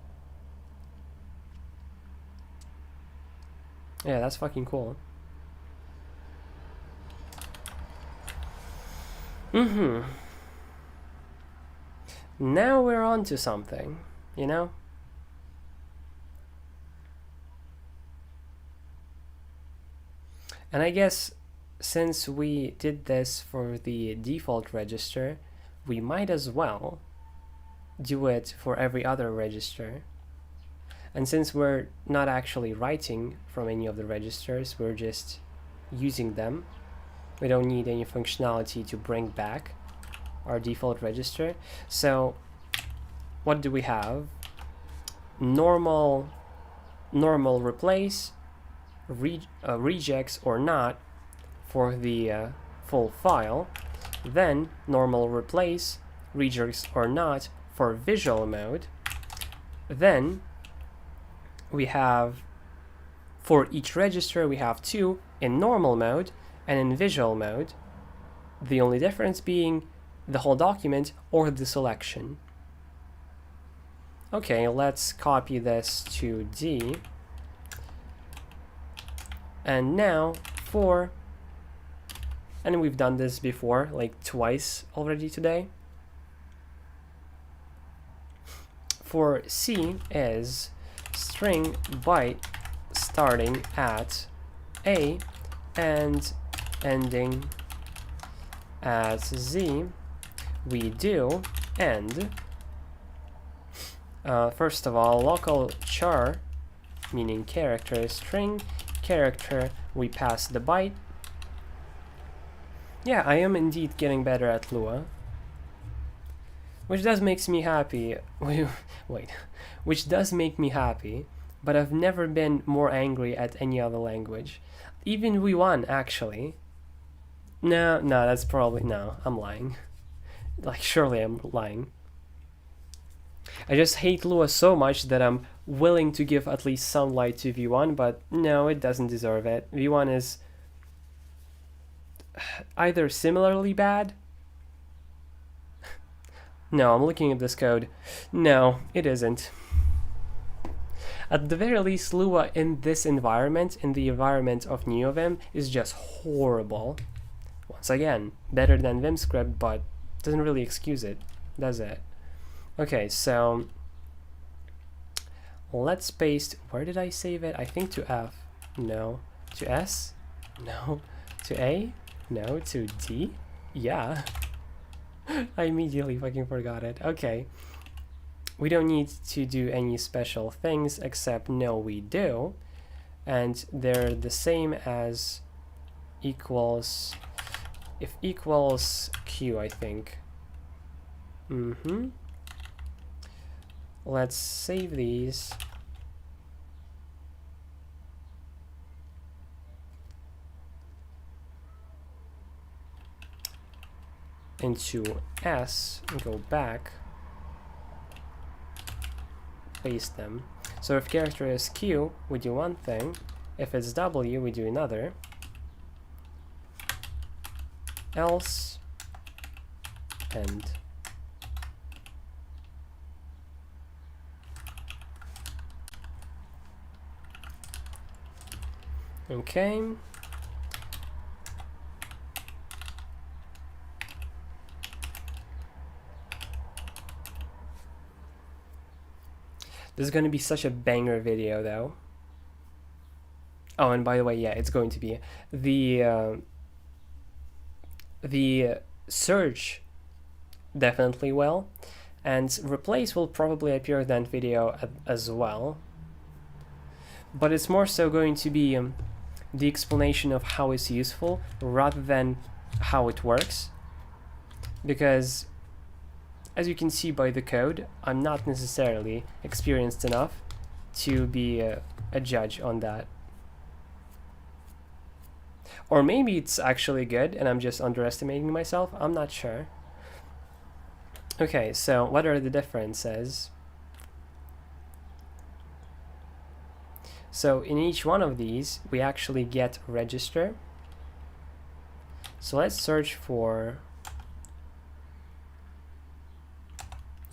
Yeah, that's fucking cool. Now we're on to something, you know? And I guess since we did this for the default register, we might as well do it for every other register. And since we're not actually writing from any of the registers, we're just using them. We don't need any functionality to bring back our default register. So what do we have? Normal replace, regex or not for the full file, then normal replace, regex or not for visual mode. Then we have, for each register, we have 2 in normal mode and in visual mode, the only difference being the whole document or the selection. Okay, let's copy this to D. And now for, and we've done this before, like twice already today. For C is string byte starting at A and ending at Z. We do end. First of all, local char, meaning character, string character, we pass the byte. Yeah, I am indeed getting better at Lua, which does makes me happy. Wait, which does make me happy, but I've never been more angry at any other language. Even V1, actually. No, that's probably, no, I'm lying. Like, surely I'm lying. I just hate Lua so much that I'm willing to give at least some light to V1, but no, it doesn't deserve it. V1 is either similarly bad. No, I'm looking at this code. No, it isn't. At the very least, Lua in this environment, in the environment of NeoVim, is just horrible. Once again, better than VimScript, but doesn't really excuse it, does it? Okay, so let's paste, where did I save it? I think to F, no. To S, no. To A, no. To D, yeah. I immediately fucking forgot it. Okay. We don't need to do any special things, except no, we do. And they're the same as equals, if equals Q, I think. Let's save these. into S and go back, paste them. So if character is Q, we do one thing. If it's W, we do another. Else, and okay. This is going to be such a banger video, though. Oh, and by the way, yeah, it's going to be the search definitely will, and replace will probably appear in that video as well. But it's more so going to be the explanation of how it's useful rather than how it works, because as you can see by the code, I'm not necessarily experienced enough to be a judge on that. Or maybe it's actually good and I'm just underestimating myself, I'm not sure. Okay, so what are the differences? So in each one of these, we actually get register. So let's search for...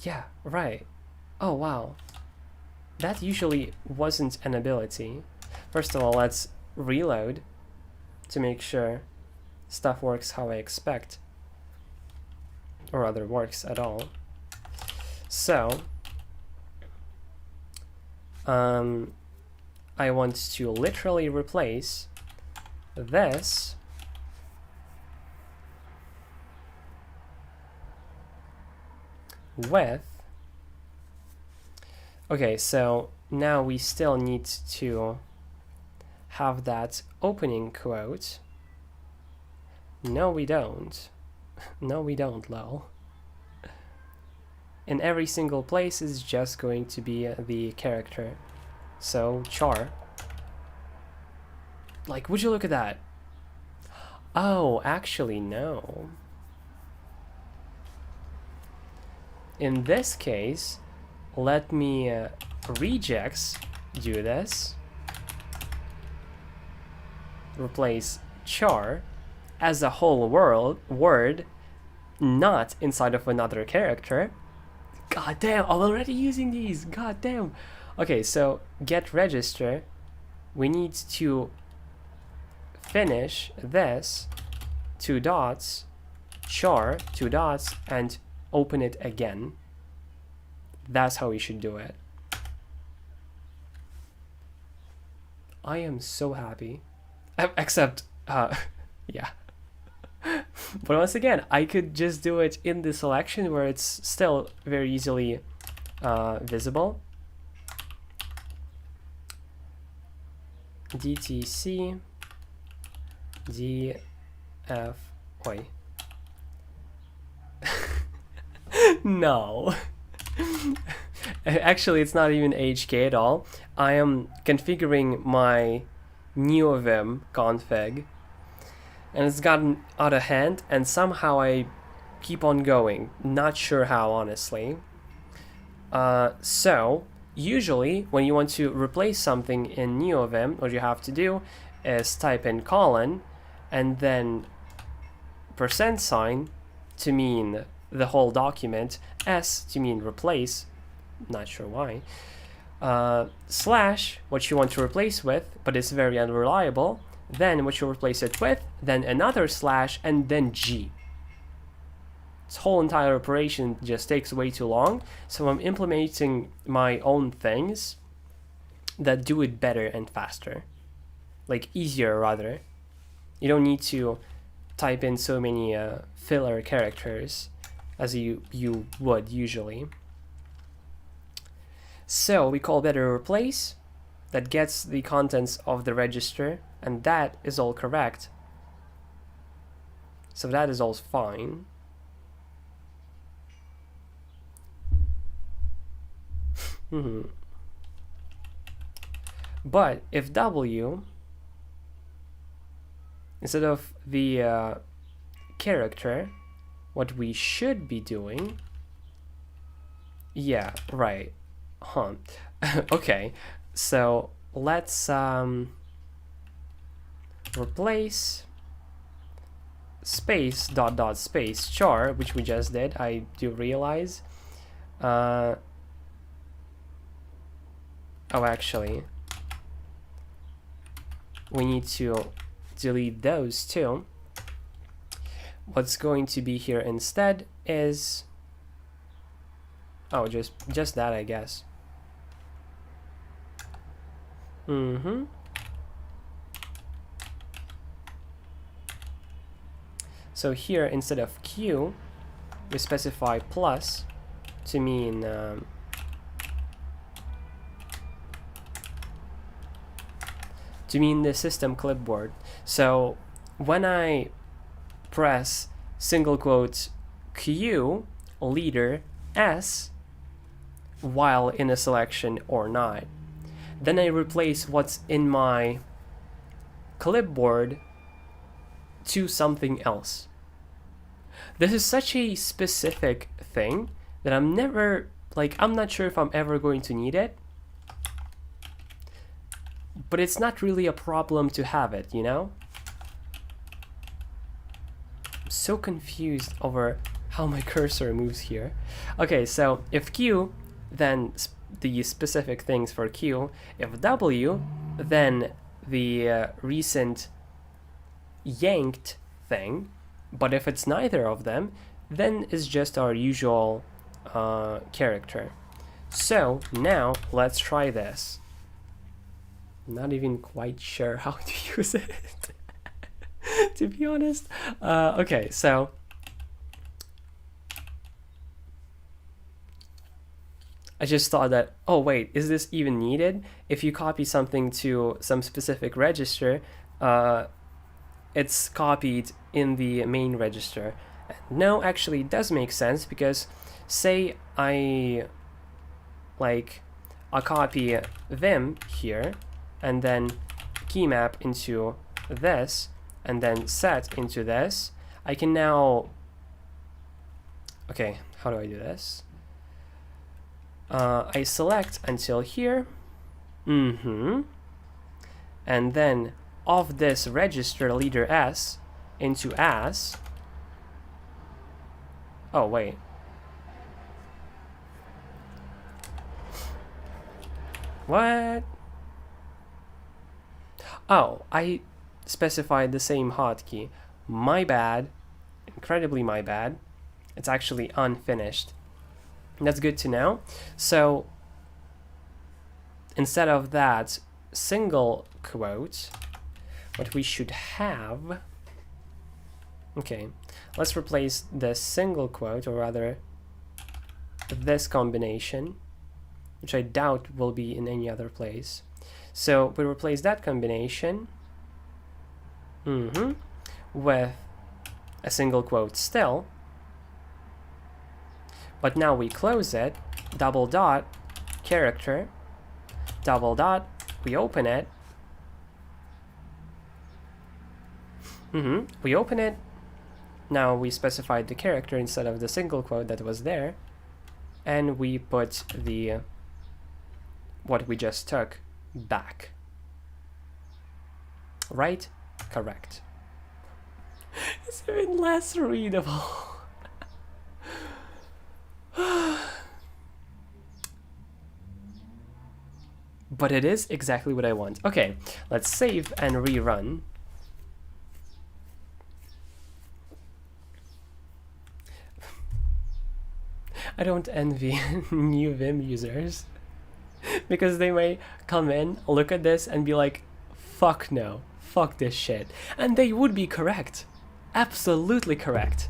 Yeah, right. Oh, wow. That usually wasn't an ability. First of all, let's reload to make sure stuff works how I expect. Or rather, works at all. So, I want to literally replace this with... Okay, so now we still need to have that opening quote. No, we don't. No, we don't, lol. In every single place is just going to be the character. So, char. Like, would you look at that? Oh, actually, no. In this case, let me regex do this. Replace char as a whole word, not inside of another character. God damn, I'm already using these. God damn. Okay, so get register. We need to finish this, 2 dots, char, 2 dots, and open it again. That's how we should do it. I am so happy. Except, yeah. But once again, I could just do it in the selection where it's still very easily visible. DTC DF. Wait. No. Actually, it's not even HK at all. I am configuring my new Vim config, and it's gotten out of hand, and somehow I keep on going. Not sure how, honestly. So, usually, when you want to replace something in NeoVim, what you have to do is type in colon, and then %, to mean the whole document, S to mean replace, not sure why, slash, what you want to replace with, but it's very unreliable, then what you replace it with, then another slash, and then G. This whole entire operation just takes way too long, so I'm implementing my own things that do it better and faster. Like, easier, rather. You don't need to type in so many filler characters as you would usually. So we call better replace. That gets the contents of the register, and that is all correct. So that is all fine. But if W, instead of the character, what we should be doing, yeah, right, huh, okay, so let's replace space dot dot space char, which we just did, I do realize. Oh, actually, we need to delete those too. What's going to be here instead is, oh, just that, I guess. So here, instead of q, we specify plus to mean the system clipboard. So when I press single quote q leader s while in a selection or not, then I replace what's in my clipboard to something else. This is such a specific thing that I'm not sure if I'm ever going to need it, but it's not really a problem to have it, you know? I'm so confused over how my cursor moves here. Okay, so if Q, then the specific things for Q. If W, then the recent yanked thing. But if it's neither of them, then it's just our usual character. So now let's try this. I'm not even quite sure how to use it, to be honest. Okay, so I just thought that, oh wait, is this even needed? If you copy something to some specific register, it's copied in the main register. No, actually it does make sense, because say I copy Vim here and then key map into this and then set into this, I can now, okay, how do I do this? I select until here, and then of this register leader S into as, oh wait, what? Oh, I specified the same hotkey. My bad, incredibly my bad. It's actually unfinished. That's good to know. So instead of that single quote, what we should have, okay, let's replace the single quote, or rather this combination, which I doubt will be in any other place. So we replace that combination with a single quote still, but now we close it, double dot, character, double dot, we open it, we open it, now we specified the character instead of the single quote that was there, and we put the what we just took back. Right? Correct. It's even less readable. But it is exactly what I want. Okay, let's save and rerun. I don't envy new Vim users, because they may come in, look at this, and be like, fuck no, fuck this shit. And they would be correct. Absolutely correct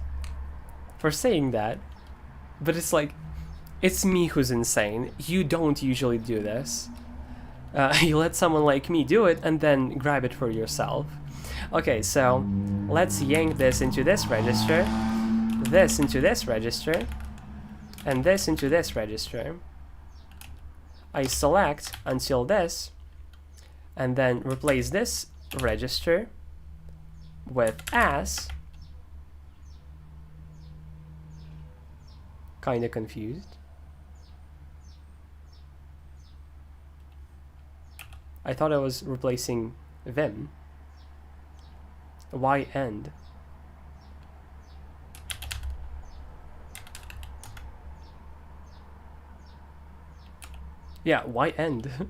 for saying that. But it's like, it's me who's insane. You don't usually do this. You let someone like me do it and then grab it for yourself. Okay, so let's yank this into this register, this into this register, and this into this register. I select until this, and then replace this register with as, Kinda confused. I thought I was replacing them. Why end? Yeah, why end?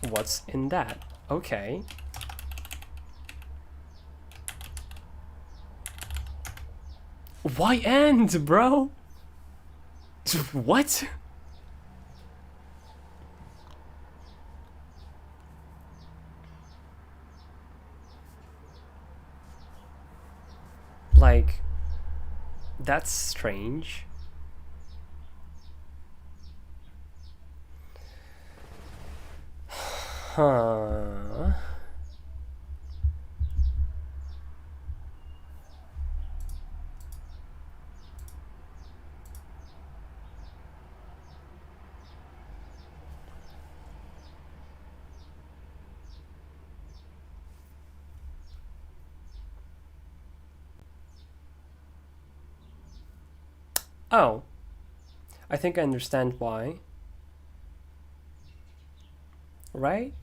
What's in that? Okay. Why end, bro? What? Like, that's strange. Huh. Oh, I think I understand why. Right?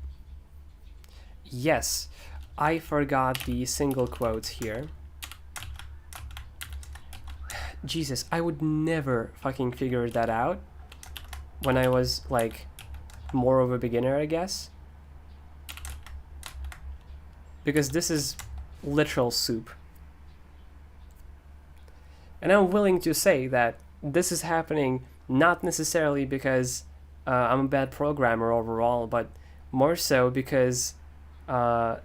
Yes, I forgot the single quotes here. Jesus, I would never fucking figure that out when I was like more of a beginner, I guess. Because this is literal soup. And I'm willing to say that this is happening not necessarily because I'm a bad programmer overall, but more so because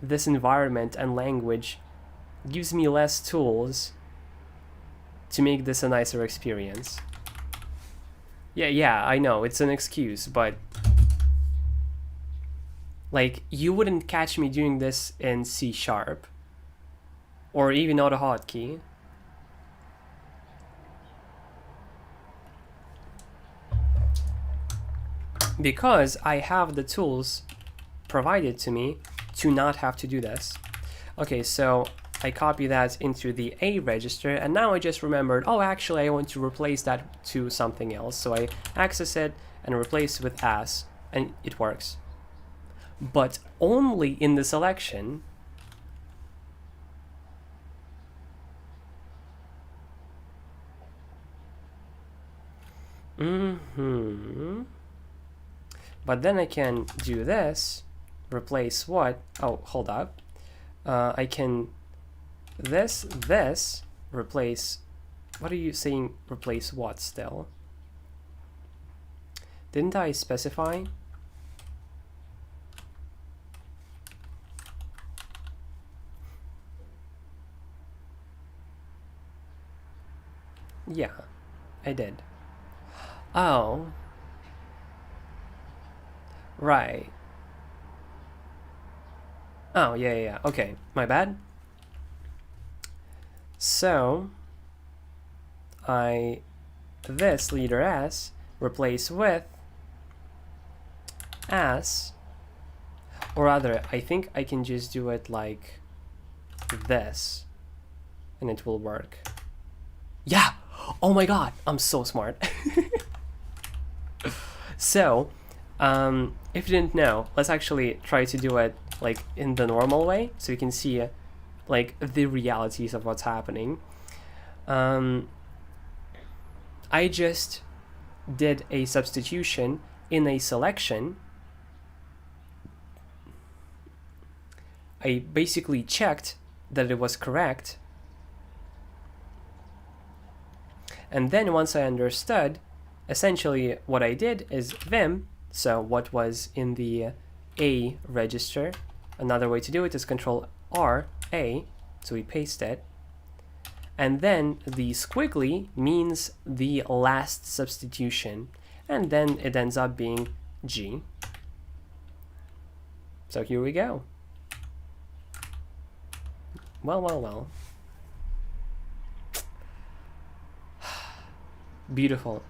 this environment and language gives me less tools to make this a nicer experience. Yeah, I know, it's an excuse, but like, you wouldn't catch me doing this in C# or even AutoHotkey. Because I have the tools provided to me to not have to do this. Okay, so I copy that into the A register, and now I just remembered, oh, actually I want to replace that to something else. So I access it and replace it with as, and it works. But only in the selection. But then I can do this, replace what? Oh, hold up. I can this, replace, what are you saying, replace what still? Didn't I specify? Yeah, I did. Oh. Right. Oh, yeah. Okay, my bad. So, this leader S replace with as, or rather, I think I can just do it like this, and it will work. Yeah! Oh my god, I'm so smart. So, if you didn't know, let's actually try to do it like in the normal way, so you can see like the realities of what's happening. I just did a substitution in a selection. I basically checked that it was correct, and then once I understood, essentially what I did is vim, so what was in the A register. Another way to do it is Control R, A, so we paste it. And then the squiggly means the last substitution, and then it ends up being G. So here we go. Well. Beautiful.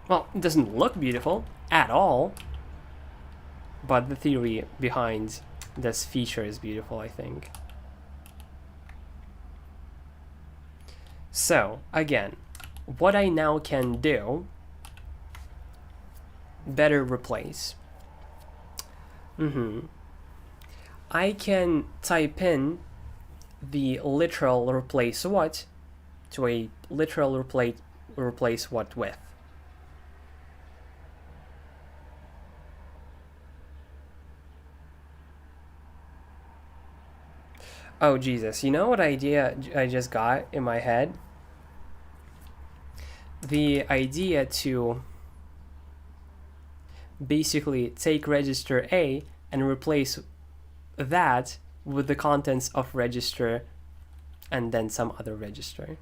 Well, it doesn't look beautiful at all, but the theory behind this feature is beautiful, I think. So again, what I now can do, better replace. I can type in the literal replace what to a literal replace what with. Oh Jesus, you know what idea I just got in my head? The idea to basically take register A and replace that with the contents of register and then some other register.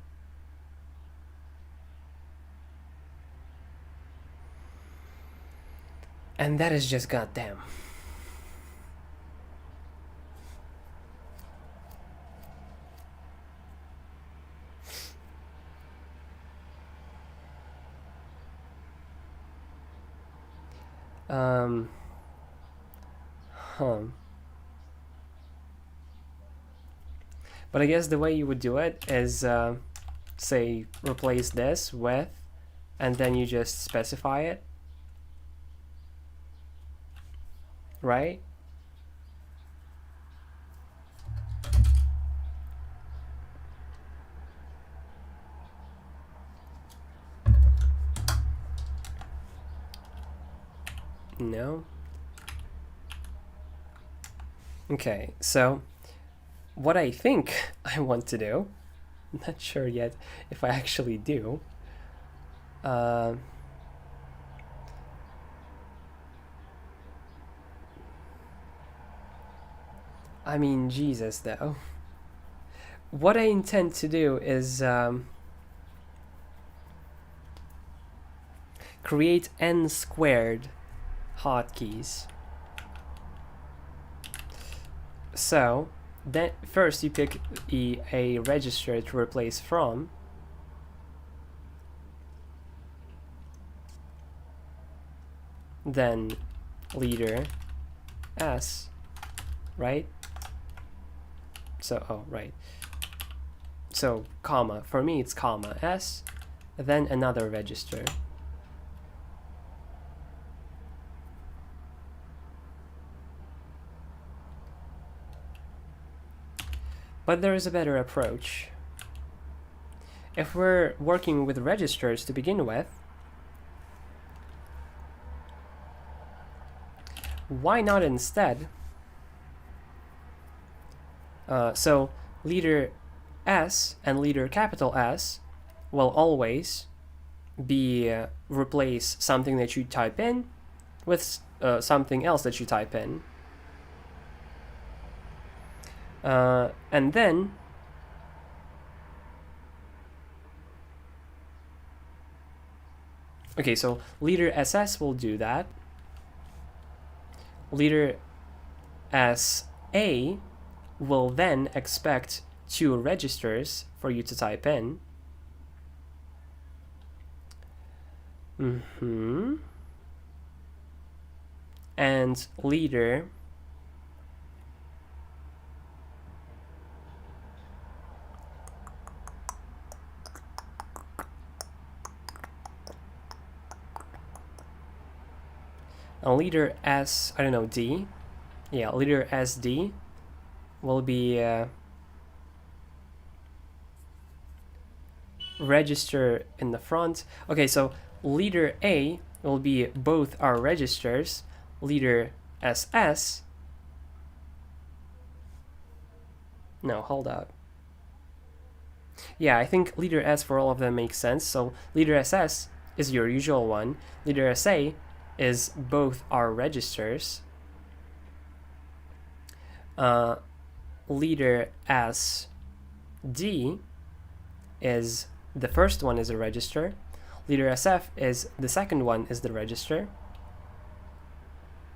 And that is just goddamn. But I guess the way you would do it is, say, replace this with, and then you just specify it, right? No? Okay, so what I think I want to do, I'm not sure yet if I actually do, I mean, Jesus, though. What I intend to do is create n squared hotkeys. So then first you pick a register to replace from, then leader s, right? So, oh, right. So, comma, for me it's comma s, then another register. But there is a better approach. If we're working with registers to begin with, why not instead? So leader S and leader capital S will always be replace something that you type in with something else that you type in. And then okay, so leader SS will do that. Leader SA will then expect 2 registers for you to type in. And leader leader S, I don't know, D. Yeah, leader SD will be register in the front. Okay, so leader A will be both our registers. Leader SS. No, hold up. Yeah, I think leader S for all of them makes sense. So leader SS is your usual one. Leader SA is both our registers. Leader SD is the first one is a register. Leader SF is the second one is the register.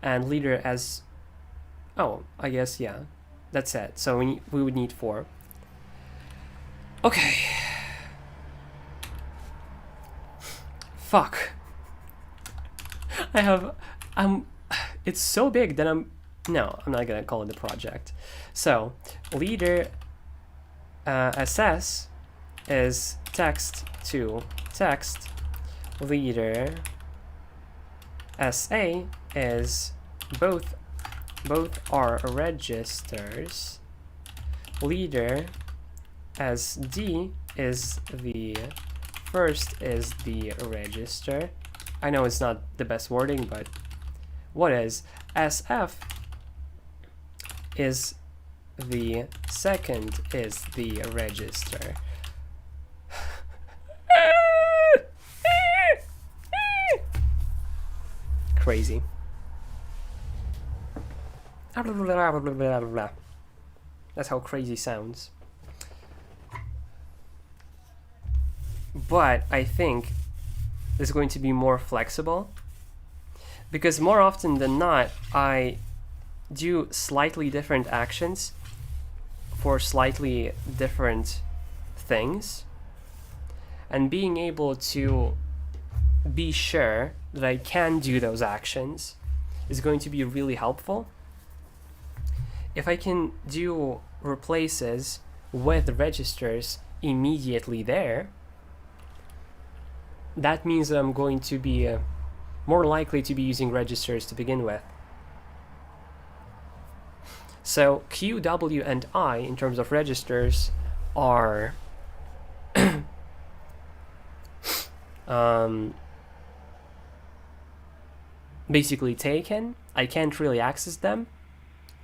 And leader S, oh, I guess, yeah, that's it. So we would need 4. Okay. Fuck. It's so big that I'm not gonna call it a project. So leader SS is text to text, leader SA is both are registers, leader SD is the first is the register. I know it's not the best wording, but what is SF is the second is the register. Crazy. That's how crazy sounds. But I think it's going to be more flexible, because more often than not, I do slightly different actions for slightly different things, and being able to be sure that I can do those actions is going to be really helpful. If I can do replaces with registers immediately there, that means that I'm going to be more likely to be using registers to begin with. So Q, W, and I, in terms of registers, are basically taken. I can't really access them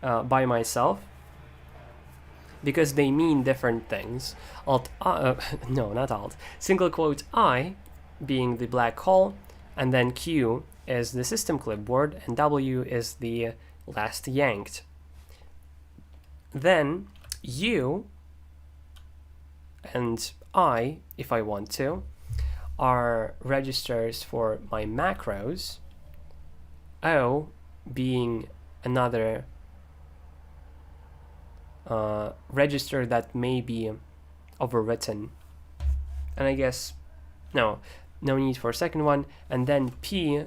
by myself because they mean different things. Alt, no, not alt. Single quote I being the black hole, and then Q is the system clipboard, and W is the last yanked. Then U and I, if I want to, are registers for my macros, O being another register that may be overwritten, and I guess no need for a second one. And then P,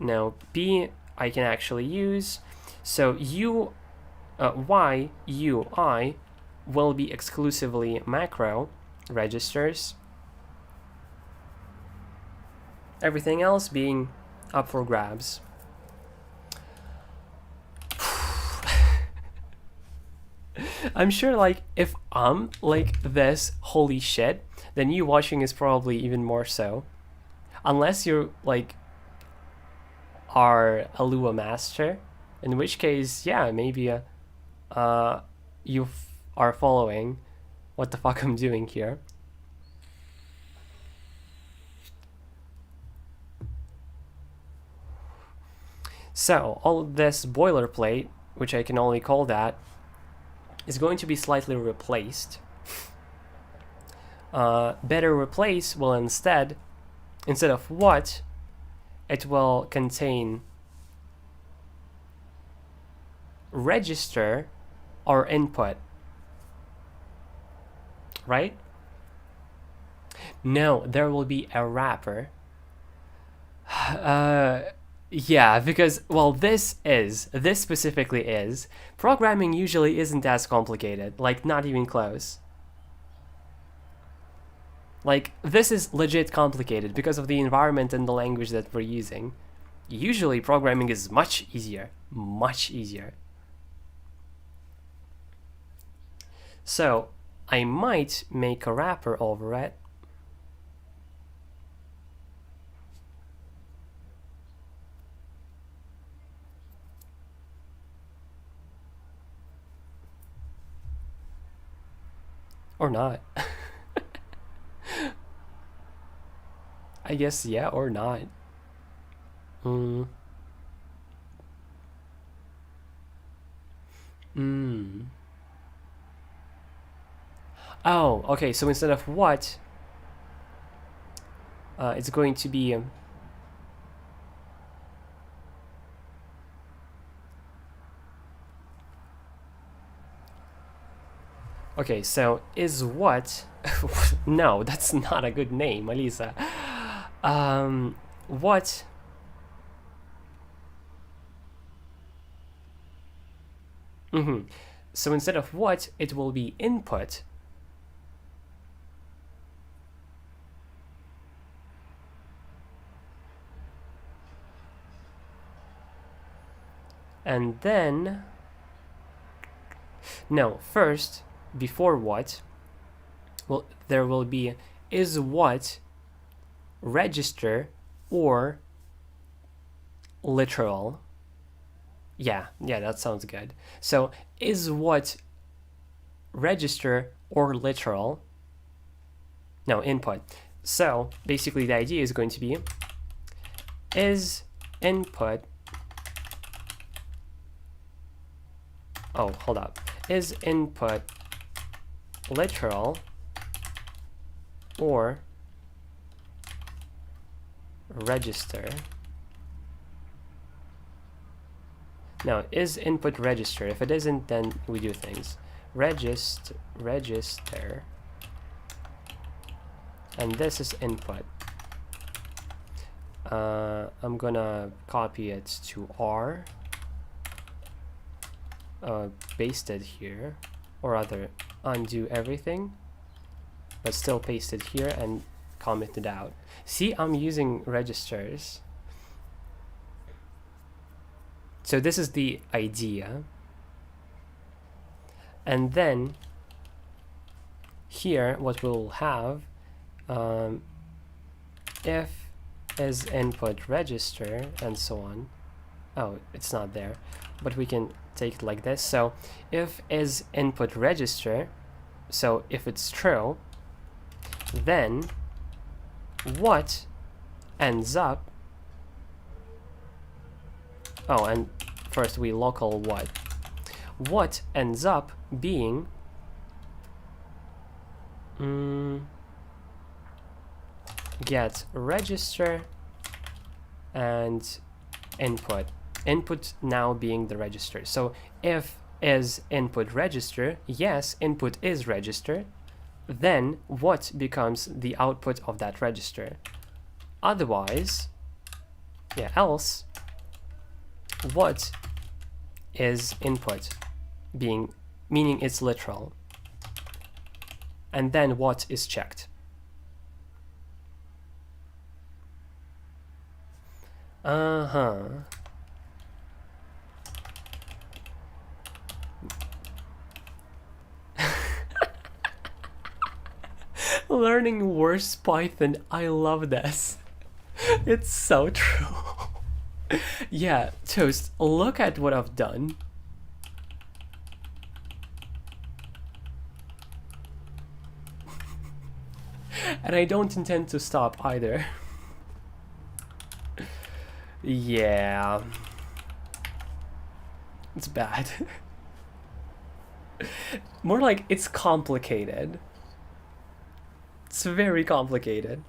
no, P I can actually use, so U, Y, U, I will be exclusively macro registers, everything else being up for grabs. I'm sure, like, if I'm like this, holy shit, then you watching is probably even more so. Unless you're like are a Lua master, in which case, yeah, maybe you are following what the fuck I'm doing here. So all of this boilerplate, which I can only call that, is going to be slightly replaced. Better replace will instead of what, it will contain register or input, right? No, there will be a wrapper. Yeah, because, well, this specifically is. Programming usually isn't as complicated, like, not even close. Like, this is legit complicated because of the environment and the language that we're using. Usually, programming is much easier. Much easier. So, I might make a wrapper over it. Or not. I guess, yeah, or not. Oh, okay, so instead of what, it's going to be okay, so is what no, that's not a good name, Elisa. What so instead of what, it will be input, And then, no, first, before what, well, there will be is what register or literal. Yeah, that sounds good. So is what register or literal? No, input. So basically the idea is going to be is input, oh, hold up, is input literal or register? No, is input register? If it isn't, then we do things. Register, and this is input. I'm gonna copy it to R, paste it here, or rather undo everything, but still paste it here and comment it out. See, I'm using registers. So this is the idea. And then here what we'll have, if is input register and so on. Oh, it's not there, but we can take it like this. So if is input register, so if it's true, then what ends up, oh, and first we local what ends up being get register and input now being the register. So if is input register, yes, input is register, then what becomes the output of that register. Otherwise, yeah, else what is input being, meaning it's literal, and then what is checked. Learning worse Python, I love this. It's so true. Yeah, Toast, look at what I've done. And I don't intend to stop either. Yeah. It's bad. More like it's complicated. It's very complicated.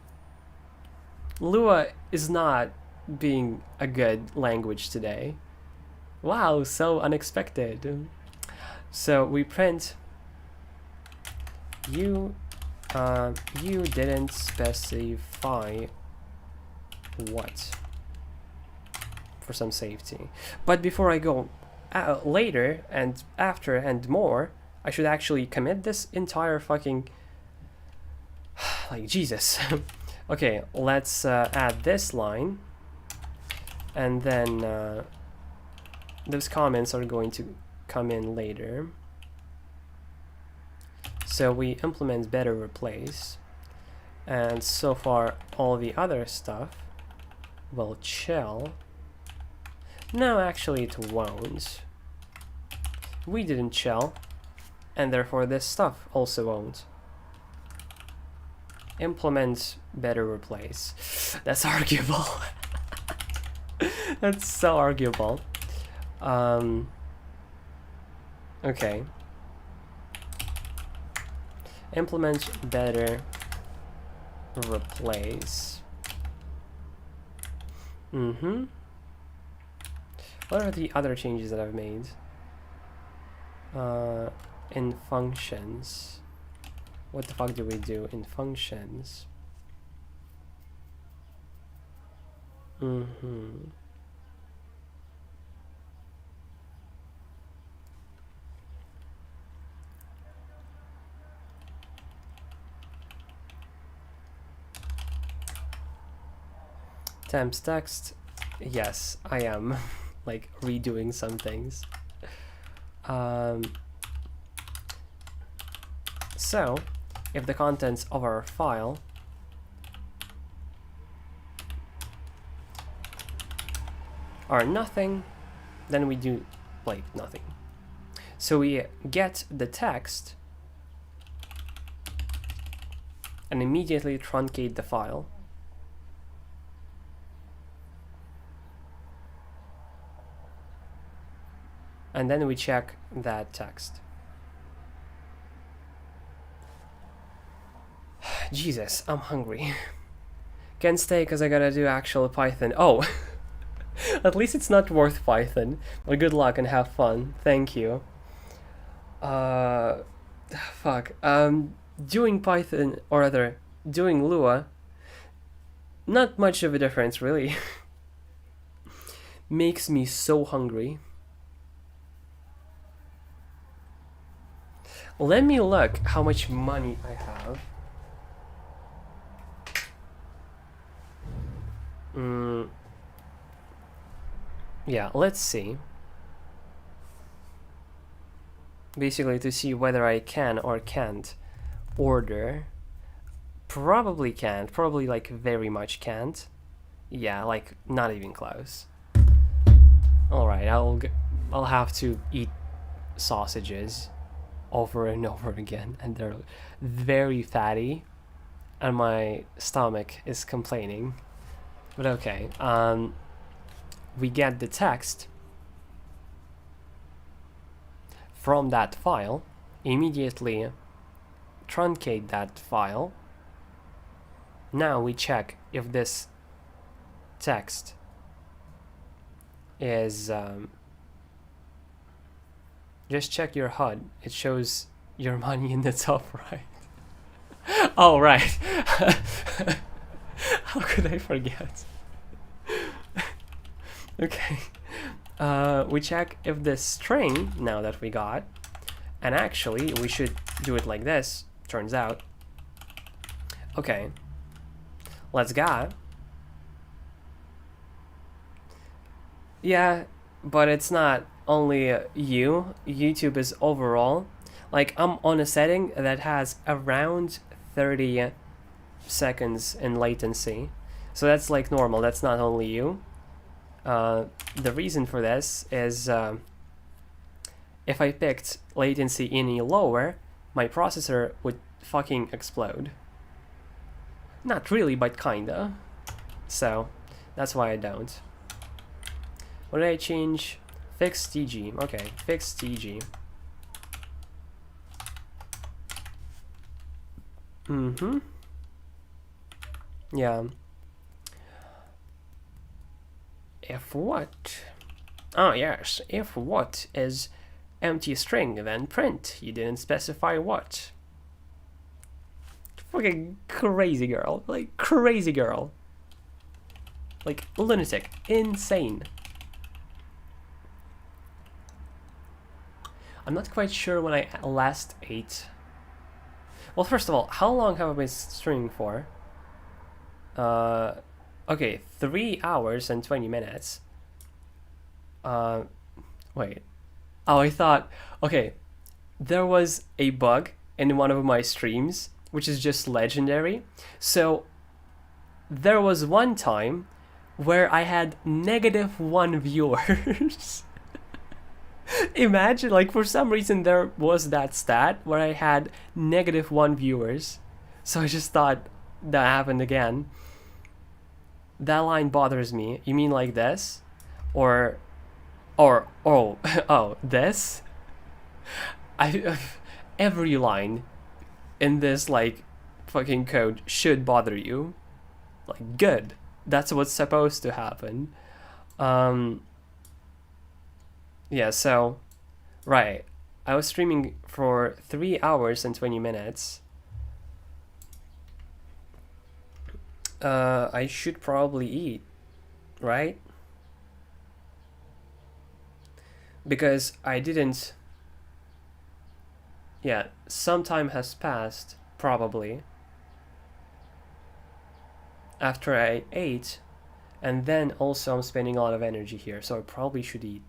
Lua is not being a good language today. Wow, so unexpected. So we print you didn't specify what for some safety. But before I go later and after and more, I should actually commit this entire fucking like Jesus. Okay, let's add this line, and then those comments are going to come in later. So we implement better replace, and so far all the other stuff will chill. No, actually it won't. We didn't chill, and therefore this stuff also won't. Implement better replace. That's arguable. That's so arguable. Okay. Implement better replace. What are the other changes that I've made? In functions. What the fuck do we do in functions? Temps text. Yes, I am. like redoing some things. So if the contents of our file are nothing, then we do like nothing. So we get the text and immediately truncate the file. And then we check that text. Jesus, I'm hungry. Can't stay because I gotta do actual Python. Oh, at least it's not worth Python. But good luck and have fun. Thank you. Fuck. Doing Python, or rather, doing Lua, not much of a difference, really. Makes me so hungry. Let me look how much money I have. Yeah, let's see. Basically to see whether I can or can't order. Probably can't. Probably like very much can't. Yeah, like not even close. Alright, I'll have to eat sausages over and over again, and they're very fatty and my stomach is complaining. But okay, we get the text from that file, immediately truncate that file. Now we check if this text is just check your HUD. It shows your money in the top right. Oh, right. How could I forget? Okay. We check if this string, now that we got, and actually we should do it like this, turns out. Okay. Let's go. Yeah, but it's not only you. YouTube is overall. Like, I'm on a setting that has around 30 seconds in latency. So that's like normal. That's not only you. The reason for this is if I picked latency any lower, my processor would fucking explode. Not really, but kinda. So that's why I don't. What did I change? Fix TG. Okay, fix TG. Yeah. If what? Oh yes, if what is empty string, then print. You didn't specify what. Fucking crazy girl. Like, crazy girl. Like, lunatic. Insane. I'm not quite sure when I last ate. Well, first of all, how long have I been streaming for? Okay, 3 hours and 20 minutes. Wait. Oh, I thought, okay, there was a bug in one of my streams, which is just legendary. So, there was one time where I had -1 viewers. Imagine, like, for some reason there was that stat where I had -1 viewers. So I just thought that happened again. That line bothers me. You mean like this? Or oh, this? Every line in this, like, fucking code should bother you. Like, good. That's what's supposed to happen. Yeah, so, right. I was streaming for 3 hours and 20 minutes. I should probably eat, right? Because I didn't... Yeah, some time has passed, probably, after I ate, And then also I'm spending a lot of energy here, so I probably should eat.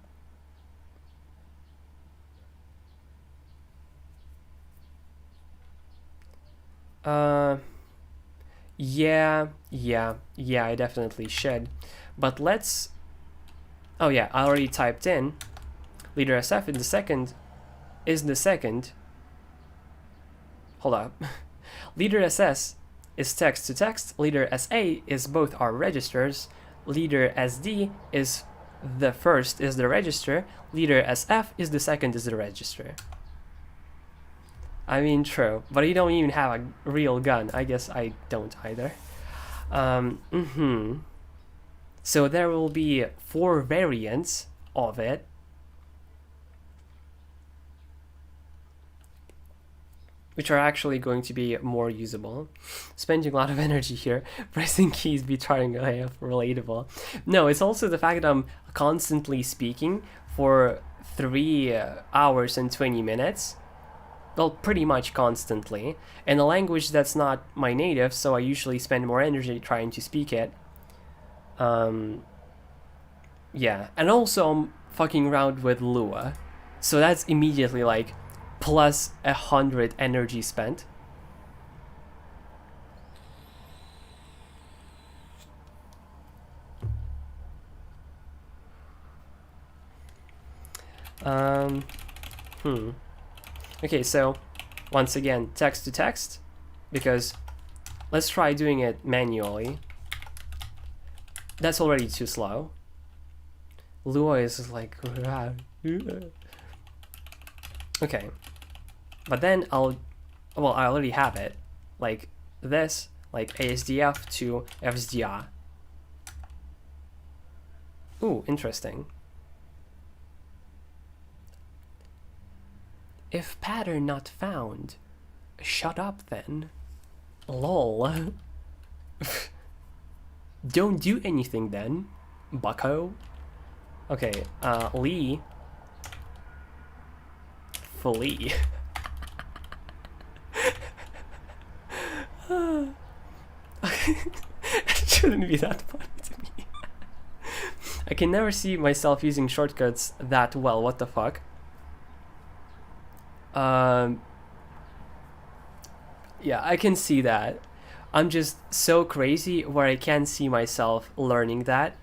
Yeah, I definitely should. But let's... Oh yeah, I already typed in. Leader SF in the second... Hold up. Leader SS is text to text. Leader SA is both our registers. Leader SD is the first is the register. Leader SF is the second is the register. I mean, true, but you don't even have a real gun. I guess I don't either. So there will be 4 variants of it. Which are actually going to be more usable. Spending a lot of energy here, pressing keys, be trying to have relatable. No, it's also the fact that I'm constantly speaking for 3 hours and 20 minutes. Well, pretty much constantly, in a language that's not my native, so I usually spend more energy trying to speak it. Yeah, and also I'm fucking around with Lua, so that's immediately like plus 100 energy spent. Okay, so once again, text to text, because let's try doing it manually. That's already too slow. Lua is like... Okay, but then I already have it, like this, like ASDF to FSDR. Ooh, interesting. If pattern not found, shut up then. Lol. Don't do anything then, bucko. Okay, Lee. Flee. It shouldn't be that funny to me. I can never see myself using shortcuts that well, what the fuck? Yeah, I can see that. I'm just so crazy where I can't see myself learning that.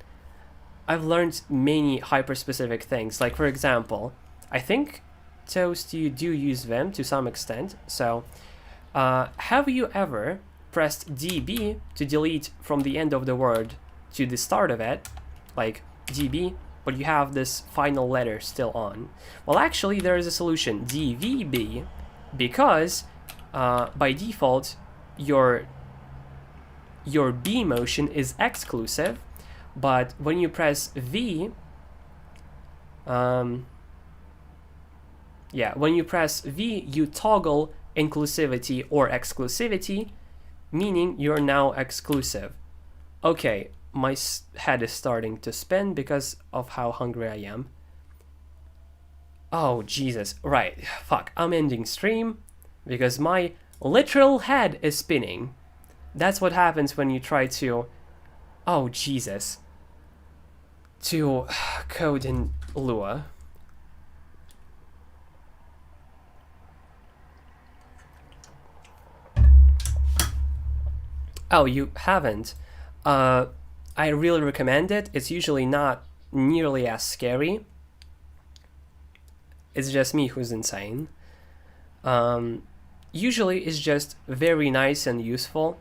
I've learned many hyper-specific things, like for example, I think, Toast, you do use Vim to some extent, so have you ever pressed DB to delete from the end of the word to the start of it, like DB, but you have this final letter still on? Well, actually there is a solution, DVB, because by default your B motion is exclusive, but when you press V, when you press V, you toggle inclusivity or exclusivity, meaning you're now exclusive. Okay, my head is starting to spin because of how hungry I am. Oh, Jesus. Right. Fuck. I'm ending stream because my literal head is spinning. That's what happens when you try to... Oh, Jesus. To code in Lua. Oh, you haven't? I really recommend it. It's usually not nearly as scary. It's just me who's insane. Usually it's just very nice and useful.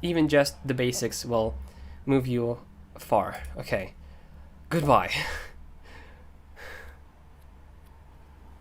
Even just the basics will move you far. Okay. Goodbye.